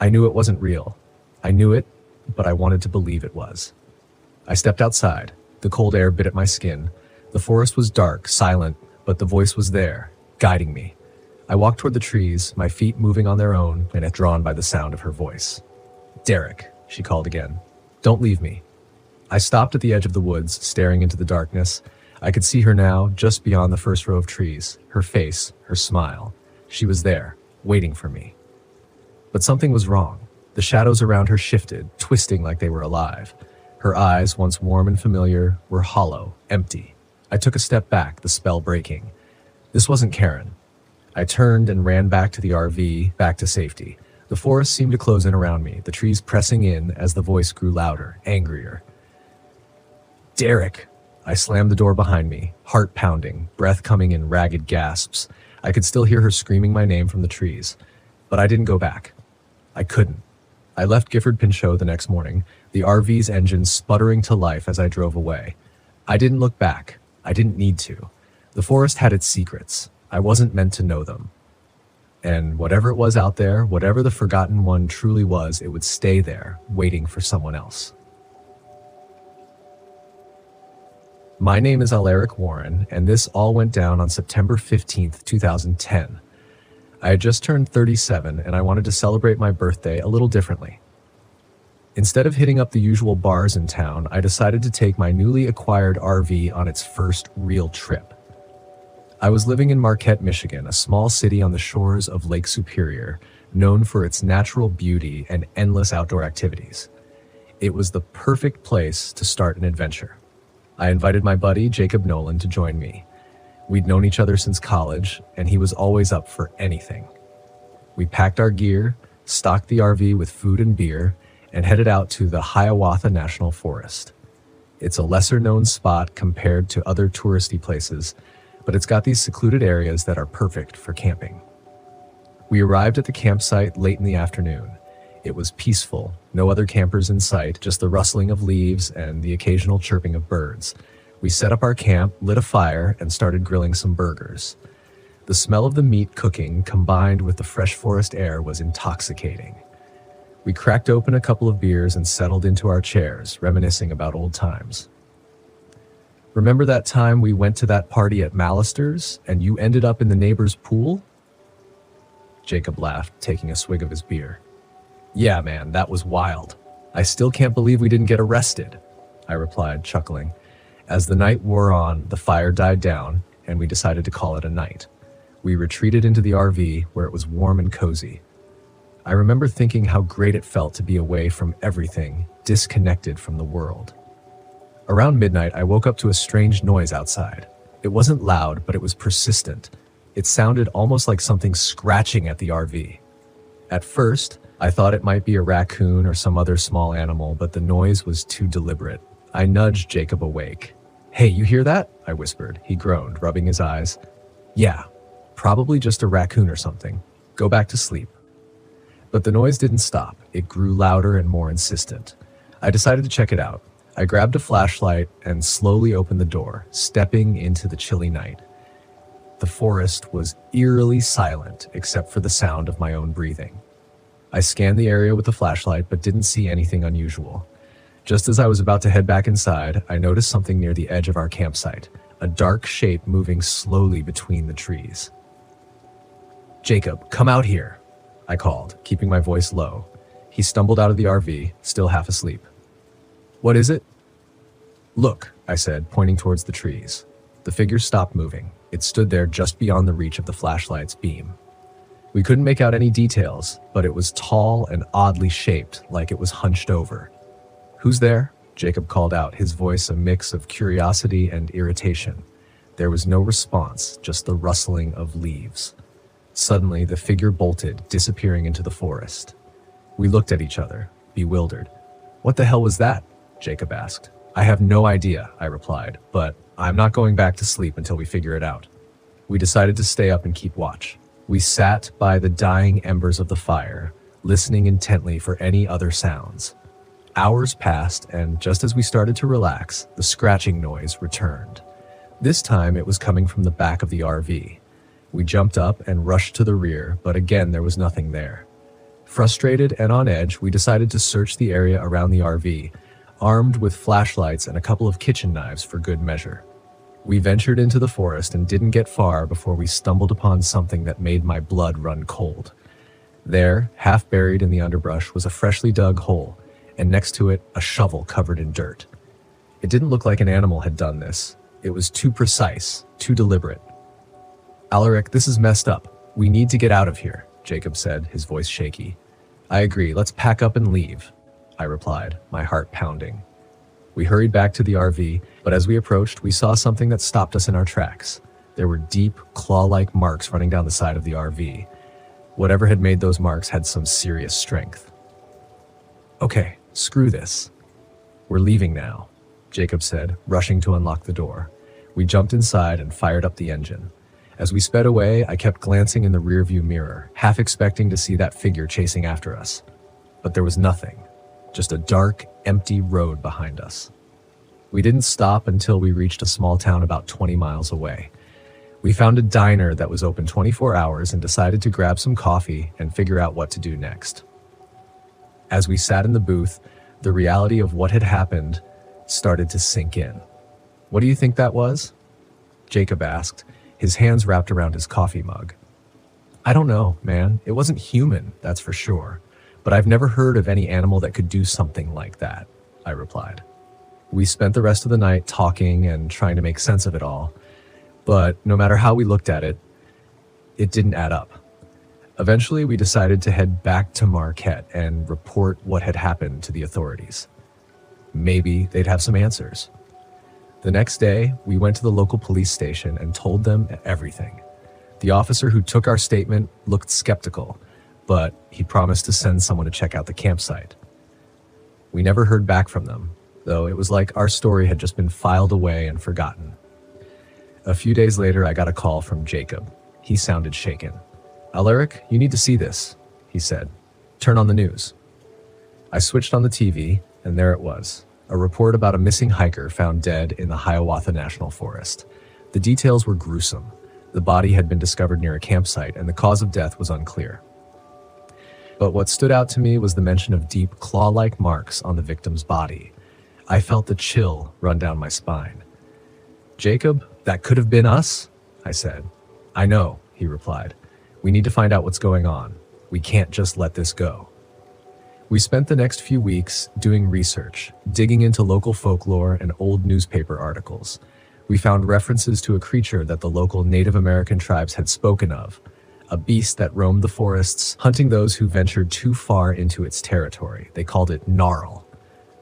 I knew it wasn't real. I knew it, but I wanted to believe it was. I stepped outside. The cold air bit at my skin. The forest was dark, silent, but the voice was there, guiding me. I walked toward the trees, my feet moving on their own, and drawn by the sound of her voice. "Derek," she called again. "Don't leave me." I stopped at the edge of the woods, staring into the darkness. I could see her now, just beyond the first row of trees. Her face, her smile. She was there, waiting for me. But something was wrong. The shadows around her shifted, twisting like they were alive. Her eyes, once warm and familiar, were hollow, empty. I took a step back, the spell breaking. This wasn't Karen. I turned and ran back to the RV, back to safety. The forest seemed to close in around me, the trees pressing in as the voice grew louder, angrier. "Derek!" I slammed the door behind me, heart pounding, breath coming in ragged gasps. I could still hear her screaming my name from the trees. But I didn't go back. I couldn't. I left Gifford Pinchot the next morning, the RV's engine sputtering to life as I drove away. I didn't look back. I didn't need to. The forest had its secrets. I wasn't meant to know them. And whatever it was out there, whatever the forgotten one truly was, it would stay there, waiting for someone else. My name is Alaric Warren, and this all went down on September 15th, 2010. I had just turned 37, and I wanted to celebrate my birthday a little differently. Instead of hitting up the usual bars in town, I decided to take my newly acquired RV on its first real trip. I was living in Marquette, Michigan, a small city on the shores of Lake Superior, known for its natural beauty and endless outdoor activities. It was the perfect place to start an adventure. I invited my buddy, Jacob Nolan, to join me. We'd known each other since college, and he was always up for anything. We packed our gear, stocked the RV with food and beer, and headed out to the Hiawatha National Forest. It's a lesser-known spot compared to other touristy places, but it's got these secluded areas that are perfect for camping. We arrived at the campsite late in the afternoon. It was peaceful, no other campers in sight, just the rustling of leaves and the occasional chirping of birds. We set up our camp, lit a fire, and started grilling some burgers. The smell of the meat cooking, combined with the fresh forest air, was intoxicating. We cracked open a couple of beers and settled into our chairs, reminiscing about old times. "Remember that time we went to that party at Mallister's, and you ended up in the neighbor's pool?" Jacob laughed, taking a swig of his beer. "Yeah, man, that was wild. I still can't believe we didn't get arrested," I replied, chuckling. As the night wore on, the fire died down, and we decided to call it a night. We retreated into the RV where it was warm and cozy. I remember thinking how great it felt to be away from everything, disconnected from the world. Around midnight, I woke up to a strange noise outside. It wasn't loud, but it was persistent. It sounded almost like something scratching at the RV. At first, I thought it might be a raccoon or some other small animal, but the noise was too deliberate. I nudged Jacob awake. "Hey, you hear that?" I whispered. He groaned, rubbing his eyes. "Yeah, probably just a raccoon or something. Go back to sleep." But the noise didn't stop. It grew louder and more insistent. I decided to check it out. I grabbed a flashlight and slowly opened the door, stepping into the chilly night. The forest was eerily silent except for the sound of my own breathing. I scanned the area with the flashlight but didn't see anything unusual. Just as I was about to head back inside, I noticed something near the edge of our campsite, a dark shape moving slowly between the trees. "Jacob, come out here," I called, keeping my voice low. He stumbled out of the RV, still half asleep. "What is it?" "Look," I said, pointing towards the trees. The figure stopped moving. It stood there just beyond the reach of the flashlight's beam. We couldn't make out any details, but it was tall and oddly shaped, like it was hunched over. "Who's there?" Jacob called out, his voice a mix of curiosity and irritation. There was no response, just the rustling of leaves. Suddenly, the figure bolted, disappearing into the forest. We looked at each other, bewildered. "What the hell was that?" Jacob asked. "I have no idea," I replied, "but I'm not going back to sleep until we figure it out." We decided to stay up and keep watch. We sat by the dying embers of the fire, listening intently for any other sounds. Hours passed, and just as we started to relax, the scratching noise returned. This time it was coming from the back of the RV. We jumped up and rushed to the rear, but again there was nothing there. Frustrated and on edge, we decided to search the area around the RV, armed with flashlights and a couple of kitchen knives for good measure. We ventured into the forest and didn't get far before we stumbled upon something that made my blood run cold. There, half buried in the underbrush, was a freshly dug hole, and next to it, a shovel covered in dirt. It didn't look like an animal had done this. It was too precise, too deliberate. "Alaric, this is messed up. We need to get out of here," Jacob said, his voice shaky. "I agree. Let's pack up and leave," I replied, my heart pounding. We hurried back to the RV, but as we approached, we saw something that stopped us in our tracks. There were deep, claw-like marks running down the side of the RV. Whatever had made those marks had some serious strength. "Okay, screw this. We're leaving now," Jacob said, rushing to unlock the door. We jumped inside and fired up the engine. As we sped away, I kept glancing in the rearview mirror, half expecting to see that figure chasing after us. But there was nothing, just a dark, empty road behind us. We didn't stop until we reached a small town about 20 miles away. We found a diner that was open 24 hours and decided to grab some coffee and figure out what to do next. As we sat in the booth, the reality of what had happened started to sink in. "What do you think that was?" Jacob asked, his hands wrapped around his coffee mug. "I don't know, man. It wasn't human, that's for sure. But I've never heard of any animal that could do something like that," I replied. We spent the rest of the night talking and trying to make sense of it all. But no matter how we looked at it, it didn't add up. Eventually, we decided to head back to Marquette and report what had happened to the authorities. Maybe they'd have some answers. The next day, we went to the local police station and told them everything. The officer who took our statement looked skeptical, but he promised to send someone to check out the campsite. We never heard back from them, though it was like our story had just been filed away and forgotten. A few days later, I got a call from Jacob. He sounded shaken. "Alaric, you need to see this," he said. "Turn on the news." I switched on the TV, and there it was. A report about a missing hiker found dead in the Hiawatha National Forest. The details were gruesome. The body had been discovered near a campsite, and the cause of death was unclear. But what stood out to me was the mention of deep claw-like marks on the victim's body. I felt the chill run down my spine. "Jacob, that could have been us?" I said. "I know," he replied. "We need to find out what's going on. We can't just let this go." We spent the next few weeks doing research, digging into local folklore and old newspaper articles. We found references to a creature that the local Native American tribes had spoken of, a beast that roamed the forests, hunting those who ventured too far into its territory. They called it Gnarl.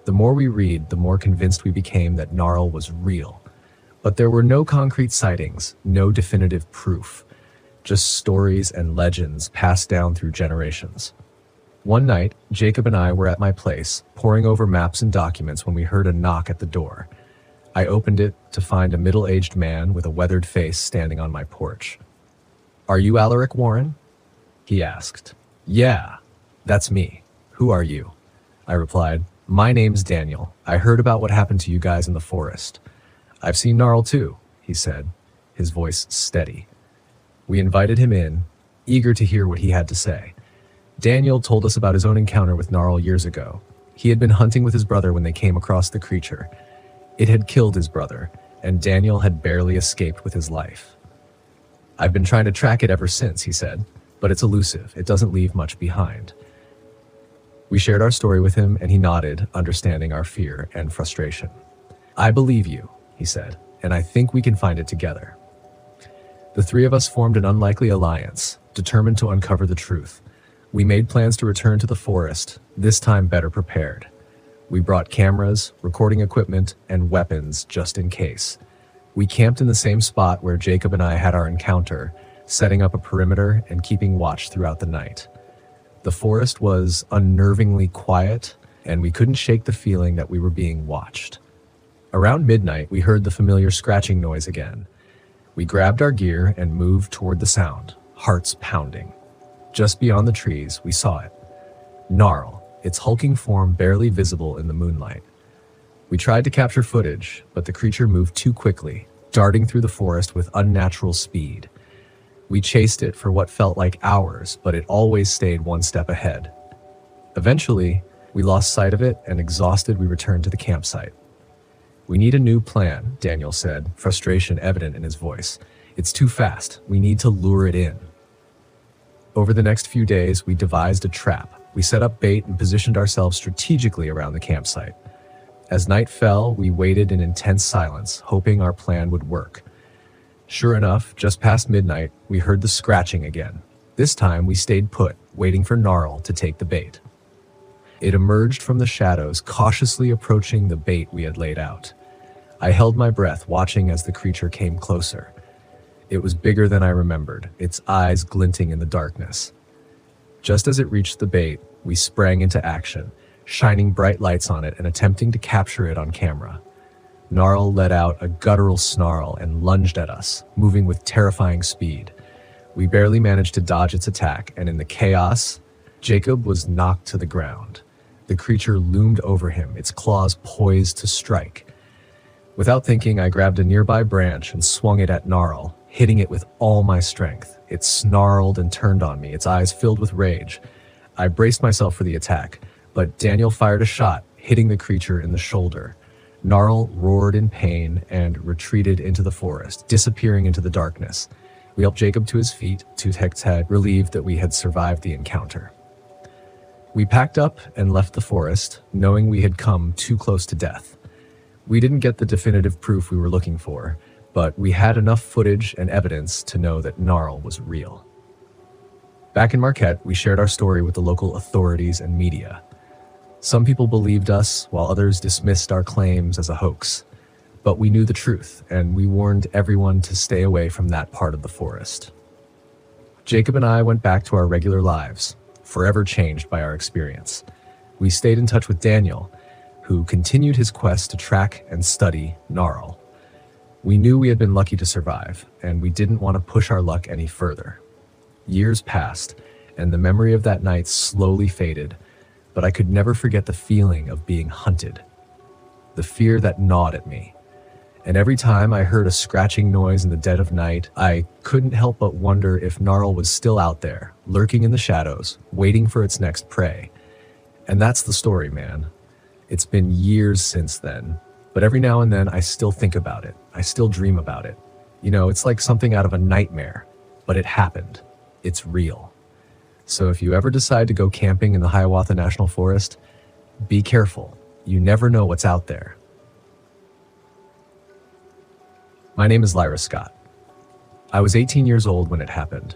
The more we read, the more convinced we became that Gnarl was real. But there were no concrete sightings, no definitive proof, just stories and legends passed down through generations. One night, Jacob and I were at my place, poring over maps and documents when we heard a knock at the door. I opened it to find a middle-aged man with a weathered face standing on my porch. "Are you Alaric Warren?" he asked. "Yeah, that's me. Who are you?" I replied. "My name's Daniel. I heard about what happened to you guys in the forest." "I've seen Gnarl too," he said, his voice steady. We invited him in, eager to hear what he had to say. Daniel told us about his own encounter with Gnarl years ago. He had been hunting with his brother when they came across the creature. It had killed his brother, and Daniel had barely escaped with his life. "I've been trying to track it ever since," he said, "but it's elusive. It doesn't leave much behind." We shared our story with him, and he nodded, understanding our fear and frustration. "I believe you," he said, "and I think we can find it together." The three of us formed an unlikely alliance, determined to uncover the truth. We made plans to return to the forest, this time better prepared. We brought cameras, recording equipment, and weapons just in case. We camped in the same spot where Jacob and I had our encounter, setting up a perimeter and keeping watch throughout the night. The forest was unnervingly quiet, and we couldn't shake the feeling that we were being watched. Around midnight, we heard the familiar scratching noise again. We grabbed our gear and moved toward the sound, hearts pounding. Just beyond the trees, we saw it. Gnarl, its hulking form barely visible in the moonlight. We tried to capture footage, but the creature moved too quickly, darting through the forest with unnatural speed. We chased it for what felt like hours, but it always stayed one step ahead. Eventually, we lost sight of it, and exhausted, we returned to the campsite. "We need a new plan," Daniel said, frustration evident in his voice. "It's too fast. We need to lure it in." Over the next few days, we devised a trap. We set up bait and positioned ourselves strategically around the campsite. As night fell, we waited in intense silence, hoping our plan would work. Sure enough, just past midnight, we heard the scratching again. This time, we stayed put, waiting for Gnarl to take the bait. It emerged from the shadows, cautiously approaching the bait we had laid out. I held my breath, watching as the creature came closer. It was bigger than I remembered, its eyes glinting in the darkness. Just as it reached the bait, we sprang into action, shining bright lights on it and attempting to capture it on camera. Gnarl let out a guttural snarl and lunged at us, moving with terrifying speed. We barely managed to dodge its attack, and in the chaos, Jacob was knocked to the ground. The creature loomed over him, its claws poised to strike. Without thinking, I grabbed a nearby branch and swung it at Gnarl, hitting it with all my strength. It snarled and turned on me, its eyes filled with rage. I braced myself for the attack, but Daniel fired a shot, hitting the creature in the shoulder. Gnarl roared in pain and retreated into the forest, disappearing into the darkness. We helped Jacob to his feet, Tutek's head, relieved that we had survived the encounter. We packed up and left the forest, knowing we had come too close to death. We didn't get the definitive proof we were looking for, but we had enough footage and evidence to know that Gnarl was real. Back in Marquette, we shared our story with the local authorities and media. Some people believed us, while others dismissed our claims as a hoax. But we knew the truth, and we warned everyone to stay away from that part of the forest. Jacob and I went back to our regular lives, forever changed by our experience. We stayed in touch with Daniel, who continued his quest to track and study Gnarl. We knew we had been lucky to survive, and we didn't want to push our luck any further. Years passed, and the memory of that night slowly faded, but I could never forget the feeling of being hunted. The fear that gnawed at me. And every time I heard a scratching noise in the dead of night, I couldn't help but wonder if Gnarl was still out there, lurking in the shadows, waiting for its next prey. And that's the story, man. It's been years since then, but every now and then I still think about it. I still dream about it. You know, it's like something out of a nightmare, but it happened. It's real. So if you ever decide to go camping in the Hiawatha National Forest, be careful. You never know what's out there. My name is Lyra Scott. I was 18 years old when it happened.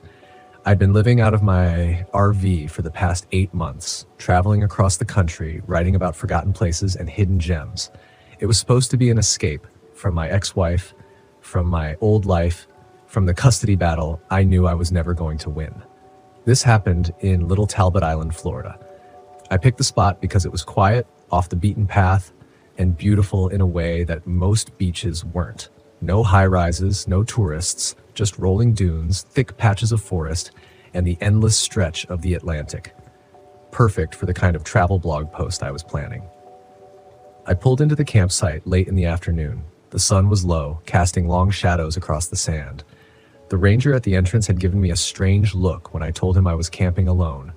I'd been living out of my RV for the past 8 months, traveling across the country, writing about forgotten places and hidden gems. It was supposed to be an escape from my ex-wife, from my old life, from the custody battle I knew I was never going to win. This happened in Little Talbot Island, Florida. I picked the spot because it was quiet, off the beaten path, and beautiful in a way that most beaches weren't. No high-rises, no tourists, just rolling dunes, thick patches of forest, and the endless stretch of the Atlantic. Perfect for the kind of travel blog post I was planning. I pulled into the campsite late in the afternoon. The sun was low, casting long shadows across the sand. The ranger at the entrance had given me a strange look when I told him I was camping alone.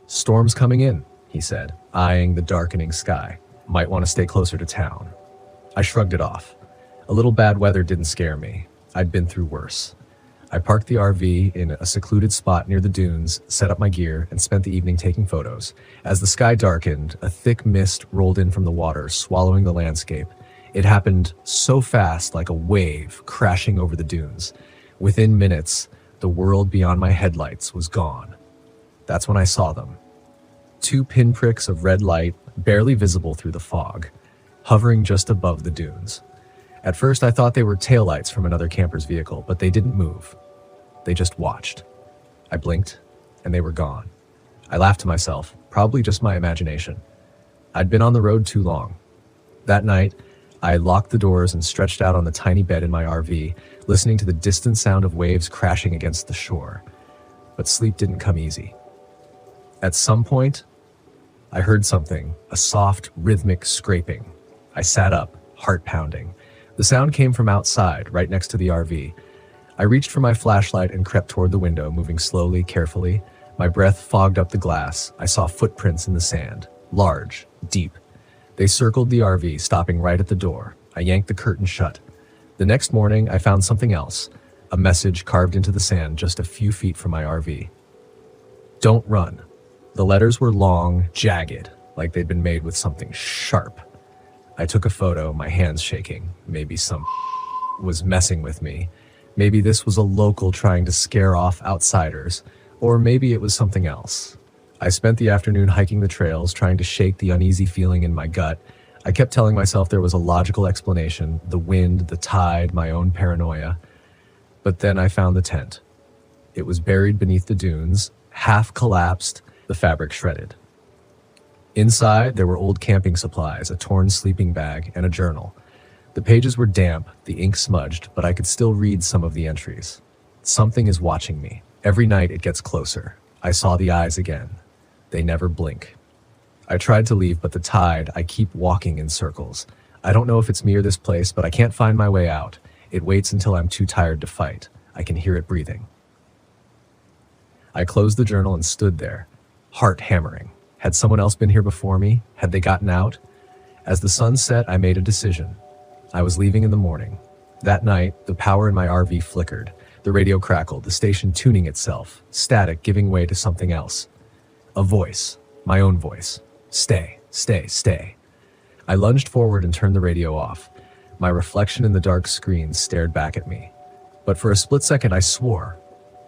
"Storm's coming in," he said, eyeing the darkening sky. "Might want to stay closer to town." I shrugged it off. A little bad weather didn't scare me. I'd been through worse. I parked the RV in a secluded spot near the dunes, set up my gear, and spent the evening taking photos. As the sky darkened, a thick mist rolled in from the water, swallowing the landscape. It happened so fast, like a wave crashing over the dunes. Within minutes, the world beyond my headlights was gone. That's when I saw them. 2 pinpricks of red light, barely visible through the fog, hovering just above the dunes. At first, I thought they were taillights from another camper's vehicle, but they didn't move. They just watched. I blinked, and they were gone. I laughed to myself, probably just my imagination. I'd been on the road too long. That night, I locked the doors and stretched out on the tiny bed in my RV, listening to the distant sound of waves crashing against the shore. But sleep didn't come easy. At some point, I heard something, a soft, rhythmic scraping. I sat up, heart pounding. The sound came from outside, right next to the RV. I reached for my flashlight and crept toward the window, moving slowly, carefully. My breath fogged up the glass. I saw footprints in the sand, large, deep. They circled the RV, stopping right at the door. I yanked the curtain shut. The next morning, I found something else, a message carved into the sand just a few feet from my RV. "Don't run." The letters were long, jagged, like they'd been made with something sharp. I took a photo, my hands shaking. Maybe some was messing with me. Maybe this was a local trying to scare off outsiders, or maybe it was something else. I spent the afternoon hiking the trails, trying to shake the uneasy feeling in my gut. I kept telling myself there was a logical explanation, the wind, the tide, my own paranoia. But then I found the tent. It was buried beneath the dunes, half collapsed, the fabric shredded. Inside, there were old camping supplies, a torn sleeping bag, and a journal. The pages were damp, the ink smudged, but I could still read some of the entries. "Something is watching me. Every night it gets closer." I saw the eyes again. They never blink. I tried to leave, but the tide, I keep walking in circles. I don't know if it's me or this place, but I can't find my way out. It waits until I'm too tired to fight. I can hear it breathing. I closed the journal and stood there, heart hammering. Had someone else been here before me? Had they gotten out? As the sun set, I made a decision. I was leaving in the morning. That night, the power in my RV flickered. The radio crackled, the station tuning itself, static giving way to something else. A voice, my own voice. "Stay, stay, stay." I lunged forward and turned the radio off. My reflection in the dark screen stared back at me. But for a split second, I swore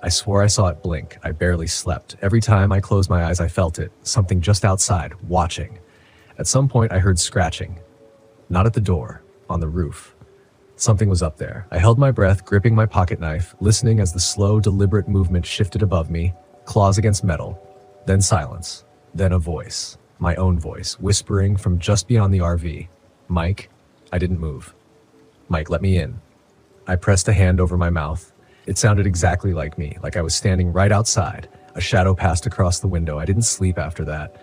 I saw it blink. I barely slept. Every time I closed my eyes, I felt it, something just outside, watching. At some point, I heard scratching. Not at the door, on the roof. Something was up there. I held my breath, gripping my pocket knife, listening as the slow, deliberate movement shifted above me, claws against metal. Then silence. Then a voice, my own voice, whispering from just beyond the RV. "Mike." I didn't move. "Mike, let me in." I pressed a hand over my mouth. It sounded exactly like me, like I was standing right outside. A shadow passed across the window. I didn't sleep after that.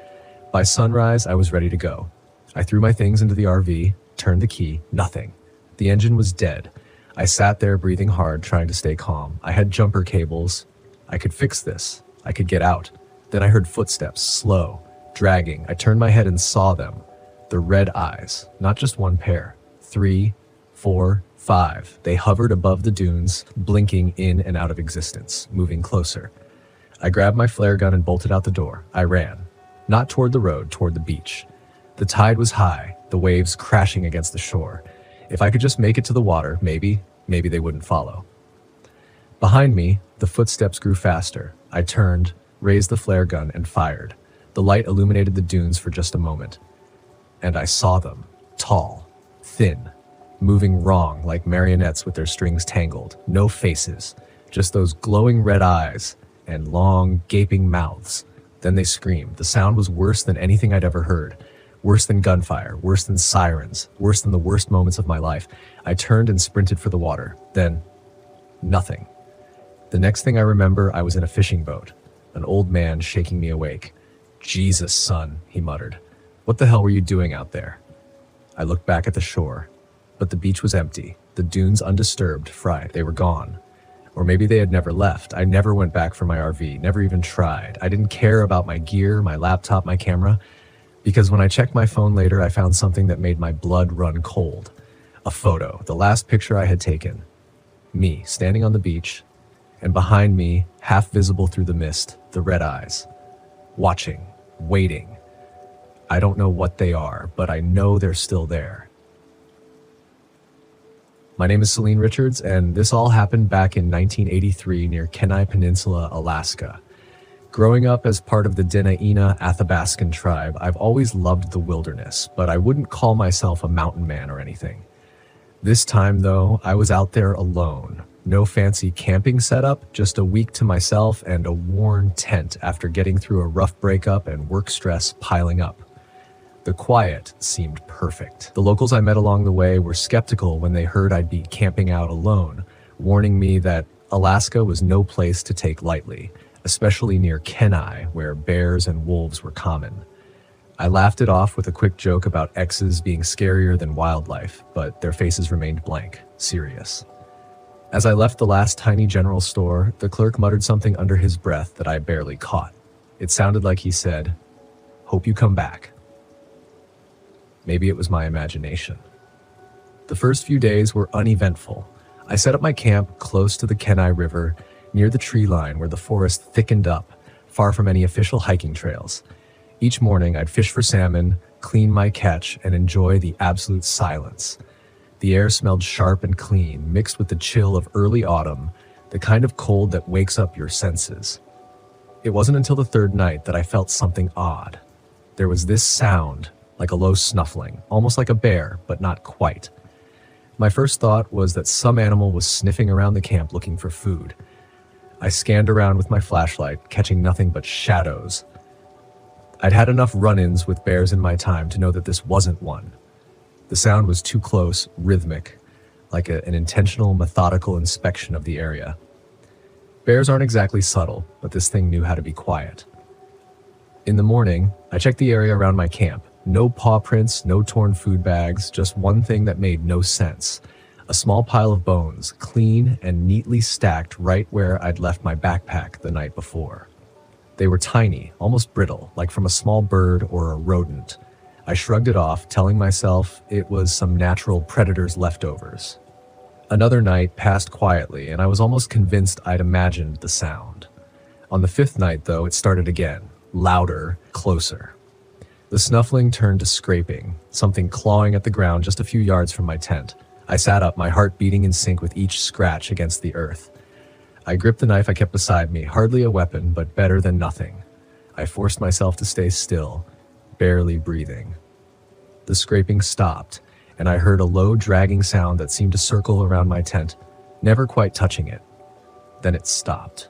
By sunrise, I was ready to go. I threw my things into the RV, turned the key, nothing. The engine was dead. I sat there breathing hard, trying to stay calm. I had jumper cables. I could fix this. I could get out. Then I heard footsteps, slow, dragging. I turned my head and saw them. The red eyes, not just one pair. 3, 4, 5. They hovered above the dunes, blinking in and out of existence, moving closer. I grabbed my flare gun and bolted out the door. I ran. Not toward the road, toward the beach. The tide was high, the waves crashing against the shore. If I could just make it to the water, maybe maybe they wouldn't follow. Behind me, the footsteps grew faster. I turned, raised the flare gun, and fired. The light illuminated the dunes for just a moment. And I saw them, tall, thin, moving wrong like marionettes with their strings tangled. No faces, just those glowing red eyes and long, gaping mouths. Then they screamed. The sound was worse than anything I'd ever heard. Worse than gunfire, worse than sirens, worse than the worst moments of my life. I turned and sprinted for the water. Then, nothing. The next thing I remember, I was in a fishing boat, an old man shaking me awake. "Jesus, son," he muttered. "What the hell were you doing out there?" I looked back at the shore, but the beach was empty, the dunes undisturbed, fried. They were gone. Or maybe they had never left. I never went back for my RV, never even tried. I didn't care about my gear, my laptop, my camera, because when I checked my phone later, I found something that made my blood run cold. A photo, the last picture I had taken. Me, standing on the beach, and behind me, half visible through the mist, the red eyes. Watching, waiting. I don't know what they are, but I know they're still there. My name is Celine Richards, and this all happened back in 1983 near Kenai Peninsula, Alaska. Growing up as part of the Dena'ina Athabascan tribe, I've always loved the wilderness, but I wouldn't call myself a mountain man or anything. This time, though, I was out there alone. No fancy camping setup, just a week to myself and a worn tent after getting through a rough breakup and work stress piling up. The quiet seemed perfect. The locals I met along the way were skeptical when they heard I'd be camping out alone, warning me that Alaska was no place to take lightly, especially near Kenai, where bears and wolves were common. I laughed it off with a quick joke about exes being scarier than wildlife, but their faces remained blank, serious. As I left the last tiny general store, the clerk muttered something under his breath that I barely caught. It sounded like he said, "Hope you come back." Maybe it was my imagination. The first few days were uneventful. I set up my camp close to the Kenai River, near the tree line where the forest thickened up, far from any official hiking trails. Each morning, I'd fish for salmon, clean my catch, and enjoy the absolute silence. The air smelled sharp and clean, mixed with the chill of early autumn, the kind of cold that wakes up your senses. It wasn't until the third night that I felt something odd. There was this sound, like a low snuffling, almost like a bear, but not quite. My first thought was that some animal was sniffing around the camp looking for food. I scanned around with my flashlight, catching nothing but shadows. I'd had enough run-ins with bears in my time to know that this wasn't one. The sound was too close, rhythmic, like an intentional, methodical inspection of the area. Bears aren't exactly subtle, but this thing knew how to be quiet. In the morning, I checked the area around my camp. No paw prints, no torn food bags, just one thing that made no sense. A small pile of bones, clean and neatly stacked right where I'd left my backpack the night before. They were tiny, almost brittle, like from a small bird or a rodent. I shrugged it off, telling myself it was some natural predator's leftovers. Another night passed quietly, and I was almost convinced I'd imagined the sound. On the fifth night, though, it started again, louder, closer. The snuffling turned to scraping, something clawing at the ground just a few yards from my tent. I sat up, my heart beating in sync with each scratch against the earth. I gripped the knife I kept beside me, hardly a weapon, but better than nothing. I forced myself to stay still, barely breathing. The scraping stopped, and I heard a low dragging sound that seemed to circle around my tent, never quite touching it. Then it stopped.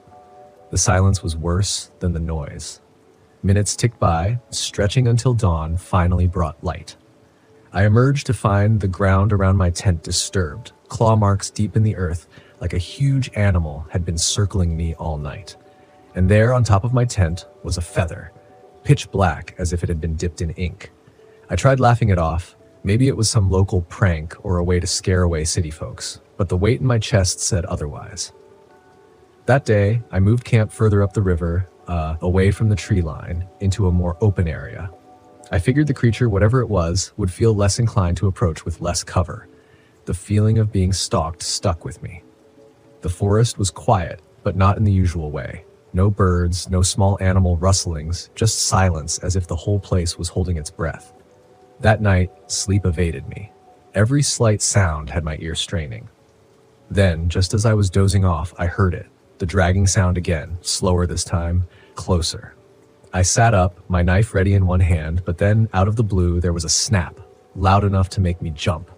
The silence was worse than the noise. Minutes ticked by, stretching until dawn finally brought light. I emerged to find the ground around my tent disturbed, claw marks deep in the earth, like a huge animal had been circling me all night. And there on top of my tent was a feather, pitch black as if it had been dipped in ink. I tried laughing it off. Maybe it was some local prank or a way to scare away city folks, but the weight in my chest said otherwise. That day, I moved camp further up the river, away from the tree line, into a more open area. I figured the creature, whatever it was, would feel less inclined to approach with less cover. The feeling of being stalked stuck with me. The forest was quiet, but not in the usual way. No birds, no small animal rustlings, just silence as if the whole place was holding its breath. That night, sleep evaded me. Every slight sound had my ear straining. Then, just as I was dozing off, I heard it. The dragging sound again, slower this time, closer. I sat up, my knife ready in one hand, but then, out of the blue, there was a snap, loud enough to make me jump.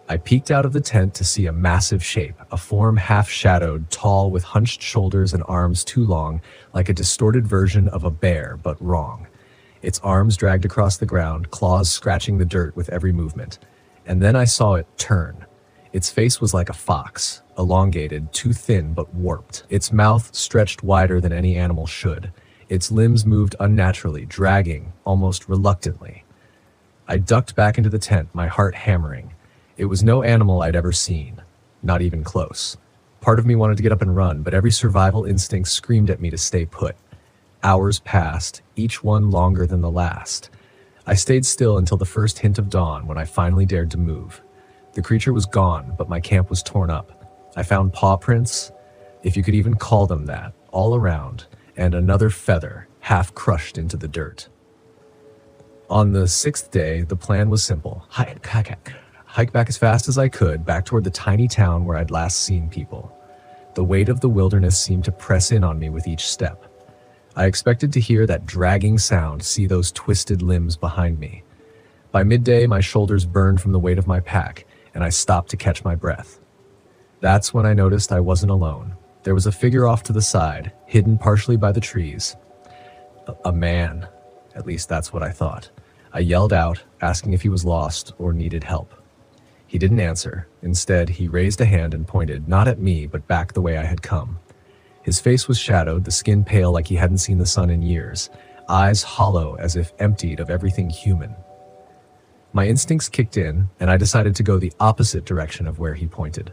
I peeked out of the tent to see a massive shape, a form half-shadowed, tall, with hunched shoulders and arms too long, like a distorted version of a bear, but wrong. Its arms dragged across the ground, claws scratching the dirt with every movement. And then I saw it turn. Its face was like a fox, elongated, too thin but warped. Its mouth stretched wider than any animal should. Its limbs moved unnaturally, dragging, almost reluctantly. I ducked back into the tent, my heart hammering. It was no animal I'd ever seen, not even close. Part of me wanted to get up and run, but every survival instinct screamed at me to stay put. Hours passed, each one longer than the last. I stayed still until the first hint of dawn when I finally dared to move. The creature was gone, but my camp was torn up. I found paw prints, if you could even call them that, all around, and another feather, half crushed into the dirt. On the sixth day, the plan was simple. Hike back as fast as I could, back toward the tiny town where I'd last seen people. The weight of the wilderness seemed to press in on me with each step. I expected to hear that dragging sound, see those twisted limbs behind me. By midday, my shoulders burned from the weight of my pack, and I stopped to catch my breath. That's when I noticed I wasn't alone. There was a figure off to the side, hidden partially by the trees. A man. At least that's what I thought. I yelled out, asking if he was lost or needed help. He didn't answer. Instead, he raised a hand and pointed, not at me, but back the way I had come. His face was shadowed, the skin pale like he hadn't seen the sun in years, eyes hollow as if emptied of everything human. My instincts kicked in, and I decided to go the opposite direction of where he pointed.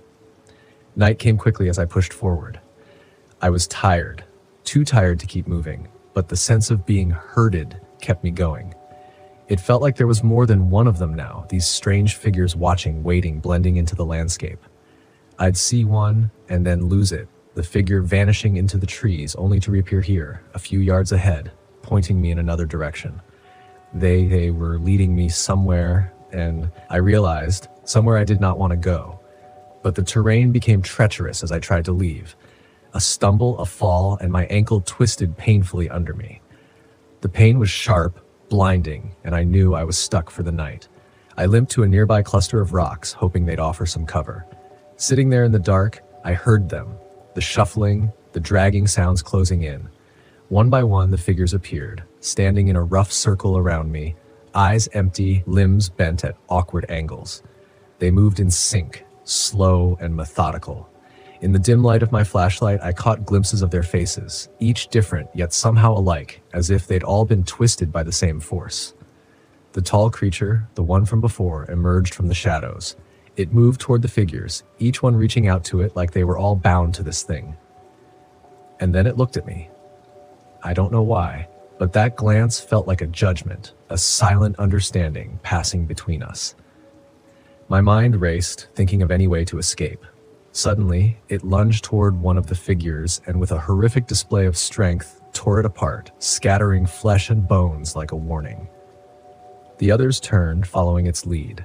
Night came quickly as I pushed forward. I was tired, too tired to keep moving, but the sense of being herded kept me going. It felt like there was more than one of them now, these strange figures watching, waiting, blending into the landscape. I'd see one and then lose it, the figure vanishing into the trees, only to reappear here, a few yards ahead, pointing me in another direction. They were leading me somewhere, and I realized somewhere I did not want to go. But the terrain became treacherous as I tried to leave. A stumble, a fall, and my ankle twisted painfully under me. The pain was sharp, blinding, and I knew I was stuck for the night. I limped to a nearby cluster of rocks, hoping they'd offer some cover. Sitting there in the dark, I heard them, the shuffling, the dragging sounds closing in. One by one, the figures appeared, standing in a rough circle around me, eyes empty, limbs bent at awkward angles. They moved in sync, slow and methodical. In the dim light of my flashlight, I caught glimpses of their faces, each different yet somehow alike, as if they'd all been twisted by the same force. The tall creature, the one from before, emerged from the shadows. It moved toward the figures, each one reaching out to it like they were all bound to this thing. And then it looked at me. I don't know why, but that glance felt like a judgment, a silent understanding passing between us. My mind raced, thinking of any way to escape. Suddenly, it lunged toward one of the figures and with a horrific display of strength, tore it apart, scattering flesh and bones like a warning. The others turned, following its lead.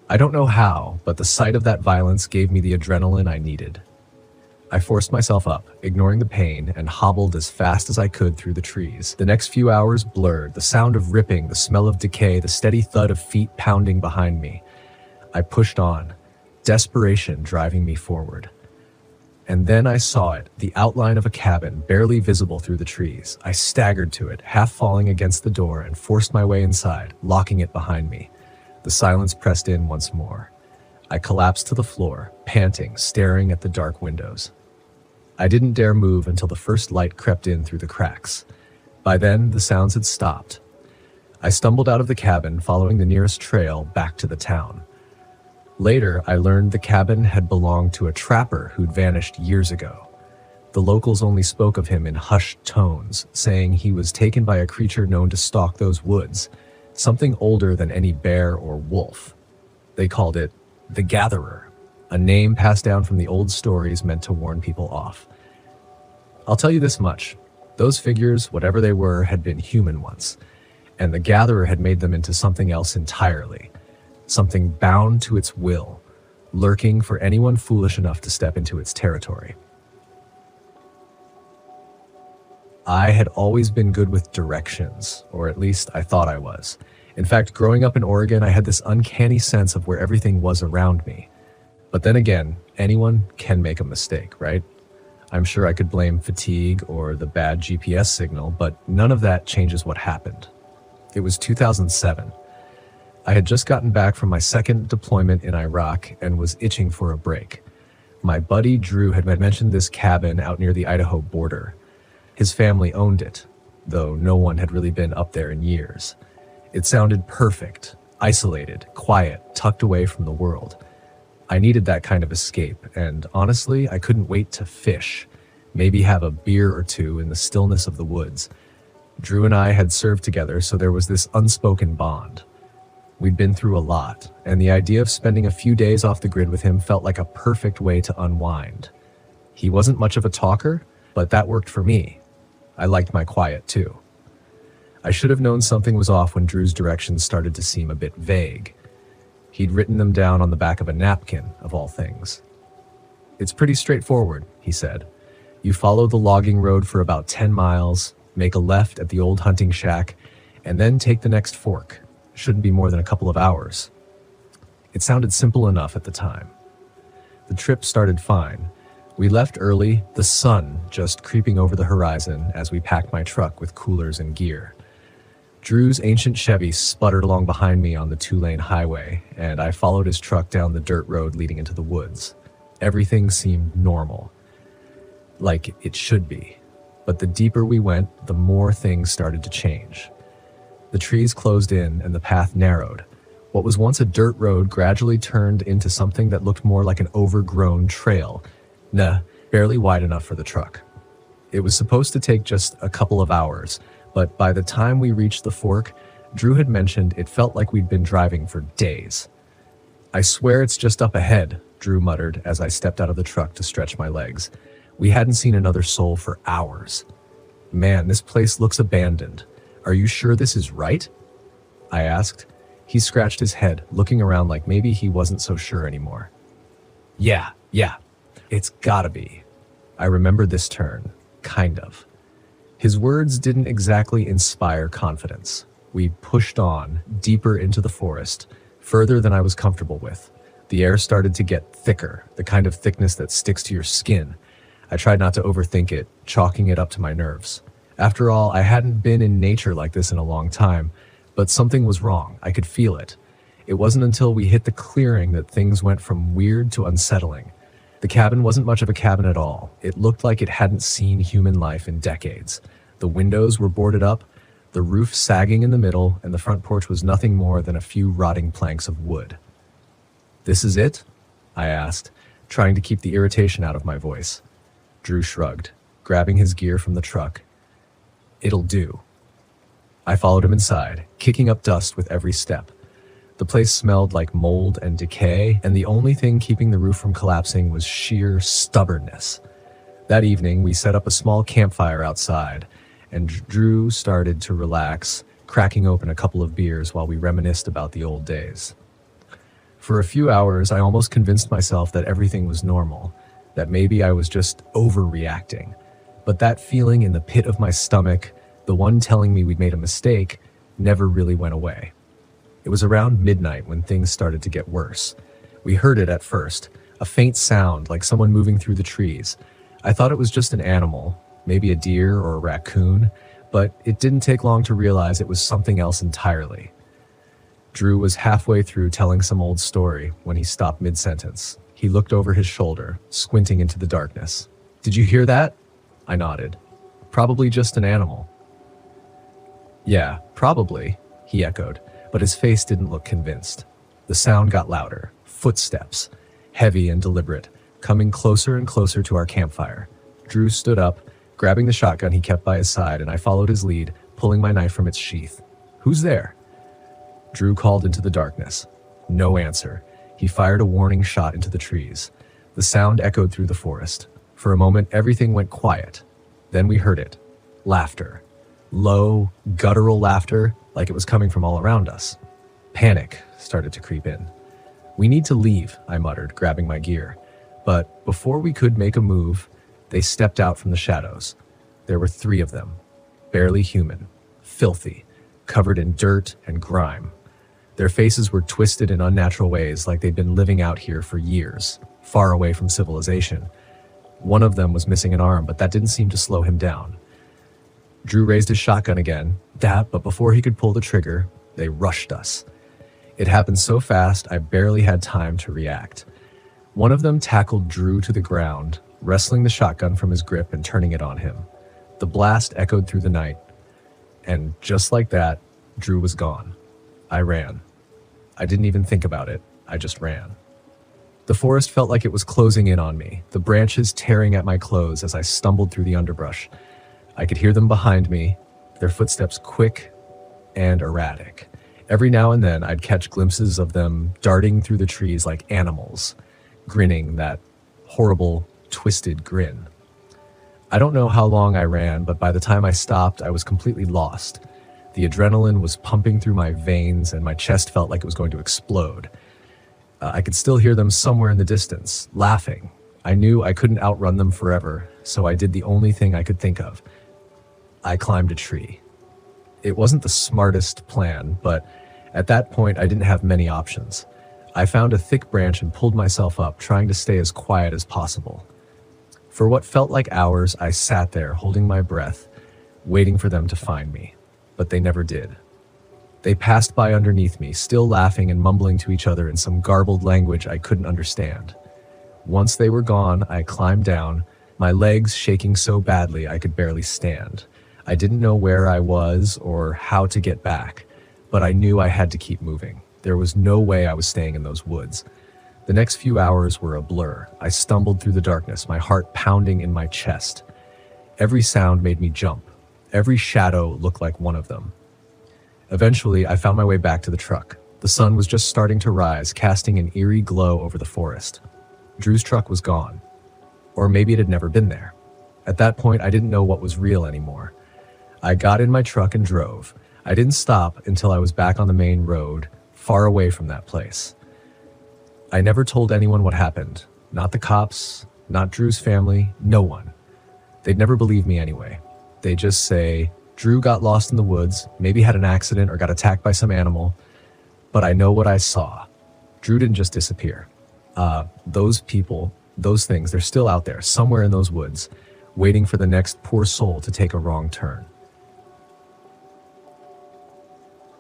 I don't know how, but the sight of that violence gave me the adrenaline I needed. I forced myself up, ignoring the pain, and hobbled as fast as I could through the trees. The next few hours blurred, the sound of ripping, the smell of decay, the steady thud of feet pounding behind me. I pushed on, desperation driving me forward. And then I saw it, the outline of a cabin, barely visible through the trees. I staggered to it, half falling against the door, and forced my way inside, locking it behind me. The silence pressed in once more. I collapsed to the floor, panting, staring at the dark windows. I didn't dare move until the first light crept in through the cracks. By then, the sounds had stopped. I stumbled out of the cabin, following the nearest trail back to the town. Later, I learned the cabin had belonged to a trapper who'd vanished years ago. The locals only spoke of him in hushed tones, saying he was taken by a creature known to stalk those woods, something older than any bear or wolf. They called it the Gatherer, a name passed down from the old stories meant to warn people off. I'll tell you this much. Those figures, whatever they were, had been human once, and the Gatherer had made them into something else entirely. Something bound to its will, lurking for anyone foolish enough to step into its territory. I had always been good with directions, or at least I thought I was. In fact, growing up in Oregon, I had this uncanny sense of where everything was around me. But then again, anyone can make a mistake, right? I'm sure I could blame fatigue or the bad GPS signal, but none of that changes what happened. It was 2007. I had just gotten back from my second deployment in Iraq and was itching for a break. My buddy Drew had mentioned this cabin out near the Idaho border. His family owned it, though no one had really been up there in years. It sounded perfect, isolated, quiet, tucked away from the world. I needed that kind of escape, and honestly, I couldn't wait to fish, maybe have a beer or two in the stillness of the woods. Drew and I had served together, so there was this unspoken bond. We'd been through a lot, and the idea of spending a few days off the grid with him felt like a perfect way to unwind. He wasn't much of a talker, but that worked for me. I liked my quiet too. I should have known something was off when Drew's directions started to seem a bit vague. He'd written them down on the back of a napkin, of all things. "It's pretty straightforward," he said. "You follow the logging road for about 10 miles, make a left at the old hunting shack, and then take the next fork. Shouldn't be more than a couple of hours." It sounded simple enough at the time. The trip started fine. We left early, the sun just creeping over the horizon as we packed my truck with coolers and gear. Drew's ancient Chevy sputtered along behind me on the 2-lane highway, and I followed his truck down the dirt road leading into the woods. Everything seemed normal, like it should be. But the deeper we went, the more things started to change. The trees closed in and the path narrowed. What was once a dirt road gradually turned into something that looked more like an overgrown trail. Barely wide enough for the truck. It was supposed to take just a couple of hours, but by the time we reached the fork, Drew had mentioned it felt like we'd been driving for days. "I swear it's just up ahead," Drew muttered as I stepped out of the truck to stretch my legs. We hadn't seen another soul for hours. "Man, this place looks abandoned. Are you sure this is right?" I asked. He scratched his head, looking around like maybe he wasn't so sure anymore. Yeah, it's gotta be." I remembered this turn, kind of. His words didn't exactly inspire confidence. We pushed on, deeper into the forest, further than I was comfortable with. The air started to get thicker, the kind of thickness that sticks to your skin. I tried not to overthink it, chalking it up to my nerves. After all, I hadn't been in nature like this in a long time, but something was wrong. I could feel it. It wasn't until we hit the clearing that things went from weird to unsettling. The cabin wasn't much of a cabin at all. It looked like it hadn't seen human life in decades. The windows were boarded up, the roof sagging in the middle, and the front porch was nothing more than a few rotting planks of wood. "This is it?" I asked, trying to keep the irritation out of my voice. Drew shrugged, grabbing his gear from the truck. "It'll do." I followed him inside, kicking up dust with every step. The place smelled like mold and decay, and the only thing keeping the roof from collapsing was sheer stubbornness. That evening, we set up a small campfire outside, and Drew started to relax, cracking open a couple of beers while we reminisced about the old days. For a few hours, I almost convinced myself that everything was normal, that maybe I was just overreacting. But that feeling in the pit of my stomach, the one telling me we'd made a mistake, never really went away. It was around midnight when things started to get worse. We heard it at first, a faint sound like someone moving through the trees. I thought it was just an animal, maybe a deer or a raccoon, but it didn't take long to realize it was something else entirely. Drew was halfway through telling some old story when he stopped mid-sentence. He looked over his shoulder, squinting into the darkness. "Did you hear that?" I nodded. "Probably just an animal." "Yeah, probably," he echoed, but his face didn't look convinced. The sound got louder, footsteps, heavy and deliberate, coming closer and closer to our campfire. Drew stood up, grabbing the shotgun he kept by his side, and I followed his lead, pulling my knife from its sheath. "Who's there?" Drew called into the darkness. No answer. He fired a warning shot into the trees. The sound echoed through the forest. For a moment, everything went quiet. Then we heard it. Laughter. Low, guttural laughter, like it was coming from all around us. Panic started to creep in. "We need to leave," I muttered, grabbing my gear. But before we could make a move, they stepped out from the shadows. There were 3 of them, barely human, filthy, covered in dirt and grime. Their faces were twisted in unnatural ways, like they'd been living out here for years, far away from civilization. One of them was missing an arm, but that didn't seem to slow him down. Drew raised his shotgun again, but before he could pull the trigger, they rushed us. It happened so fast, I barely had time to react. One of them tackled Drew to the ground, wrestling the shotgun from his grip and turning it on him. The blast echoed through the night, and just like that, Drew was gone. I ran. I didn't even think about it. I just ran. The forest felt like it was closing in on me, the branches tearing at my clothes as I stumbled through the underbrush. I could hear them behind me, their footsteps quick and erratic. Every now and then, I'd catch glimpses of them darting through the trees like animals, grinning that horrible, twisted grin. I don't know how long I ran, but by the time I stopped, I was completely lost. The adrenaline was pumping through my veins, and my chest felt like it was going to explode. I could still hear them somewhere in the distance, laughing. I knew I couldn't outrun them forever, so I did the only thing I could think of. I climbed a tree. It wasn't the smartest plan, but at that point, I didn't have many options. I found a thick branch and pulled myself up, trying to stay as quiet as possible. For what felt like hours, I sat there, holding my breath, waiting for them to find me. But they never did. They passed by underneath me, still laughing and mumbling to each other in some garbled language I couldn't understand. Once they were gone, I climbed down, my legs shaking so badly I could barely stand. I didn't know where I was or how to get back, but I knew I had to keep moving. There was no way I was staying in those woods. The next few hours were a blur. I stumbled through the darkness, my heart pounding in my chest. Every sound made me jump. Every shadow looked like one of them. Eventually, I found my way back to the truck. The sun was just starting to rise, casting an eerie glow over the forest. Drew's truck was gone. Or maybe it had never been there. At that point, I didn't know what was real anymore. I got in my truck and drove. I didn't stop until I was back on the main road, far away from that place. I never told anyone what happened. Not the cops, not Drew's family, no one. They'd never believe me anyway. They just say, Drew got lost in the woods, maybe had an accident or got attacked by some animal. But I know what I saw. Drew didn't just disappear. Those people, those things, they're still out there, somewhere in those woods, waiting for the next poor soul to take a wrong turn.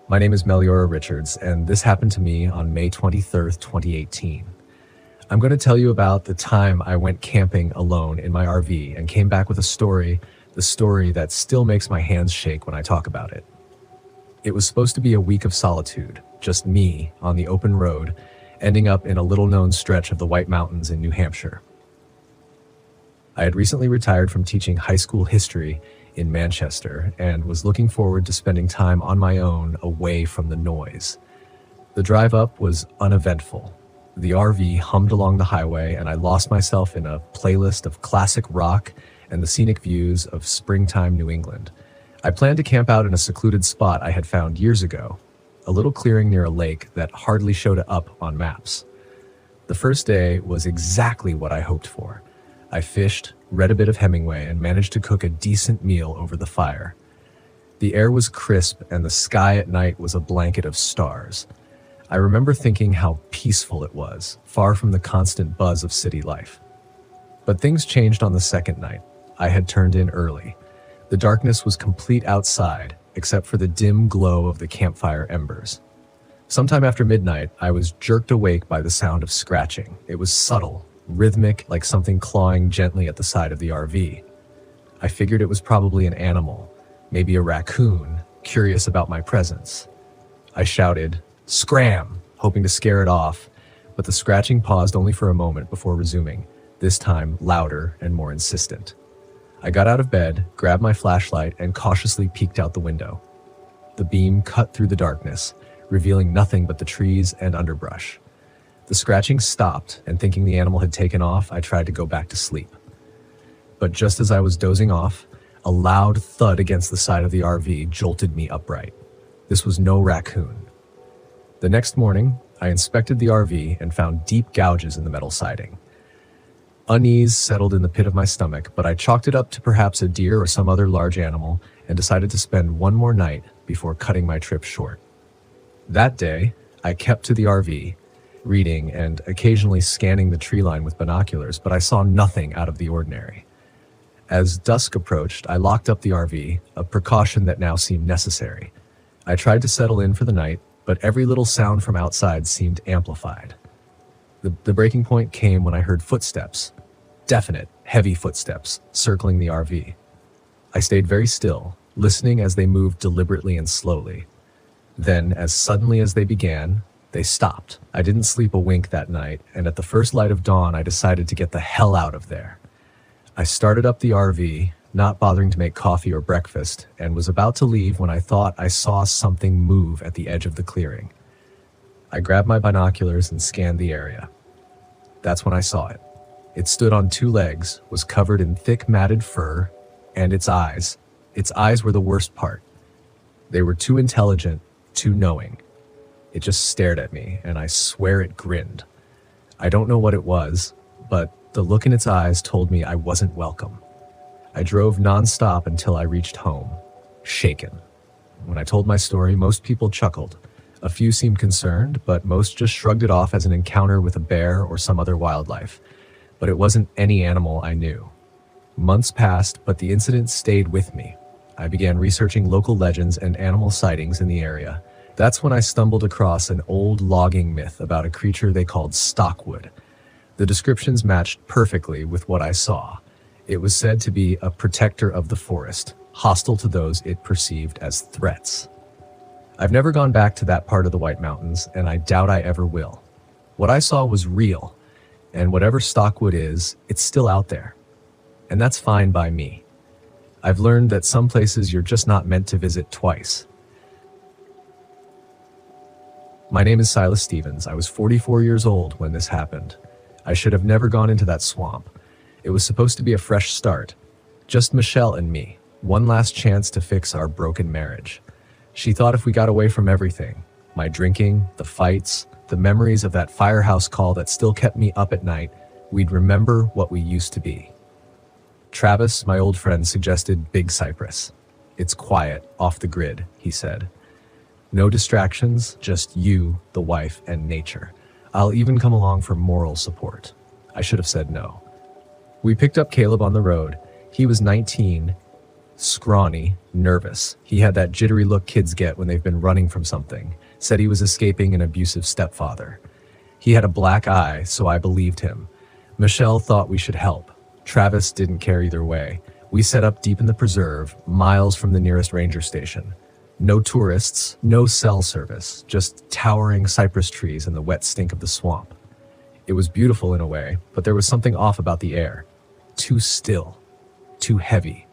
My name is Meliora Richards, and this happened to me on May 23rd, 2018. I'm going to tell you about the time I went camping alone in my RV and came back with a story, the story that still makes my hands shake when I talk about it. It was supposed to be a week of solitude, just me on the open road, ending up in a little-known stretch of the White Mountains in New Hampshire. I had recently retired from teaching high school history in Manchester and was looking forward to spending time on my own away from the noise. The drive up was uneventful. The RV hummed along the highway and I lost myself in a playlist of classic rock and the scenic views of springtime New England. I planned to camp out in a secluded spot I had found years ago, a little clearing near a lake that hardly showed up on maps. The first day was exactly what I hoped for. I fished, read a bit of Hemingway, and managed to cook a decent meal over the fire. The air was crisp, and the sky at night was a blanket of stars. I remember thinking how peaceful it was, far from the constant buzz of city life. But things changed on the second night. I had turned in early. The darkness was complete outside, except for the dim glow of the campfire embers. Sometime after midnight, I was jerked awake by the sound of scratching. It was subtle, rhythmic, like something clawing gently at the side of the RV. I figured it was probably an animal, maybe a raccoon, curious about my presence. I shouted, "Scram!" hoping to scare it off, but the scratching paused only for a moment before resuming, this time louder and more insistent. I got out of bed, grabbed my flashlight, and cautiously peeked out the window. The beam cut through the darkness, revealing nothing but the trees and underbrush. The scratching stopped, and thinking the animal had taken off, I tried to go back to sleep. But just as I was dozing off, a loud thud against the side of the RV jolted me upright. This was no raccoon. The next morning, I inspected the RV and found deep gouges in the metal siding. Unease settled in the pit of my stomach, but I chalked it up to perhaps a deer or some other large animal and decided to spend one more night before cutting my trip short. That day, I kept to the RV, reading and occasionally scanning the tree line with binoculars, but I saw nothing out of the ordinary. As dusk approached, I locked up the RV, a precaution that now seemed necessary. I tried to settle in for the night, but every little sound from outside seemed amplified. The breaking point came when I heard footsteps, definite, heavy footsteps, circling the RV. I stayed very still, listening as they moved deliberately and slowly. Then, as suddenly as they began, they stopped. I didn't sleep a wink that night, and at the first light of dawn, I decided to get the hell out of there. I started up the RV, not bothering to make coffee or breakfast, and was about to leave when I thought I saw something move at the edge of the clearing. I grabbed my binoculars and scanned the area. That's when I saw it. It stood on two legs, was covered in thick matted fur, and its eyes were the worst part. They were too intelligent, too knowing. It just stared at me, and I swear it grinned. I don't know what it was, but the look in its eyes told me I wasn't welcome. I drove nonstop until I reached home, shaken. When I told my story, most people chuckled. A few seemed concerned, but most just shrugged it off as an encounter with a bear or some other wildlife. But it wasn't any animal I knew. Months passed, but the incident stayed with me. I began researching local legends and animal sightings in the area. That's when I stumbled across an old logging myth about a creature they called stockwood. The descriptions matched perfectly with what I saw. It was said to be a protector of the forest, hostile to those it perceived as threats. I've never gone back to that part of the White Mountains, and I doubt I ever will. What I saw was real, and whatever stockwood is, it's still out there. And that's fine by me. I've learned that some places you're just not meant to visit twice. My name is Silas Stevens. I was 44 years old when this happened. I should have never gone into that swamp. It was supposed to be a fresh start. Just Michelle and me. One last chance to fix our broken marriage. She thought if we got away from everything, my drinking, the fights, the memories of that firehouse call that still kept me up at night, we'd remember what we used to be. Travis, my old friend, suggested Big Cypress. It's quiet, off the grid, he said. No distractions, just you, the wife, and nature. I'll even come along for moral support. I should have said no. We picked up Caleb on the road. He was 19, scrawny, nervous. He had that jittery look kids get when they've been running from something. Said he was escaping an abusive stepfather. He had a black eye, so I believed him. Michelle thought we should help. Travis didn't care either way. We set up deep in the preserve, miles from the nearest ranger station. No tourists, no cell service, just towering cypress trees and the wet stink of the swamp. It was beautiful in a way, but there was something off about the air. Too still, too heavy.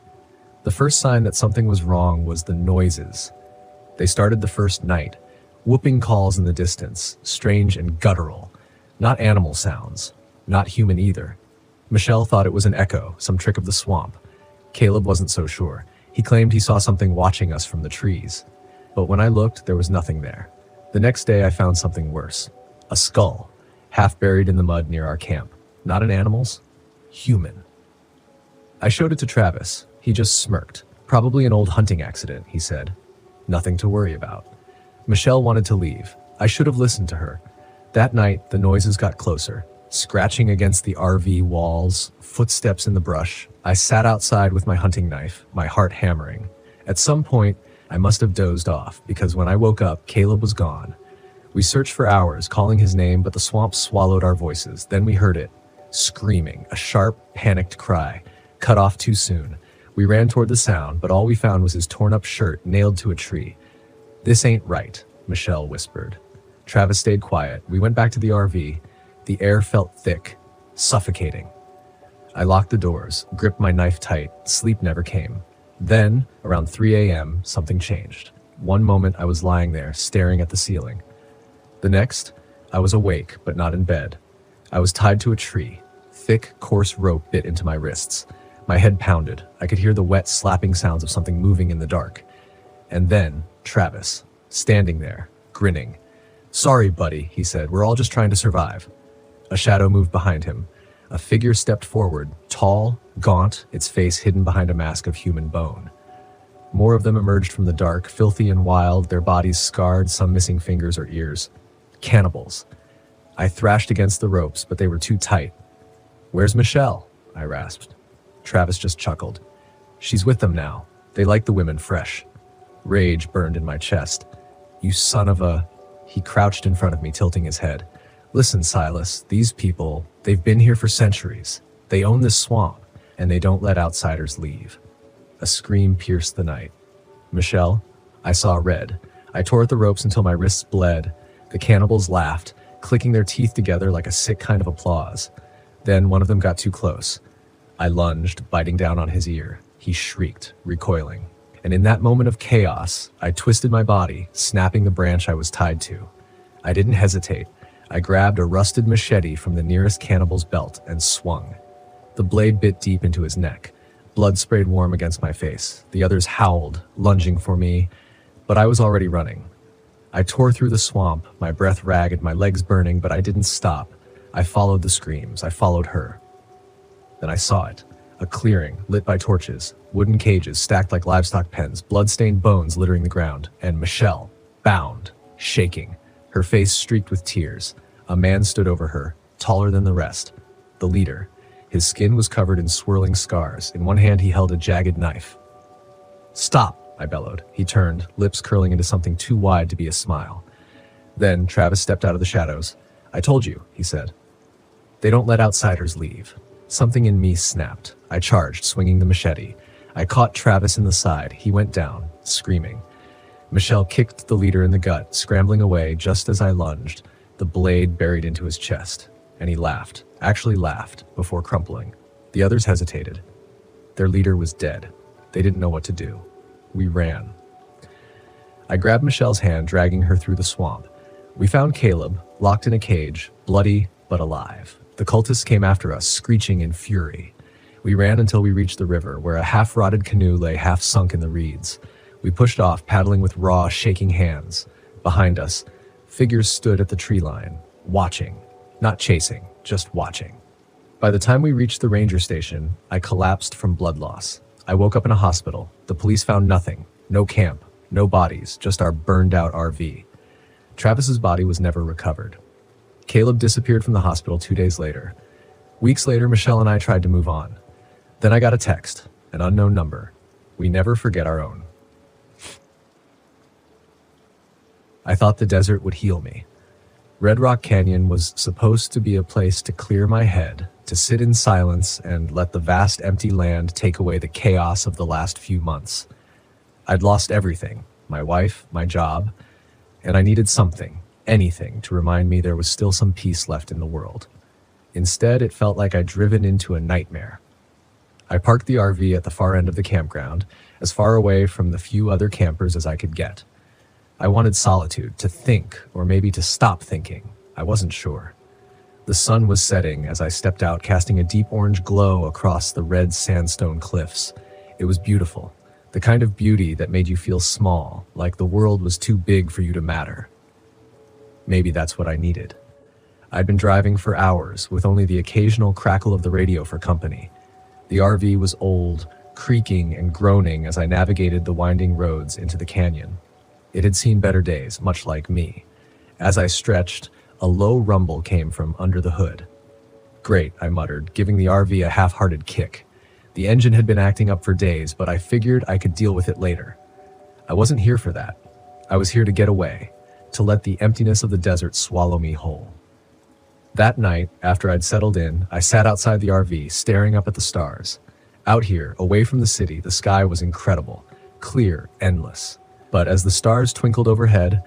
The first sign that something was wrong was the noises. They started the first night. Whooping calls in the distance, strange and guttural. Not animal sounds, not human either. Michelle thought it was an echo, some trick of the swamp. Caleb wasn't so sure. He claimed he saw something watching us from the trees. But when I looked, there was nothing there. The next day I found something worse. A skull, half buried in the mud near our camp. Not an animal's, human. I showed it to Travis. He just smirked. Probably an old hunting accident, he said. Nothing to worry about. Michelle wanted to leave. I should have listened to her. That night, the noises got closer. Scratching against the RV walls, footsteps in the brush. I sat outside with my hunting knife, my heart hammering. At some point, I must have dozed off, because when I woke up, Caleb was gone. We searched for hours, calling his name, but the swamp swallowed our voices. Then we heard it, screaming, a sharp, panicked cry, cut off too soon. We ran toward the sound, but all we found was his torn-up shirt nailed to a tree. "This ain't right," Michelle whispered. Travis stayed quiet. We went back to the RV. The air felt thick, suffocating. I locked the doors, gripped my knife tight. Sleep never came. Then, around 3 a.m., something changed. One moment I was lying there, staring at the ceiling. The next, I was awake, but not in bed. I was tied to a tree. Thick, coarse rope bit into my wrists. My head pounded. I could hear the wet, slapping sounds of something moving in the dark. And then, Travis, standing there, grinning. Sorry, buddy, he said. We're all just trying to survive. A shadow moved behind him. A figure stepped forward, tall, gaunt, its face hidden behind a mask of human bone. More of them emerged from the dark, filthy and wild, their bodies scarred, some missing fingers or ears. Cannibals. I thrashed against the ropes, but they were too tight. "Where's Michelle?" I rasped. Travis just chuckled. "She's with them now. They like the women fresh." Rage burned in my chest. "You son of a..." He crouched in front of me, tilting his head. "Listen, Silas, these people, they've been here for centuries. They own this swamp, and they don't let outsiders leave." A scream pierced the night. "Michelle?" I saw red. I tore at the ropes until my wrists bled. The cannibals laughed, clicking their teeth together like a sick kind of applause. Then one of them got too close. I lunged, biting down on his ear. He shrieked, recoiling. And in that moment of chaos, I twisted my body, snapping the branch I was tied to. I didn't hesitate. I grabbed a rusted machete from the nearest cannibal's belt and swung. The blade bit deep into his neck. Blood sprayed warm against my face. The others howled, lunging for me, but I was already running. I tore through the swamp, my breath ragged, my legs burning, but I didn't stop. I followed the screams. I followed her. Then I saw it. A clearing, lit by torches, wooden cages stacked like livestock pens, blood-stained bones littering the ground, and Michelle, bound, shaking, her face streaked with tears. A man stood over her, taller than the rest, the leader. His skin was covered in swirling scars. In one hand he held a jagged knife. "Stop," I bellowed. He turned, lips curling into something too wide to be a smile. Then Travis stepped out of the shadows. "I told you," he said. "They don't let outsiders leave." Something in me snapped. I charged, swinging the machete. I caught Travis in the side. He went down, screaming. Michelle kicked the leader in the gut, scrambling away just as I lunged, the blade buried into his chest. And he laughed, actually laughed, before crumpling. The others hesitated. Their leader was dead. They didn't know what to do. We ran. I grabbed Michelle's hand, dragging her through the swamp. We found Caleb, locked in a cage, bloody but alive. The cultists came after us, screeching in fury. We ran until we reached the river, where a half-rotted canoe lay half-sunk in the reeds. We pushed off, paddling with raw, shaking hands. Behind us, figures stood at the tree line, watching. Not chasing, just watching. By the time we reached the ranger station, I collapsed from blood loss. I woke up in a hospital. The police found nothing. No camp, no bodies, just our burned-out RV. Travis's body was never recovered. Caleb disappeared from the hospital 2 days later. Weeks later, Michelle and I tried to move on. Then I got a text, an unknown number. We never forget our own. I thought the desert would heal me. Red Rock Canyon was supposed to be a place to clear my head, to sit in silence and let the vast empty land take away the chaos of the last few months. I'd lost everything, my wife, my job, and I needed something, anything, to remind me there was still some peace left in the world. Instead, it felt like I'd driven into a nightmare. I parked the RV at the far end of the campground, as far away from the few other campers as I could get. I wanted solitude, to think, or maybe to stop thinking. I wasn't sure. The sun was setting as I stepped out, casting a deep orange glow across the red sandstone cliffs. It was beautiful, the kind of beauty that made you feel small, like the world was too big for you to matter. Maybe that's what I needed. I'd been driving for hours, with only the occasional crackle of the radio for company. The RV was old, creaking and groaning as I navigated the winding roads into the canyon. It had seen better days, much like me. As I stretched, a low rumble came from under the hood. "Great," I muttered, giving the RV a half-hearted kick. The engine had been acting up for days, but I figured I could deal with it later. I wasn't here for that. I was here to get away, to let the emptiness of the desert swallow me whole. That night, after I'd settled in, I sat outside the RV, staring up at the stars. Out here, away from the city, the sky was incredible, clear, endless. But as the stars twinkled overhead,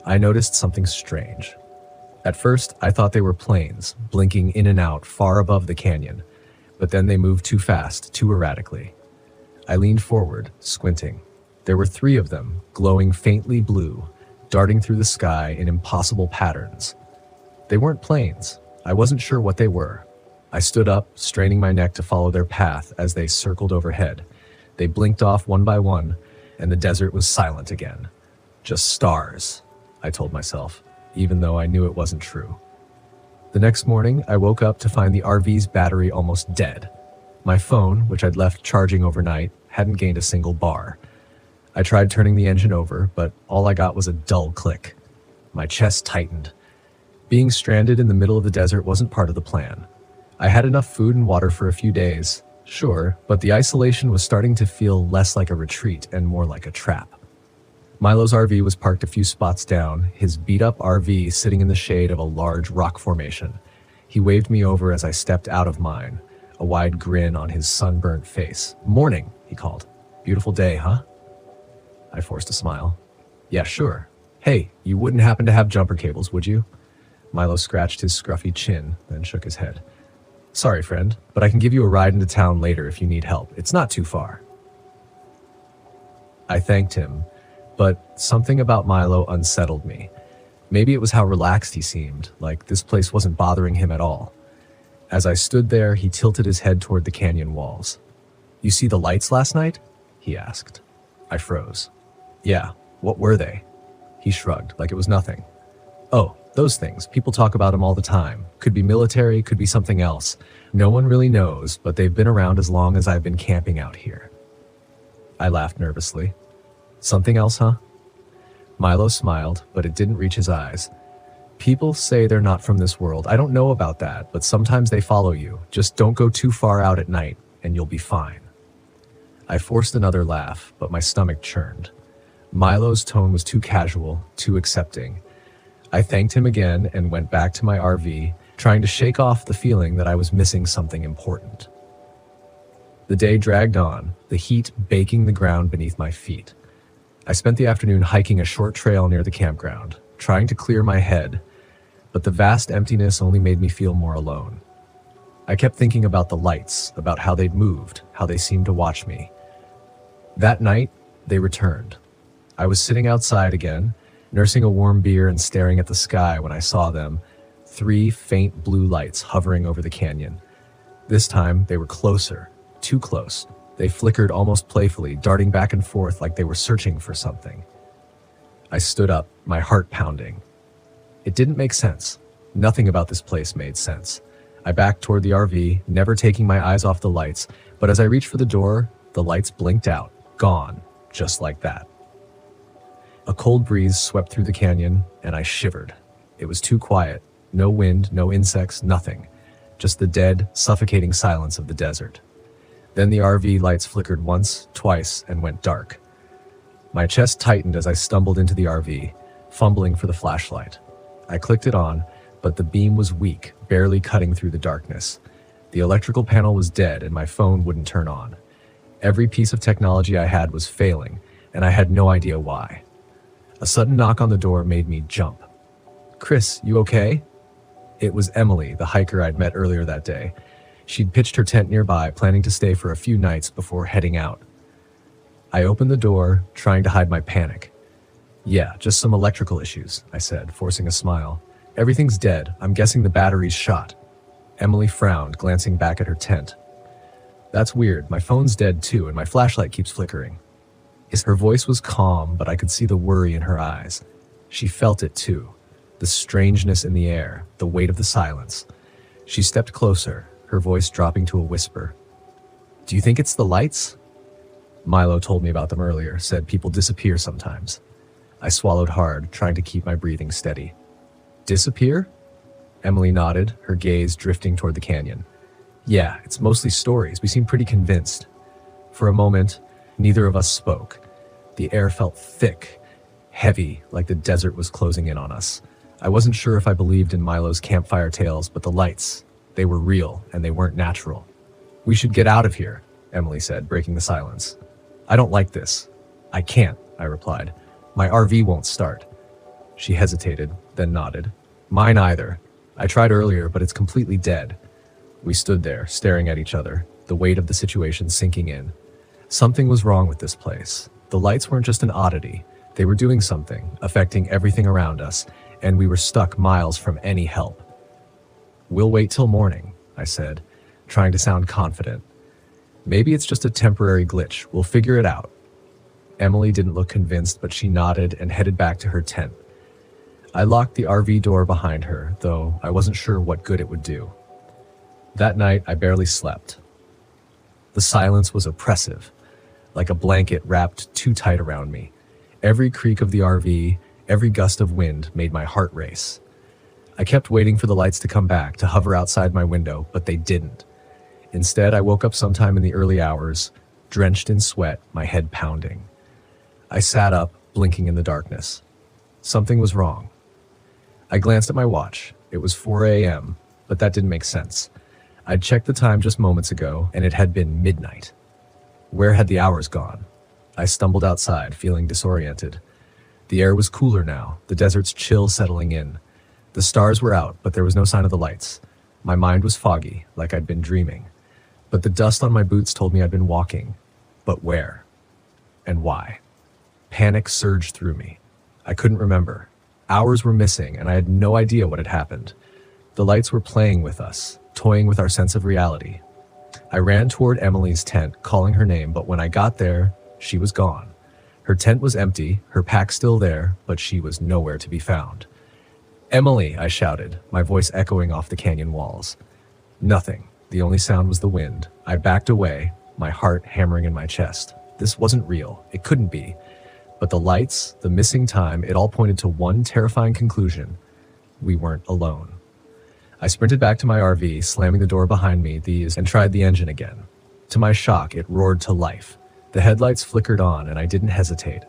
I noticed something strange. At first, I thought they were planes, blinking in and out far above the canyon, but then they moved too fast, too erratically. I leaned forward, squinting. There were 3 of them, glowing faintly blue, darting through the sky in impossible patterns. They weren't planes. I wasn't sure what they were. I stood up, straining my neck to follow their path as they circled overhead. They blinked off one by one, and the desert was silent again. Just stars, I told myself. even though I knew it wasn't true. The next morning, I woke up to find the RV's battery almost dead. My phone, which I'd left charging overnight, hadn't gained a single bar. I tried turning the engine over, but all I got was a dull click. My chest tightened. Being stranded in the middle of the desert wasn't part of the plan. I had enough food and water for a few days, sure, but the isolation was starting to feel less like a retreat and more like a trap. Milo's RV was parked a few spots down, his beat-up RV sitting in the shade of a large rock formation. He waved me over as I stepped out of mine, a wide grin on his sunburnt face. "Morning," he called. "Beautiful day, huh?" I forced a smile. "Yeah, sure. Hey, you wouldn't happen to have jumper cables, would you?" Milo scratched his scruffy chin, then shook his head. "Sorry, friend, but I can give you a ride into town later if you need help. It's not too far." I thanked him, but something about Milo unsettled me. Maybe it was how relaxed he seemed, like this place wasn't bothering him at all. As I stood there, he tilted his head toward the canyon walls. "You see the lights last night?" he asked. I froze. "Yeah, what were they?" He shrugged, like it was nothing. "Oh, those things. People talk about them all the time. Could be military, could be something else. No one really knows, but they've been around as long as I've been camping out here." I laughed nervously. "Something else, huh?" Milo smiled, but it didn't reach his eyes. "People say they're not from this world. I don't know about that, but sometimes they follow you. Just don't go too far out at night, and you'll be fine." I forced another laugh, but my stomach churned. Milo's tone was too casual, too accepting. I thanked him again and went back to my RV, trying to shake off the feeling that I was missing something important. The day dragged on, the heat baking the ground beneath my feet. I spent the afternoon hiking a short trail near the campground, trying to clear my head, but the vast emptiness only made me feel more alone. I kept thinking about the lights, about how they'd moved, how they seemed to watch me. That night, they returned. I was sitting outside again, nursing a warm beer and staring at the sky when I saw them, 3 faint blue lights hovering over the canyon. This time, they were closer, too close. They flickered almost playfully, darting back and forth like they were searching for something. I stood up, my heart pounding. It didn't make sense. Nothing about this place made sense. I backed toward the RV, never taking my eyes off the lights, but as I reached for the door, the lights blinked out, gone, just like that. A cold breeze swept through the canyon, and I shivered. It was too quiet. No wind, no insects, nothing. Just the dead, suffocating silence of the desert. Then the RV lights flickered once, twice, and went dark. My chest tightened as I stumbled into the RV, fumbling for the flashlight. I clicked it on, but the beam was weak, barely cutting through the darkness. The electrical panel was dead, and my phone wouldn't turn on. Every piece of technology I had was failing, and I had no idea why. A sudden knock on the door made me jump. "Chris, you okay?" It was Emily, the hiker I'd met earlier that day. She'd pitched her tent nearby, planning to stay for a few nights before heading out. I opened the door, trying to hide my panic. "Yeah, just some electrical issues," I said, forcing a smile. "Everything's dead. I'm guessing the battery's shot." Emily frowned, glancing back at her tent. "That's weird. My phone's dead too, and my flashlight keeps flickering." Her voice was calm, but I could see the worry in her eyes. She felt it too. The strangeness in the air, the weight of the silence. She stepped closer, her voice dropping to a whisper. "Do you think it's the lights?" Milo told me about them earlier, said people disappear sometimes. I swallowed hard, trying to keep my breathing steady. "Disappear?" Emily nodded, her gaze drifting toward the canyon. "Yeah, it's mostly stories. We seem pretty convinced." For a moment, neither of us spoke. The air felt thick, heavy, like the desert was closing in on us. I wasn't sure if I believed in Milo's campfire tales, but the lights, they were real, and they weren't natural. "We should get out of here," Emily said, breaking the silence. "I don't like this." "I can't," I replied. "My RV won't start." She hesitated, then nodded. "Mine either. I tried earlier, but it's completely dead." We stood there, staring at each other, the weight of the situation sinking in. Something was wrong with this place. The lights weren't just an oddity. They were doing something, affecting everything around us, and we were stuck miles from any help. "We'll wait till morning," I said, trying to sound confident. "Maybe it's just a temporary glitch. We'll figure it out." Emily didn't look convinced, but she nodded and headed back to her tent. I locked the RV door behind her, though I wasn't sure what good it would do. That night, I barely slept. The silence was oppressive, like a blanket wrapped too tight around me. Every creak of the RV, every gust of wind made my heart race. I kept waiting for the lights to come back, to hover outside my window, but they didn't. Instead, I woke up sometime in the early hours, drenched in sweat, my head pounding. I sat up, blinking in the darkness. Something was wrong. I glanced at my watch. It was 4 a.m., but that didn't make sense. I'd checked the time just moments ago, and it had been midnight. Where had the hours gone? I stumbled outside, feeling disoriented. The air was cooler now, the desert's chill settling in. The stars were out, but there was no sign of the lights. My mind was foggy, like I'd been dreaming. But the dust on my boots told me I'd been walking. But where? And why? Panic surged through me. I couldn't remember. Hours were missing, and I had no idea what had happened. The lights were playing with us, toying with our sense of reality. I ran toward Emily's tent, calling her name, but when I got there, she was gone. Her tent was empty, her pack still there, but she was nowhere to be found. "Emily," I shouted, my voice echoing off the canyon walls. Nothing. The only sound was the wind. I backed away, my heart hammering in my chest. This wasn't real. It couldn't be. But the lights, the missing time, it all pointed to one terrifying conclusion. We weren't alone. I sprinted back to my RV, slamming the door behind me, and tried the engine again. To my shock, it roared to life. The headlights flickered on, and I didn't hesitate.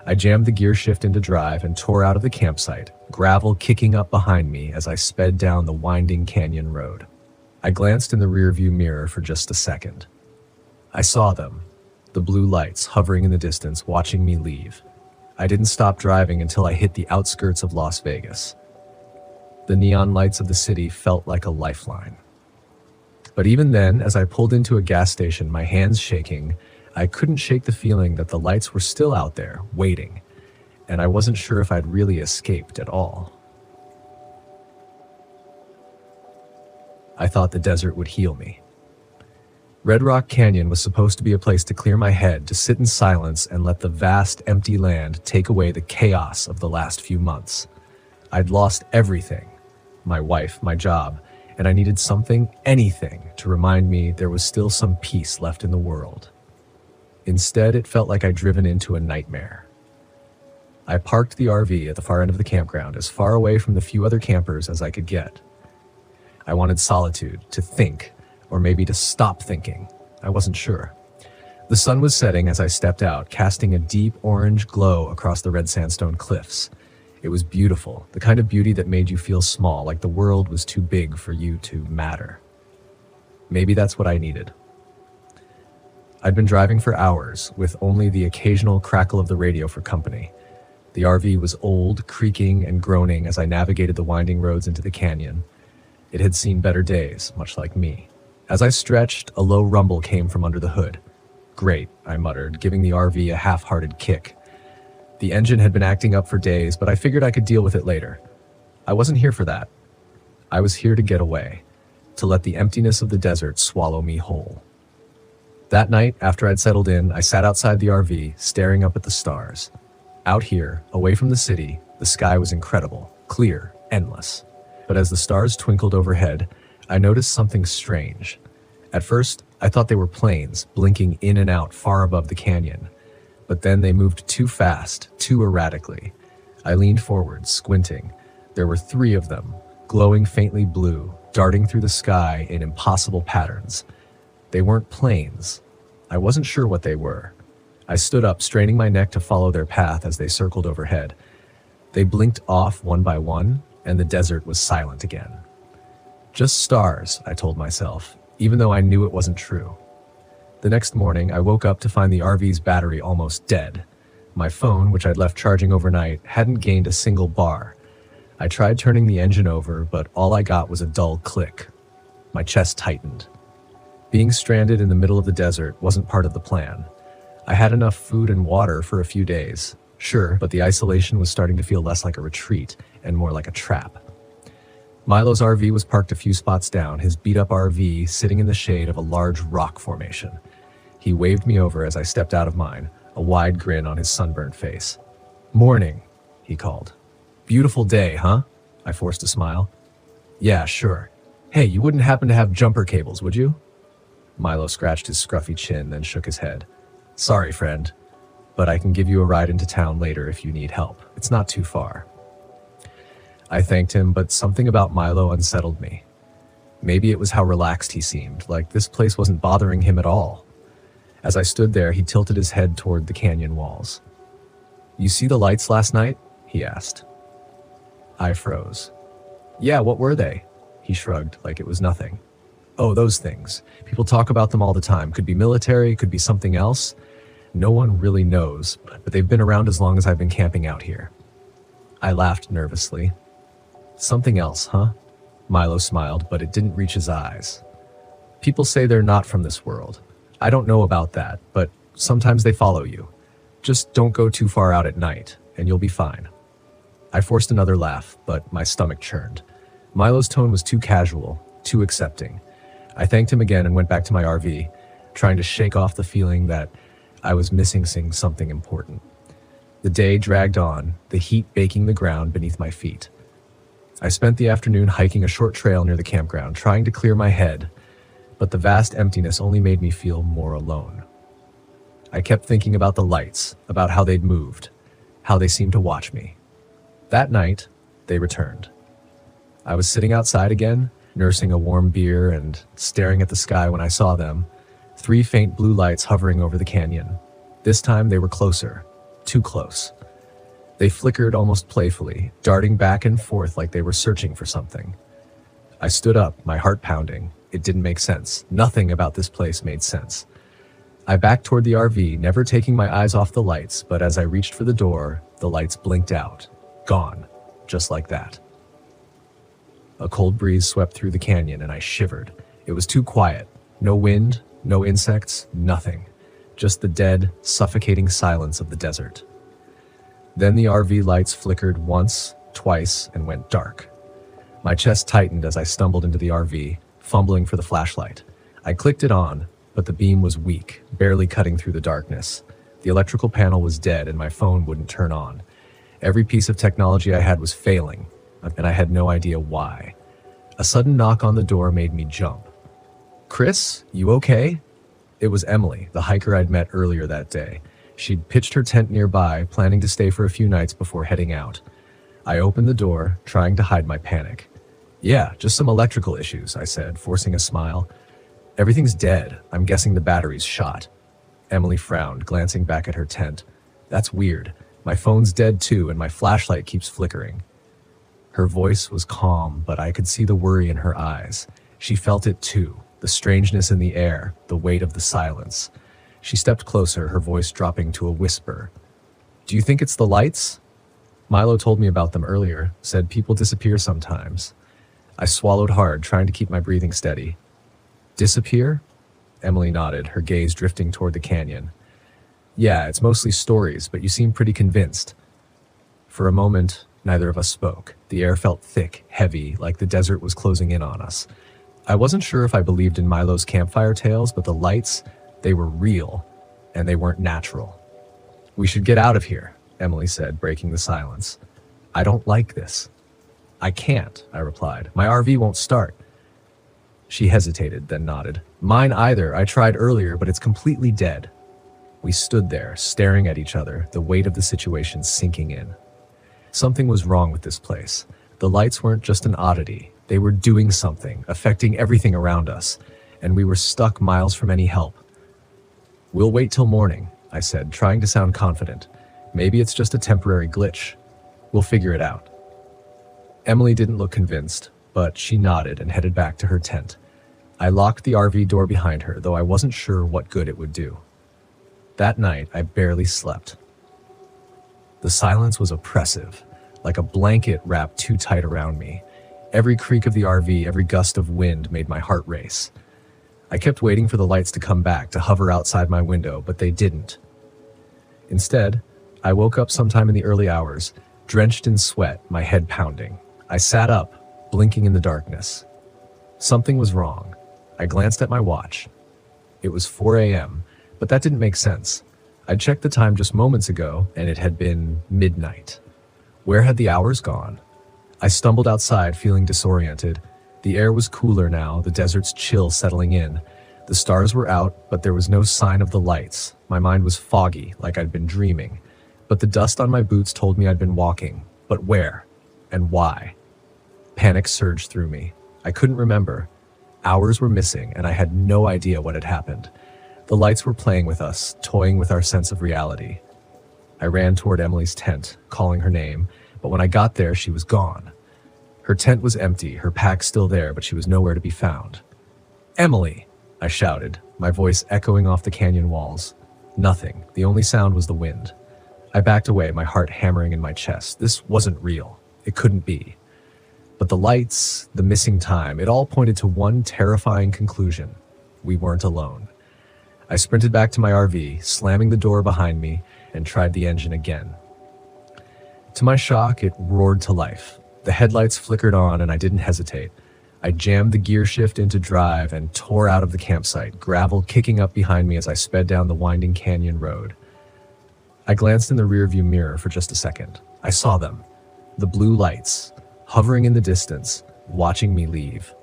I jammed the gear shift into drive and tore out of the campsite, gravel kicking up behind me as I sped down the winding canyon road. I glanced in the rearview mirror for just a second. I saw them, the blue lights hovering in the distance, watching me leave. I didn't stop driving until I hit the outskirts of Las Vegas. The neon lights of the city felt like a lifeline. But even then, as I pulled into a gas station, my hands shaking, I couldn't shake the feeling that the lights were still out there, waiting, and I wasn't sure if I'd really escaped at all. I thought the desert would heal me. Red Rock Canyon was supposed to be a place to clear my head, to sit in silence and let the vast, empty land take away the chaos of the last few months. I'd lost everything, my wife, my job, and I needed something, anything, to remind me there was still some peace left in the world. Instead, it felt like I'd driven into a nightmare. I parked the RV at the far end of the campground, as far away from the few other campers as I could get. I wanted solitude, to think, or maybe to stop thinking. I wasn't sure. The sun was setting as I stepped out, casting a deep orange glow across the red sandstone cliffs. It was beautiful, the kind of beauty that made you feel small, like the world was too big for you to matter. Maybe that's what I needed. I'd been driving for hours, with only the occasional crackle of the radio for company. The RV was old, creaking and groaning as I navigated the winding roads into the canyon. It had seen better days, much like me. As I stretched, a low rumble came from under the hood. "Great," I muttered, giving the RV a half-hearted kick. The engine had been acting up for days, but I figured I could deal with it later. I wasn't here for that. I was here to get away, to let the emptiness of the desert swallow me whole. That night, after I'd settled in, I sat outside the RV, staring up at the stars. Out here, away from the city, the sky was incredible, clear, endless. But as the stars twinkled overhead, I noticed something strange. At first, I thought they were planes, blinking in and out far above the canyon. But then they moved too fast, too erratically. I leaned forward, squinting. There were 3 of them, glowing faintly blue, darting through the sky in impossible patterns. They weren't planes. I wasn't sure what they were. I stood up, straining my neck to follow their path as they circled overhead. They blinked off one by one, and the desert was silent again. Just stars, I told myself, even though I knew it wasn't true. The next morning, I woke up to find the RV's battery almost dead. My phone, which I'd left charging overnight, hadn't gained a single bar. I tried turning the engine over, but all I got was a dull click. My chest tightened. Being stranded in the middle of the desert wasn't part of the plan. I had enough food and water for a few days, sure, but the isolation was starting to feel less like a retreat and more like a trap. Milo's RV was parked a few spots down, his beat-up RV sitting in the shade of a large rock formation. He waved me over as I stepped out of mine, a wide grin on his sunburned face. "Morning," he called. Beautiful day, huh? I forced a smile. Yeah, sure. Hey, you wouldn't happen to have jumper cables, would you? Milo scratched his scruffy chin, then shook his head. Sorry, friend, but I can give you a ride into town later if you need help. It's not too far. I thanked him, but something about Milo unsettled me. Maybe it was how relaxed he seemed, like this place wasn't bothering him at all. As I stood there, he tilted his head toward the canyon walls. You see the lights last night? He asked. I froze. Yeah, what were they? He shrugged like it was nothing. Oh, those things. People talk about them all the time. Could be military, could be something else. No one really knows, but they've been around as long as I've been camping out here. I laughed nervously. Something else, huh? Milo smiled, but it didn't reach his eyes. People say they're not from this world. I don't know about that, but sometimes they follow you. Just don't go too far out at night, and you'll be fine. I forced another laugh, but my stomach churned. Milo's tone was too casual, too accepting. I thanked him again and went back to my RV, trying to shake off the feeling that I was missing something important. The day dragged on, the heat baking the ground beneath my feet. I spent the afternoon hiking a short trail near the campground, trying to clear my head, but the vast emptiness only made me feel more alone. I kept thinking about the lights, about how they'd moved, how they seemed to watch me. That night, they returned. I was sitting outside again, nursing a warm beer and staring at the sky when I saw them, 3 faint blue lights hovering over the canyon. This time they were closer, too close. They flickered almost playfully, darting back and forth like they were searching for something. I stood up, my heart pounding. It didn't make sense. Nothing about this place made sense. I backed toward the RV, never taking my eyes off the lights, but as I reached for the door, the lights blinked out. Gone. Just like that. A cold breeze swept through the canyon and I shivered. It was too quiet. No wind, no insects, nothing. Just the dead, suffocating silence of the desert. Then the RV lights flickered once, twice, and went dark. My chest tightened as I stumbled into the RV, fumbling for the flashlight. I clicked it on, but the beam was weak, barely cutting through the darkness. The electrical panel was dead and my phone wouldn't turn on. Every piece of technology I had was failing, and I had no idea why. A sudden knock on the door made me jump. Chris, you okay? It was Emily, the hiker I'd met earlier that day. She'd pitched her tent nearby, planning to stay for a few nights before heading out. I opened the door, trying to hide my panic. Yeah, just some electrical issues, I said, forcing a smile. Everything's dead. I'm guessing the battery's shot. Emily frowned, glancing back at her tent. That's weird. My phone's dead too, and my flashlight keeps flickering. Her voice was calm, but I could see the worry in her eyes. She felt it too, the strangeness in the air, the weight of the silence. She stepped closer, her voice dropping to a whisper. Do you think it's the lights? Milo told me about them earlier, said people disappear sometimes. I swallowed hard, trying to keep my breathing steady. Disappear? Emily nodded, her gaze drifting toward the canyon. Yeah, it's mostly stories, but you seem pretty convinced. For a moment, neither of us spoke. The air felt thick, heavy, like the desert was closing in on us. I wasn't sure if I believed in Milo's campfire tales, but the lights, they were real, and they weren't natural. We should get out of here, Emily said, breaking the silence. I don't like this. I can't, I replied. My RV won't start. She hesitated, then nodded. Mine either. I tried earlier, but it's completely dead. We stood there, staring at each other, the weight of the situation sinking in. Something was wrong with this place. The lights weren't just an oddity. They were doing something, affecting everything around us, and we were stuck miles from any help. We'll wait till morning, I said, trying to sound confident. Maybe it's just a temporary glitch. We'll figure it out. Emily didn't look convinced, but she nodded and headed back to her tent. I locked the RV door behind her, though I wasn't sure what good it would do. That night, I barely slept. The silence was oppressive, like a blanket wrapped too tight around me. Every creak of the RV, every gust of wind made my heart race. I kept waiting for the lights to come back, to hover outside my window, but they didn't. Instead, I woke up sometime in the early hours, drenched in sweat, my head pounding. I sat up, blinking in the darkness. Something was wrong. I glanced at my watch. It was 4 a.m., but that didn't make sense. I'd checked the time just moments ago, and it had been midnight. Where had the hours gone? I stumbled outside, feeling disoriented. The air was cooler now, the desert's chill settling in. The stars were out, but there was no sign of the lights. My mind was foggy, like I'd been dreaming. But the dust on my boots told me I'd been walking. But where? And why? Panic surged through me. I couldn't remember. Hours were missing, and I had no idea what had happened. The lights were playing with us, toying with our sense of reality. I ran toward Emily's tent, calling her name, but when I got there, she was gone. Her tent was empty, her pack still there, but she was nowhere to be found. "Emily!" I shouted, my voice echoing off the canyon walls. Nothing. The only sound was the wind. I backed away, my heart hammering in my chest. This wasn't real. It couldn't be. But the lights, the missing time, it all pointed to one terrifying conclusion. We weren't alone. I sprinted back to my RV, slamming the door behind me, and tried the engine again. To my shock, it roared to life. The headlights flickered on, and I didn't hesitate. I jammed the gear shift into drive and tore out of the campsite, gravel kicking up behind me as I sped down the winding canyon road. I glanced in the rearview mirror for just a second. I saw them. The blue lights, hovering in the distance, watching me leave.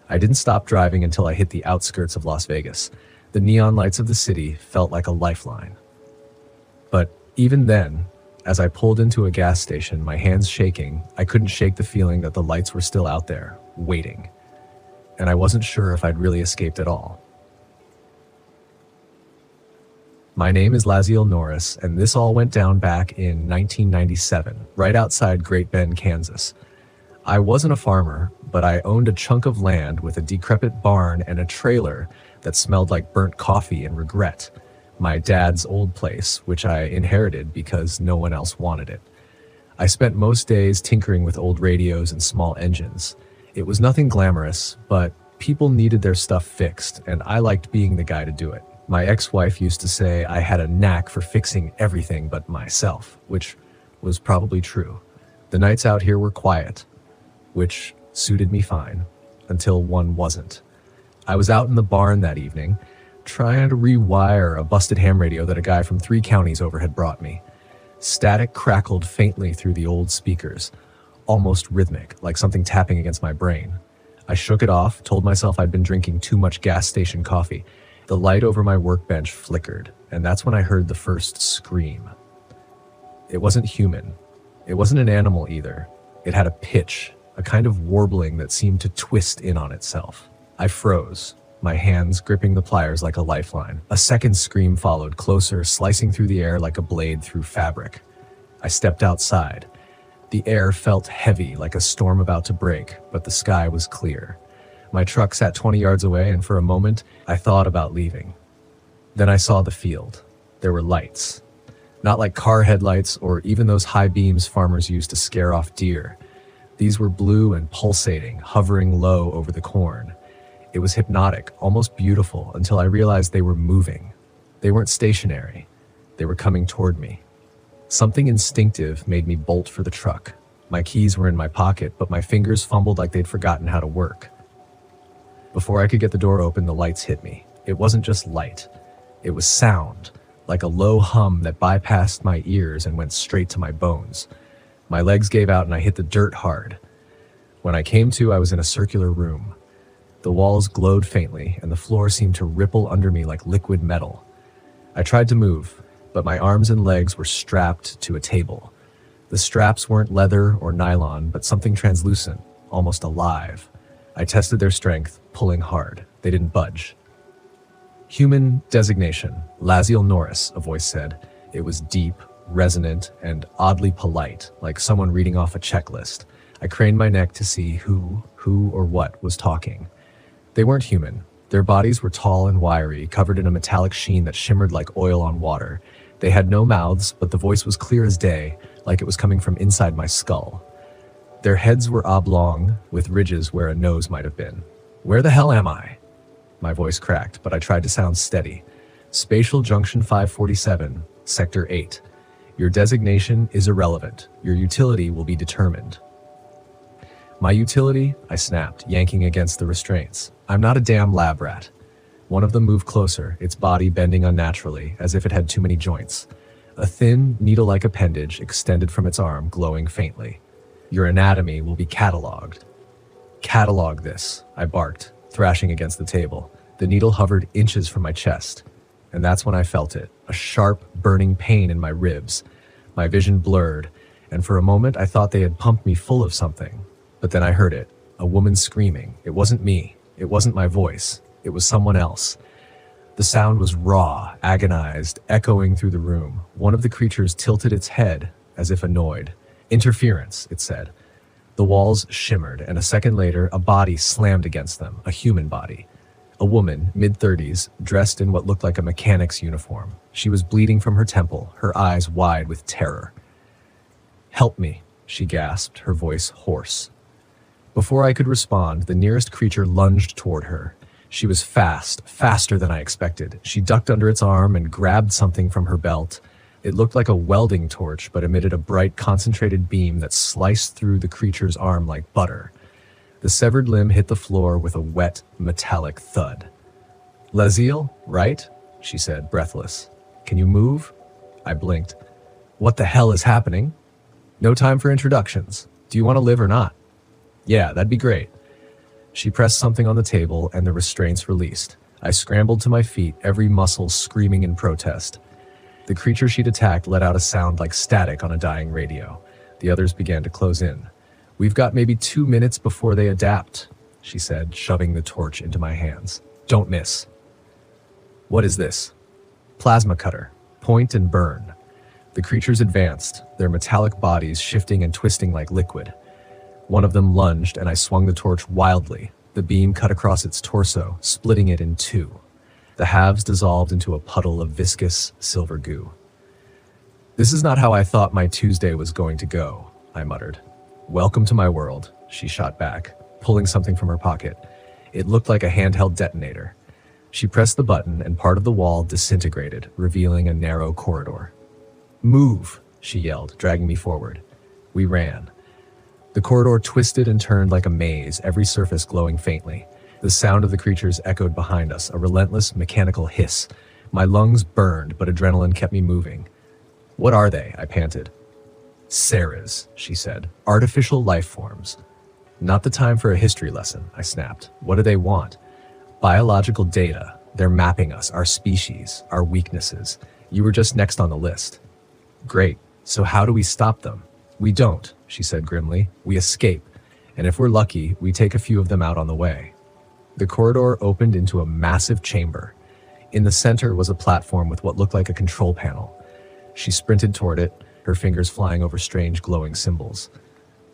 I didn't stop driving until I hit the outskirts of Las Vegas. The neon lights of the city felt like a lifeline. But even then, as I pulled into a gas station, my hands shaking, I couldn't shake the feeling that the lights were still out there, waiting. And I wasn't sure if I'd really escaped at all. My name is Laziel Norris, and this all went down back in 1997, right outside Great Bend, Kansas. I wasn't a farmer, but I owned a chunk of land with a decrepit barn and a trailer that smelled like burnt coffee and regret. My dad's old place, which I inherited because no one else wanted it. I spent most days tinkering with old radios and small engines. It was nothing glamorous, but people needed their stuff fixed, and I liked being the guy to do it. My ex-wife used to say I had a knack for fixing everything but myself, which was probably true. The nights out here were quiet, which suited me fine, until one wasn't. I was out in the barn that evening, trying to rewire a busted ham radio that a guy from 3 counties over had brought me. Static crackled faintly through the old speakers, almost rhythmic, like something tapping against my brain. I shook it off, told myself I'd been drinking too much gas station coffee. The light over my workbench flickered, and that's when I heard the first scream. It wasn't human. It wasn't an animal either. It had a pitch, a kind of warbling that seemed to twist in on itself. I froze, my hands gripping the pliers like a lifeline. A second scream followed, closer, slicing through the air like a blade through fabric. I stepped outside. The air felt heavy, like a storm about to break, but the sky was clear. My truck sat 20 yards away, and for a moment, I thought about leaving. Then I saw the field. There were lights. Not like car headlights or even those high beams farmers use to scare off deer. These were blue and pulsating, hovering low over the corn. It was hypnotic, almost beautiful, until I realized they were moving. They weren't stationary. They were coming toward me. Something instinctive made me bolt for the truck. My keys were in my pocket, but my fingers fumbled like they'd forgotten how to work. Before I could get the door open, the lights hit me. It wasn't just light. It was sound, like a low hum that bypassed my ears and went straight to my bones. My legs gave out and I hit the dirt hard. When I came to, I was in a circular room. The walls glowed faintly, and the floor seemed to ripple under me like liquid metal. I tried to move, but my arms and legs were strapped to a table. The straps weren't leather or nylon, but something translucent, almost alive. I tested their strength, pulling hard. They didn't budge. "Human designation, Laziel Norris," a voice said. It was deep, resonant, and oddly polite, like someone reading off a checklist. I craned my neck to see who or what was talking. They weren't human. Their bodies were tall and wiry, covered in a metallic sheen that shimmered like oil on water. They had no mouths, but the voice was clear as day, like it was coming from inside my skull. Their heads were oblong, with ridges where a nose might have been. "Where the hell am I?" My voice cracked, but I tried to sound steady. "Spatial Junction 547, Sector 8. Your designation is irrelevant. Your utility will be determined." "My utility?" I snapped, yanking against the restraints. "I'm not a damn lab rat." One of them moved closer, its body bending unnaturally, as if it had too many joints. A thin, needle-like appendage extended from its arm, glowing faintly. Your anatomy will be cataloged. Catalog this, I barked, thrashing against the table. The needle hovered inches from my chest. And that's when I felt it, a sharp, burning pain in my ribs. My vision blurred, and for a moment I thought they had pumped me full of something. But then I heard it, a woman screaming. It wasn't me. It wasn't my voice. It was someone else. The sound was raw, agonized, echoing through the room. One of the creatures tilted its head, as if annoyed. Interference, it said. The walls shimmered, and a second later, a body slammed against them, a human body. A woman, mid-30s, dressed in what looked like a mechanic's uniform. She was bleeding from her temple, her eyes wide with terror. "Help me," she gasped, her voice hoarse. Before I could respond, the nearest creature lunged toward her. She was fast, faster than I expected. She ducked under its arm and grabbed something from her belt. It looked like a welding torch, but emitted a bright, concentrated beam that sliced through the creature's arm like butter. The severed limb hit the floor with a wet, metallic thud. "Laziel, right?" she said, breathless. "Can you move?" I blinked. "What the hell is happening?" "No time for introductions. Do you want to live or not?" "Yeah, that'd be great." She pressed something on the table, and the restraints released. I scrambled to my feet, every muscle screaming in protest. The creature she'd attacked let out a sound like static on a dying radio. The others began to close in. "We've got maybe 2 minutes before they adapt," she said, shoving the torch into my hands. "Don't miss." "What is this?" "Plasma cutter. Point and burn." The creatures advanced, their metallic bodies shifting and twisting like liquid. One of them lunged, and I swung the torch wildly. The beam cut across its torso, splitting it in two. The halves dissolved into a puddle of viscous silver goo. "This is not how I thought my Tuesday was going to go," I muttered. "Welcome to my world," she shot back, pulling something from her pocket. It looked like a handheld detonator. She pressed the button, and part of the wall disintegrated, revealing a narrow corridor. "Move," she yelled, dragging me forward. We ran. The corridor twisted and turned like a maze, every surface glowing faintly. The sound of the creatures echoed behind us, a relentless mechanical hiss. My lungs burned, but adrenaline kept me moving. "What are they?" I panted. "Ceres," she said. "Artificial life forms." "Not the time for a history lesson," I snapped. "What do they want?" "Biological data. They're mapping us, our species, our weaknesses. You were just next on the list." "Great. So how do we stop them?" "We don't," she said grimly. "We escape. And if we're lucky, we take a few of them out on the way." The corridor opened into a massive chamber. In the center was a platform with what looked like a control panel. She sprinted toward it, her fingers flying over strange glowing symbols.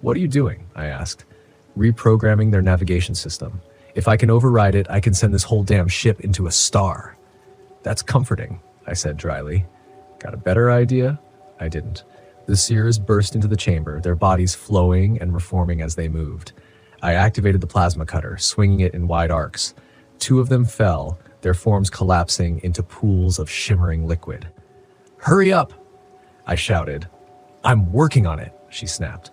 "What are you doing?" I asked. "Reprogramming their navigation system. If I can override it, I can send this whole damn ship into a star." "That's comforting," I said dryly. "Got a better idea?" I didn't. The seers burst into the chamber, their bodies flowing and reforming as they moved. I activated the plasma cutter, swinging it in wide arcs. 2 of them fell, their forms collapsing into pools of shimmering liquid. "Hurry up!" I shouted. "I'm working on it," she snapped.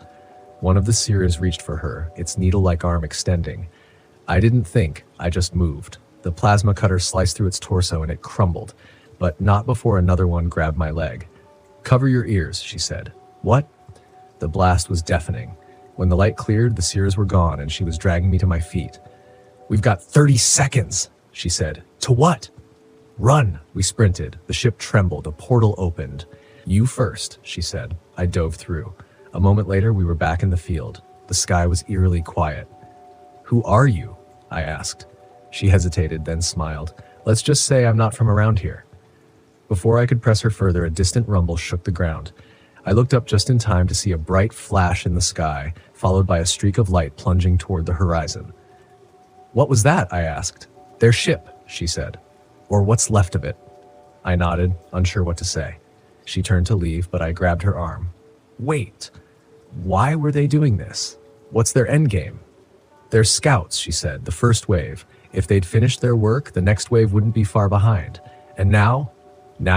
One of the seers reached for her, its needle-like arm extending. I didn't think, I just moved. The plasma cutter sliced through its torso and it crumbled, but not before another one grabbed my leg. "Cover your ears," she said. "What?" The blast was deafening. When the light cleared, the seers were gone and she was dragging me to my feet. "We've got 30 seconds, she said. "To what?" "Run," we sprinted. The ship trembled, a portal opened. "You first," she said. I dove through. A moment later, we were back in the field. The sky was eerily quiet. "Who are you?" I asked. She hesitated, then smiled. "Let's just say I'm not from around here." Before I could press her further, a distant rumble shook the ground. I looked up just in time to see a bright flash in the sky, followed by a streak of light plunging toward the horizon. "What was that?" I asked. "Their ship," she said. "Or what's left of it." I nodded, unsure what to say. She turned to leave, but I grabbed her arm. "Wait. Why were they doing this? What's their endgame?" "They're scouts," she said, "the first wave. If they'd finished their work, the next wave wouldn't be far behind. And now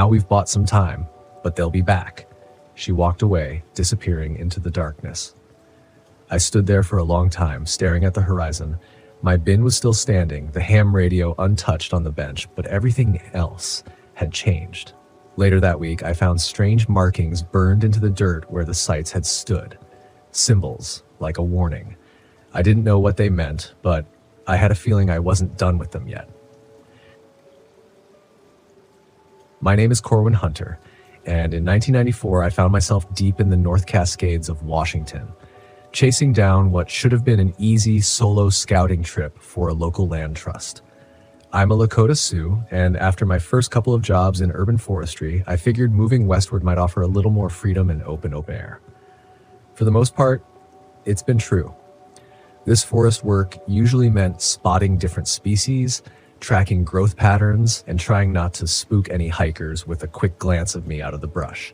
we've bought some time, but they'll be back." She walked away, disappearing into the darkness. I stood there for a long time, staring at the horizon. My bin was still standing, the ham radio untouched on the bench, but everything else had changed. Later that week, I found strange markings burned into the dirt where the sites had stood. Symbols, like a warning. I didn't know what they meant, but I had a feeling I wasn't done with them yet. My name is Corwin Hunter, and in 1994 I found myself deep in the North Cascades of Washington, chasing down what should have been an easy solo scouting trip for a local land trust. I'm a Lakota Sioux, and after my first couple of jobs in urban forestry, I figured moving westward might offer a little more freedom and open air. For the most part, it's been true. This forest work usually meant spotting different species, tracking growth patterns, and trying not to spook any hikers with a quick glance of me out of the brush.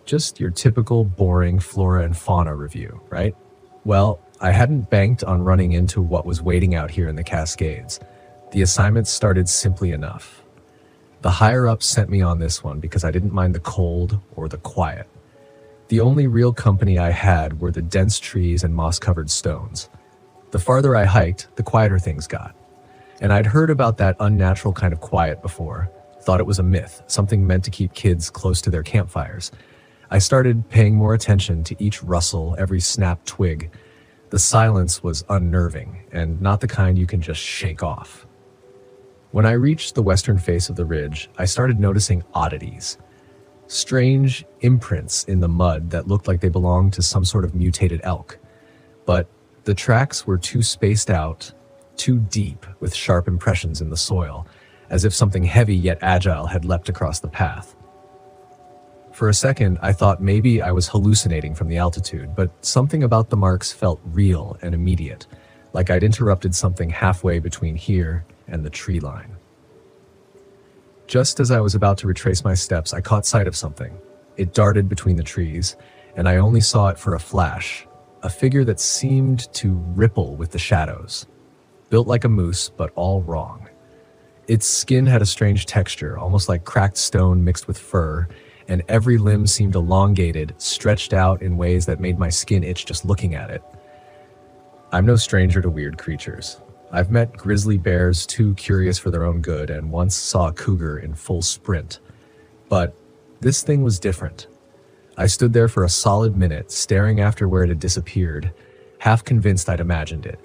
Just your typical boring flora and fauna review, right? Well, I hadn't banked on running into what was waiting out here in the Cascades. The assignment started simply enough. The higher-ups sent me on this one because I didn't mind the cold or the quiet. The only real company I had were the dense trees and moss-covered stones. The farther I hiked, the quieter things got. And I'd heard about that unnatural kind of quiet before, thought it was a myth, something meant to keep kids close to their campfires. I started paying more attention to each rustle, every snapped twig. The silence was unnerving, and not the kind you can just shake off. When I reached the western face of the ridge, I started noticing oddities. Strange imprints in the mud that looked like they belonged to some sort of mutated elk. But the tracks were too spaced out, too deep, with sharp impressions in the soil, as if something heavy yet agile had leapt across the path. For a second, I thought maybe I was hallucinating from the altitude, but something about the marks felt real and immediate, like I'd interrupted something halfway between here and the tree line. Just as I was about to retrace my steps, I caught sight of something. It darted between the trees, and I only saw it for a flash, a figure that seemed to ripple with the shadows. Built like a moose, but all wrong. Its skin had a strange texture, almost like cracked stone mixed with fur, and every limb seemed elongated, stretched out in ways that made my skin itch just looking at it. I'm no stranger to weird creatures. I've met grizzly bears too curious for their own good, and once saw a cougar in full sprint. But this thing was different. I stood there for a solid minute, staring after where it had disappeared, half convinced I'd imagined it.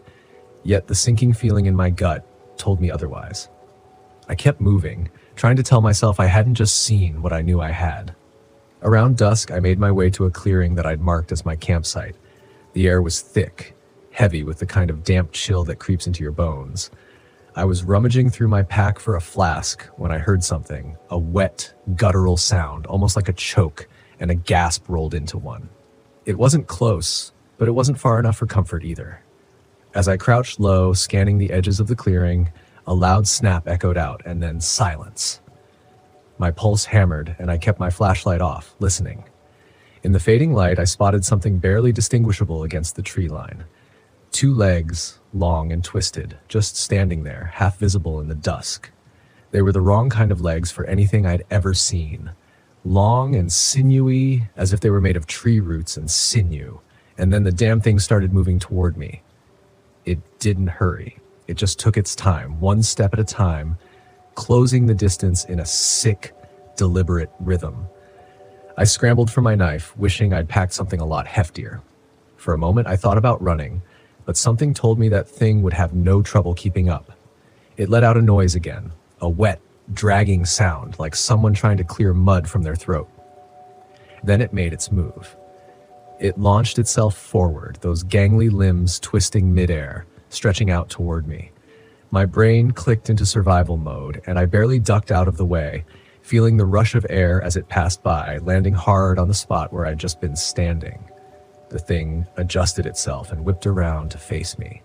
Yet the sinking feeling in my gut told me otherwise. I kept moving, trying to tell myself I hadn't just seen what I knew I had. Around dusk, I made my way to a clearing that I'd marked as my campsite. The air was thick, heavy with the kind of damp chill that creeps into your bones. I was rummaging through my pack for a flask when I heard something, a wet, guttural sound, almost like a choke, and a gasp rolled into one. It wasn't close, but it wasn't far enough for comfort either. As I crouched low, scanning the edges of the clearing, a loud snap echoed out, and then silence. My pulse hammered, and I kept my flashlight off, listening. In the fading light, I spotted something barely distinguishable against the tree line. 2 legs, long and twisted, just standing there, half visible in the dusk. They were the wrong kind of legs for anything I'd ever seen. Long and sinewy, as if they were made of tree roots and sinew. And then the damn thing started moving toward me. It didn't hurry. It just took its time, one step at a time, closing the distance in a sick, deliberate rhythm. I scrambled for my knife, wishing I'd packed something a lot heftier. For a moment, I thought about running, but something told me that thing would have no trouble keeping up. It let out a noise again, a wet, dragging sound, like someone trying to clear mud from their throat. Then it made its move. It launched itself forward, those gangly limbs twisting midair, stretching out toward me. My brain clicked into survival mode, and I barely ducked out of the way, feeling the rush of air as it passed by, landing hard on the spot where I'd just been standing. The thing adjusted itself and whipped around to face me.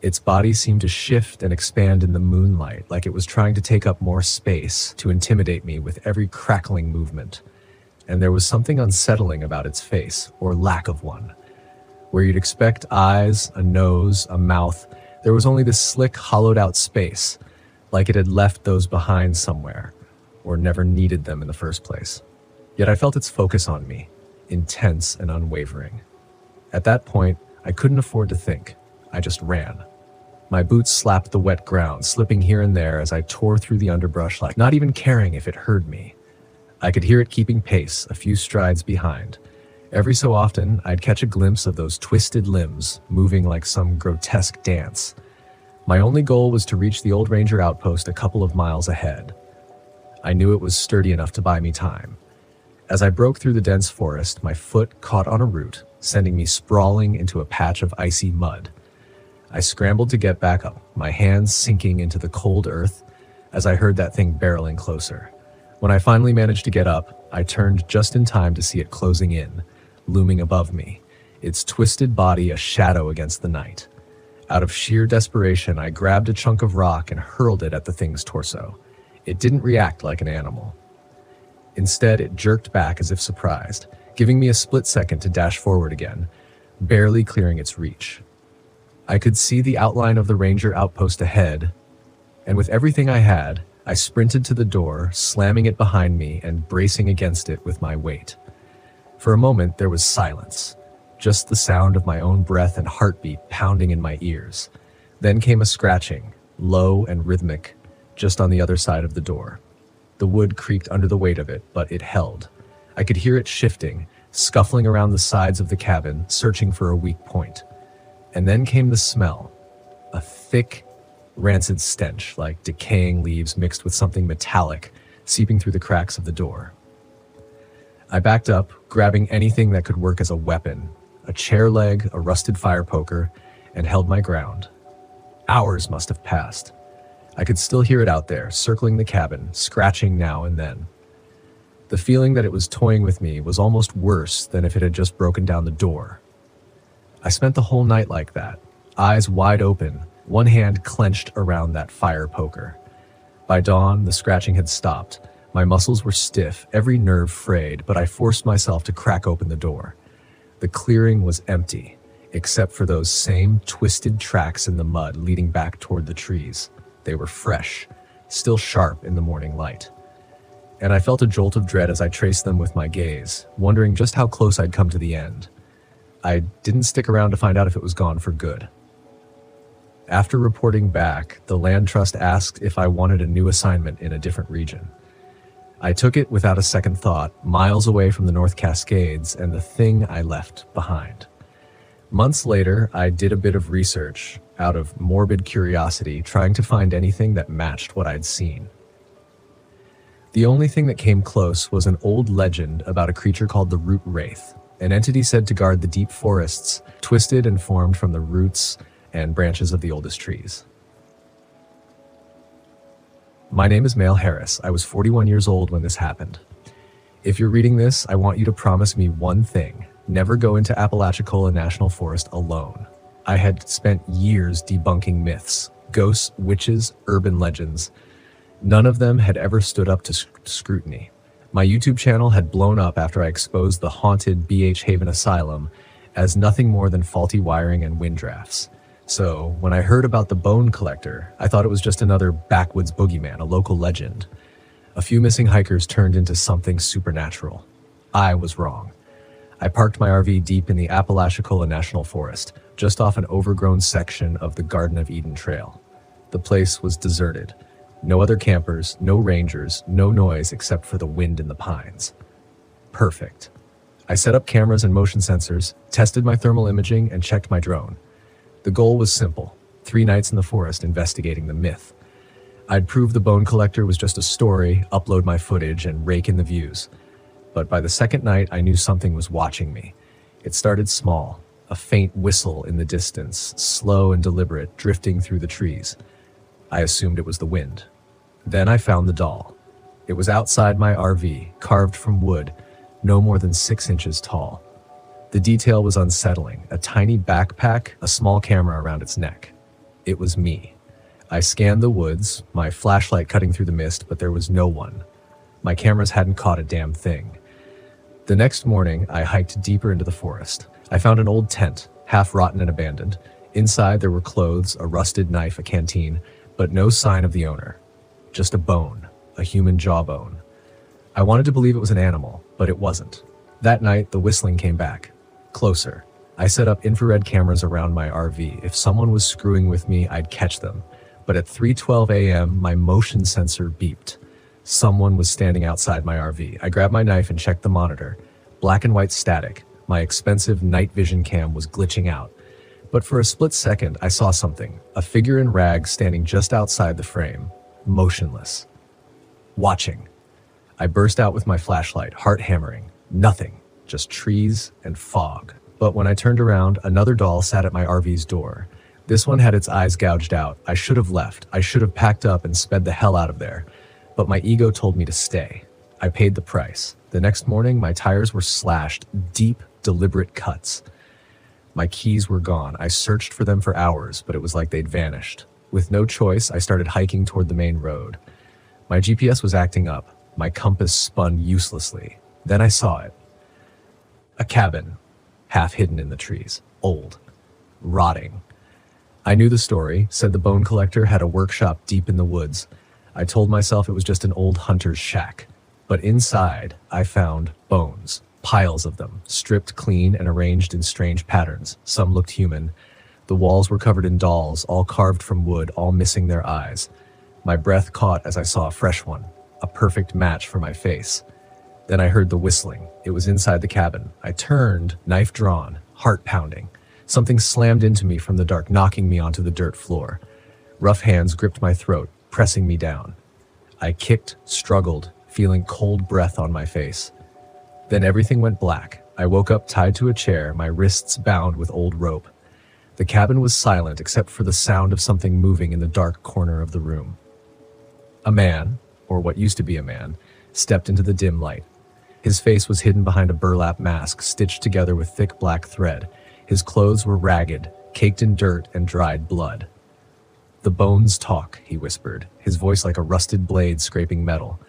Its body seemed to shift and expand in the moonlight, like it was trying to take up more space to intimidate me with every crackling movement. And there was something unsettling about its face, or lack of one. Where you'd expect eyes, a nose, a mouth, there was only this slick, hollowed-out space, like it had left those behind somewhere, or never needed them in the first place. Yet I felt its focus on me, intense and unwavering. At that point, I couldn't afford to think. I just ran. My boots slapped the wet ground, slipping here and there as I tore through the underbrush, like not even caring if it heard me. I could hear it keeping pace, a few strides behind. Every so often, I'd catch a glimpse of those twisted limbs, moving like some grotesque dance. My only goal was to reach the old ranger outpost a couple of miles ahead. I knew it was sturdy enough to buy me time. As I broke through the dense forest, my foot caught on a root, sending me sprawling into a patch of icy mud. I scrambled to get back up, my hands sinking into the cold earth as I heard that thing barreling closer. When I finally managed to get up, I turned just in time to see it closing in, looming above me, its twisted body a shadow against the night. Out of sheer desperation, I grabbed a chunk of rock and hurled it at the thing's torso. It didn't react like an animal. Instead, it jerked back as if surprised, giving me a split second to dash forward again, barely clearing its reach. I could see the outline of the ranger outpost ahead, and with everything I had, I sprinted to the door, slamming it behind me and bracing against it with my weight. For a moment, there was silence, just the sound of my own breath and heartbeat pounding in my ears. Then came a scratching, low and rhythmic, just on the other side of the door. The wood creaked under the weight of it, but it held. I could hear it shifting, scuffling around the sides of the cabin, searching for a weak point. And then came the smell, a thick, rancid stench like decaying leaves mixed with something metallic seeping through the cracks of the door. I backed up, grabbing anything that could work as a weapon, a chair leg, a rusted fire poker, and held my ground. Hours must have passed. I could still hear it out there, circling the cabin, scratching now and then. The feeling that it was toying with me was almost worse than if it had just broken down the door. I spent the whole night like that, eyes wide open, one hand clenched around that fire poker. By dawn, the scratching had stopped. My muscles were stiff, every nerve frayed, but I forced myself to crack open the door. The clearing was empty, except for those same twisted tracks in the mud leading back toward the trees. They were fresh, still sharp in the morning light. And I felt a jolt of dread as I traced them with my gaze, wondering just how close I'd come to the end. I didn't stick around to find out if it was gone for good. After reporting back, the land trust asked if I wanted a new assignment in a different region. I took it without a second thought, miles away from the North Cascades and the thing I left behind. Months later, I did a bit of research, out of morbid curiosity, trying to find anything that matched what I'd seen. The only thing that came close was an old legend about a creature called the Root Wraith, an entity said to guard the deep forests, twisted and formed from the roots and branches of the oldest trees. My name is Mail Harris. I was 41 years old when this happened. If you're reading this, I want you to promise me one thing: never go into Apalachicola National Forest alone. I had spent years debunking myths, ghosts, witches, urban legends. None of them had ever stood up to scrutiny. My YouTube channel had blown up after I exposed the haunted BH Haven Asylum as nothing more than faulty wiring and wind drafts. So, when I heard about the Bone Collector, I thought it was just another backwoods boogeyman, a local legend. A few missing hikers turned into something supernatural. I was wrong. I parked my RV deep in the Apalachicola National Forest, just off an overgrown section of the Garden of Eden Trail. The place was deserted. No other campers, no rangers, no noise except for the wind in the pines. Perfect. I set up cameras and motion sensors, tested my thermal imaging, and checked my drone. The goal was simple: 3 nights in the forest investigating the myth. I'd prove the Bone Collector was just a story, upload my footage, and rake in the views. But by the second night, I knew something was watching me. It started small, a faint whistle in the distance, slow and deliberate, drifting through the trees. I assumed it was the wind. Then I found the doll. It was outside my RV, carved from wood, no more than 6 inches tall. The detail was unsettling: a tiny backpack, a small camera around its neck. It was me. I scanned the woods, my flashlight cutting through the mist, but there was no one. My cameras hadn't caught a damn thing. The next morning, I hiked deeper into the forest. I found an old tent, half rotten and abandoned. Inside there were clothes, a rusted knife, a canteen, but no sign of the owner. Just a bone, a human jawbone. I wanted to believe it was an animal, but it wasn't. That night, the whistling came back. Closer. I set up infrared cameras around my RV. If someone was screwing with me, I'd catch them. But at 3:12 a.m., my motion sensor beeped. Someone was standing outside my RV. I grabbed my knife and checked the monitor. Black and white static. My expensive night vision cam was glitching out. But for a split second, I saw something. A figure in rags standing just outside the frame. Motionless. Watching. I burst out with my flashlight, heart hammering. Nothing. Just trees and fog. But when I turned around, another doll sat at my RV's door. This one had its eyes gouged out. I should have left. I should have packed up and sped the hell out of there. But my ego told me to stay. I paid the price. The next morning, my tires were slashed, deep, deliberate cuts. My keys were gone. I searched for them for hours, but it was like they'd vanished. With no choice, I started hiking toward the main road. My GPS was acting up. My compass spun uselessly. Then I saw it. A cabin, half hidden in the trees. Old. Rotting. I knew the story, said the bone collector had a workshop deep in the woods. I told myself it was just an old hunter's shack. But inside, I found bones. Piles of them, stripped clean and arranged in strange patterns. Some looked human. The walls were covered in dolls, all carved from wood, all missing their eyes. My breath caught as I saw a fresh one, a perfect match for my face. Then I heard the whistling. It was inside the cabin. I turned, knife drawn, heart pounding. Something slammed into me from the dark, knocking me onto the dirt floor. Rough hands gripped my throat, pressing me down. I kicked, struggled, feeling cold breath on my face. Then everything went black. I woke up tied to a chair, my wrists bound with old rope. The cabin was silent except for the sound of something moving in the dark corner of the room. A man, or what used to be a man, stepped into the dim light. His face was hidden behind a burlap mask stitched together with thick black thread. His clothes were ragged, caked in dirt and dried blood. "The bones talk," he whispered, his voice like a rusted blade scraping metal.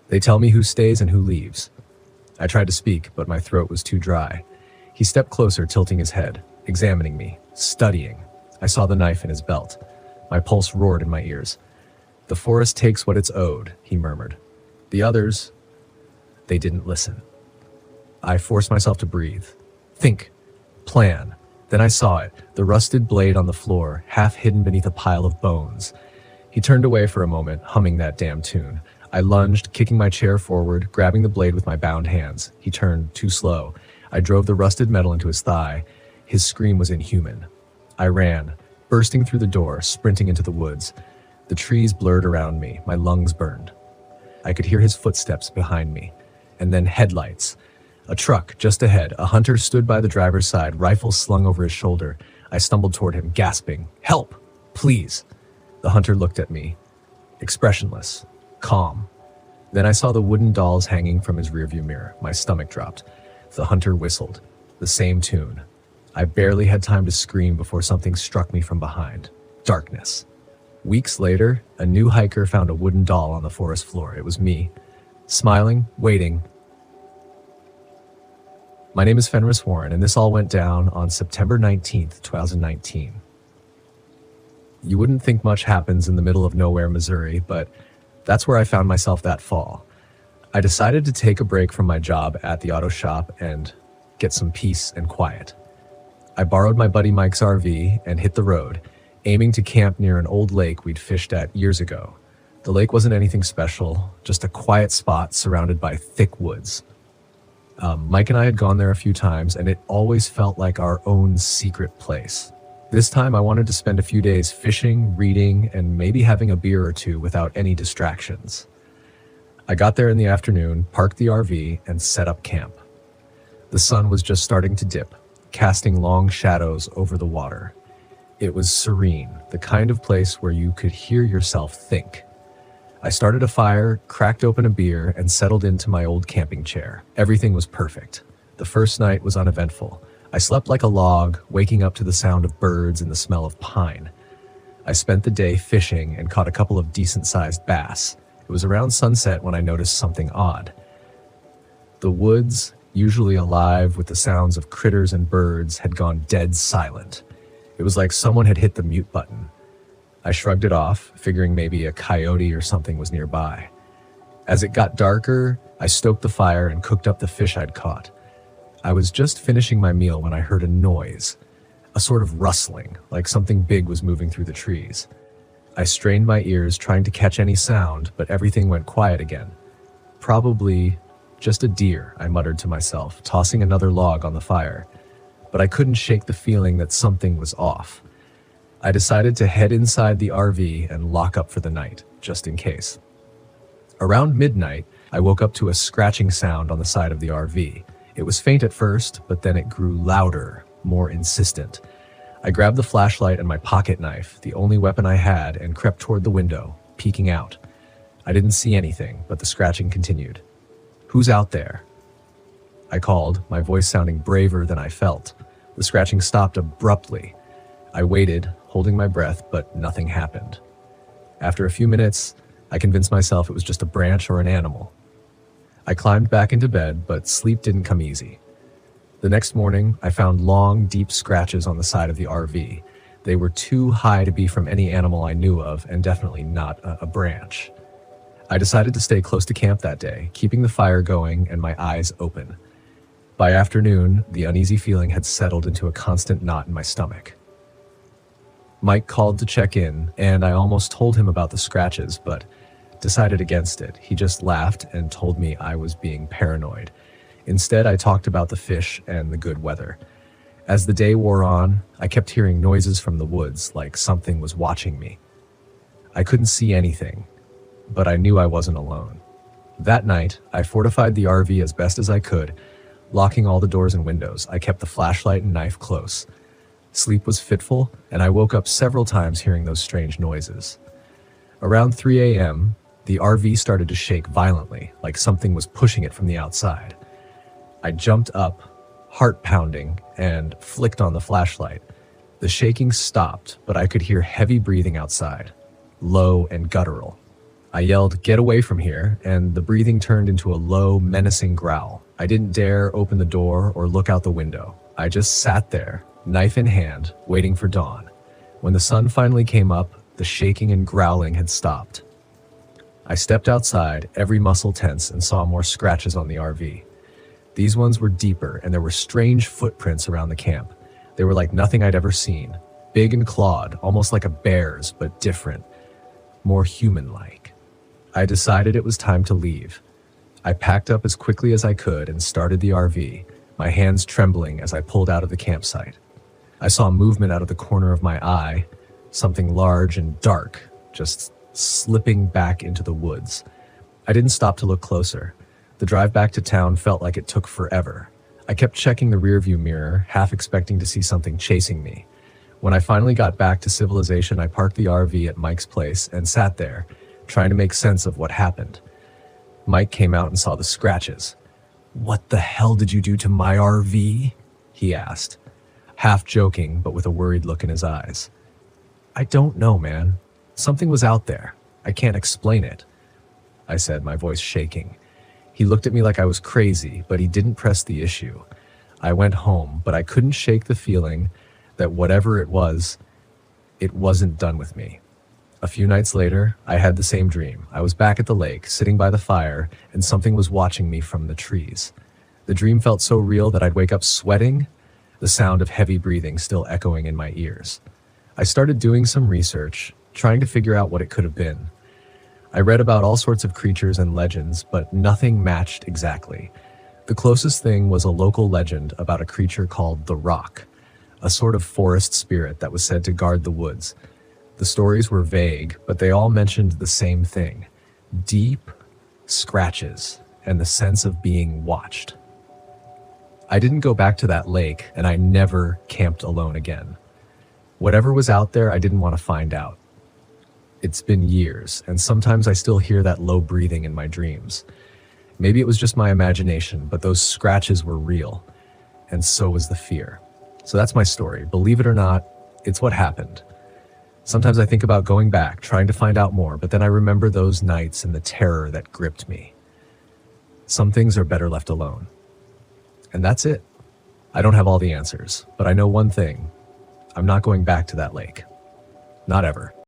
"They tell me who stays and who leaves." I tried to speak, but my throat was too dry. He stepped closer, tilting his head, examining me, studying. I saw the knife in his belt. My pulse roared in my ears. "The forest takes what it's owed," he murmured. "The others, they didn't listen." I forced myself to breathe. Think. Plan. Then I saw it, the rusted blade on the floor, half hidden beneath a pile of bones. He turned away for a moment, humming that damn tune. I lunged, kicking my chair forward, grabbing the blade with my bound hands. He turned, too slow. I drove the rusted metal into his thigh. His scream was inhuman. I ran, bursting through the door, sprinting into the woods. The trees blurred around me, my lungs burned. I could hear his footsteps behind me. And then headlights. A truck just ahead. A hunter stood by the driver's side, rifle slung over his shoulder. I stumbled toward him, gasping, "Help! Please!" The hunter looked at me, expressionless. Calm. Then I saw the wooden dolls hanging from his rearview mirror. My stomach dropped. The hunter whistled. The same tune. I barely had time to scream before something struck me from behind. Darkness. Weeks later, a new hiker found a wooden doll on the forest floor. It was me. Smiling, waiting. My name is Fenris Warren, and this all went down on September 19th, 2019. You wouldn't think much happens in the middle of nowhere, Missouri, but that's where I found myself that fall. I decided to take a break from my job at the auto shop and get some peace and quiet. I borrowed my buddy Mike's RV and hit the road, aiming to camp near an old lake we'd fished at years ago. The lake wasn't anything special, just a quiet spot surrounded by thick woods. Mike and I had gone there a few times, and it always felt like our own secret place. This time I wanted to spend a few days fishing, reading, and maybe having a beer or two without any distractions. I got there in the afternoon, parked the RV, and set up camp. The sun was just starting to dip, casting long shadows over the water. It was serene, the kind of place where you could hear yourself think. I started a fire, cracked open a beer, and settled into my old camping chair. Everything was perfect. The first night was uneventful. I slept like a log, waking up to the sound of birds and the smell of pine. I spent the day fishing and caught a couple of decent-sized bass. It was around sunset when I noticed something odd. The woods, usually alive with the sounds of critters and birds, had gone dead silent. It was like someone had hit the mute button. I shrugged it off, figuring maybe a coyote or something was nearby. As it got darker, I stoked the fire and cooked up the fish I'd caught. I was just finishing my meal when I heard a noise, a sort of rustling, like something big was moving through the trees. I strained my ears trying to catch any sound, but everything went quiet again. Probably just a deer, I muttered to myself, tossing another log on the fire. But I couldn't shake the feeling that something was off. I decided to head inside the RV and lock up for the night, just in case. Around midnight, I woke up to a scratching sound on the side of the RV. It was faint at first, but then it grew louder, more insistent. I grabbed the flashlight and my pocket knife, the only weapon I had, and crept toward the window, peeking out. I didn't see anything, but the scratching continued. "Who's out there?" I called, my voice sounding braver than I felt. The scratching stopped abruptly. I waited, holding my breath, but nothing happened. After a few minutes, I convinced myself it was just a branch or an animal. I climbed back into bed, but sleep didn't come easy. The next morning, I found long, deep scratches on the side of the RV. They were too high to be from any animal I knew of, and definitely not a branch. I decided to stay close to camp that day, keeping the fire going and my eyes open. By afternoon, the uneasy feeling had settled into a constant knot in my stomach. Mike called to check in, and I almost told him about the scratches, but decided against it. He just laughed and told me I was being paranoid. Instead, I talked about the fish and the good weather. As the day wore on, I kept hearing noises from the woods, like something was watching me. I couldn't see anything, but I knew I wasn't alone. That night, I fortified the RV as best as I could, locking all the doors and windows. I kept the flashlight and knife close. Sleep was fitful, and I woke up several times hearing those strange noises. Around 3 a.m., the RV started to shake violently, like something was pushing it from the outside. I jumped up, heart pounding, and flicked on the flashlight. The shaking stopped, but I could hear heavy breathing outside, low and guttural. I yelled, "Get away from here," and the breathing turned into a low, menacing growl. I didn't dare open the door or look out the window. I just sat there, knife in hand, waiting for dawn. When the sun finally came up, the shaking and growling had stopped. I stepped outside, every muscle tense, and saw more scratches on the RV. These ones were deeper, and there were strange footprints around the camp. They were like nothing I'd ever seen. Big and clawed, almost like a bear's, but different. More human-like. I decided it was time to leave. I packed up as quickly as I could and started the RV, my hands trembling as I pulled out of the campsite. I saw movement out of the corner of my eye, something large and dark, just slipping back into the woods. I didn't stop to look closer. The drive back to town felt like it took forever. I kept checking the rearview mirror, half expecting to see something chasing me. When I finally got back to civilization, I parked the RV at Mike's place and sat there, trying to make sense of what happened. Mike came out and saw the scratches. "What the hell did you do to my RV?" he asked, half joking but with a worried look in his eyes. "I don't know, man. Something was out there. I can't explain it," I said, my voice shaking. He looked at me like I was crazy, but he didn't press the issue. I went home, but I couldn't shake the feeling that whatever it wasn't done with me. A few nights later, I had the same dream. I was back at the lake, sitting by the fire, and something was watching me from the trees. The dream felt so real that I'd wake up sweating, the sound of heavy breathing still echoing in my ears. I started doing some research, trying to figure out what it could have been. I read about all sorts of creatures and legends, but nothing matched exactly. The closest thing was a local legend about a creature called the Rock, a sort of forest spirit that was said to guard the woods. The stories were vague, but they all mentioned the same thing: deep scratches and the sense of being watched. I didn't go back to that lake, and I never camped alone again. Whatever was out there, I didn't want to find out. It's been years, and sometimes I still hear that low breathing in my dreams. Maybe it was just my imagination, but those scratches were real, and so was the fear. So that's my story. Believe it or not, it's what happened. Sometimes I think about going back, trying to find out more, but then I remember those nights and the terror that gripped me. Some things are better left alone. And that's it. I don't have all the answers, but I know one thing. I'm not going back to that lake. Not ever.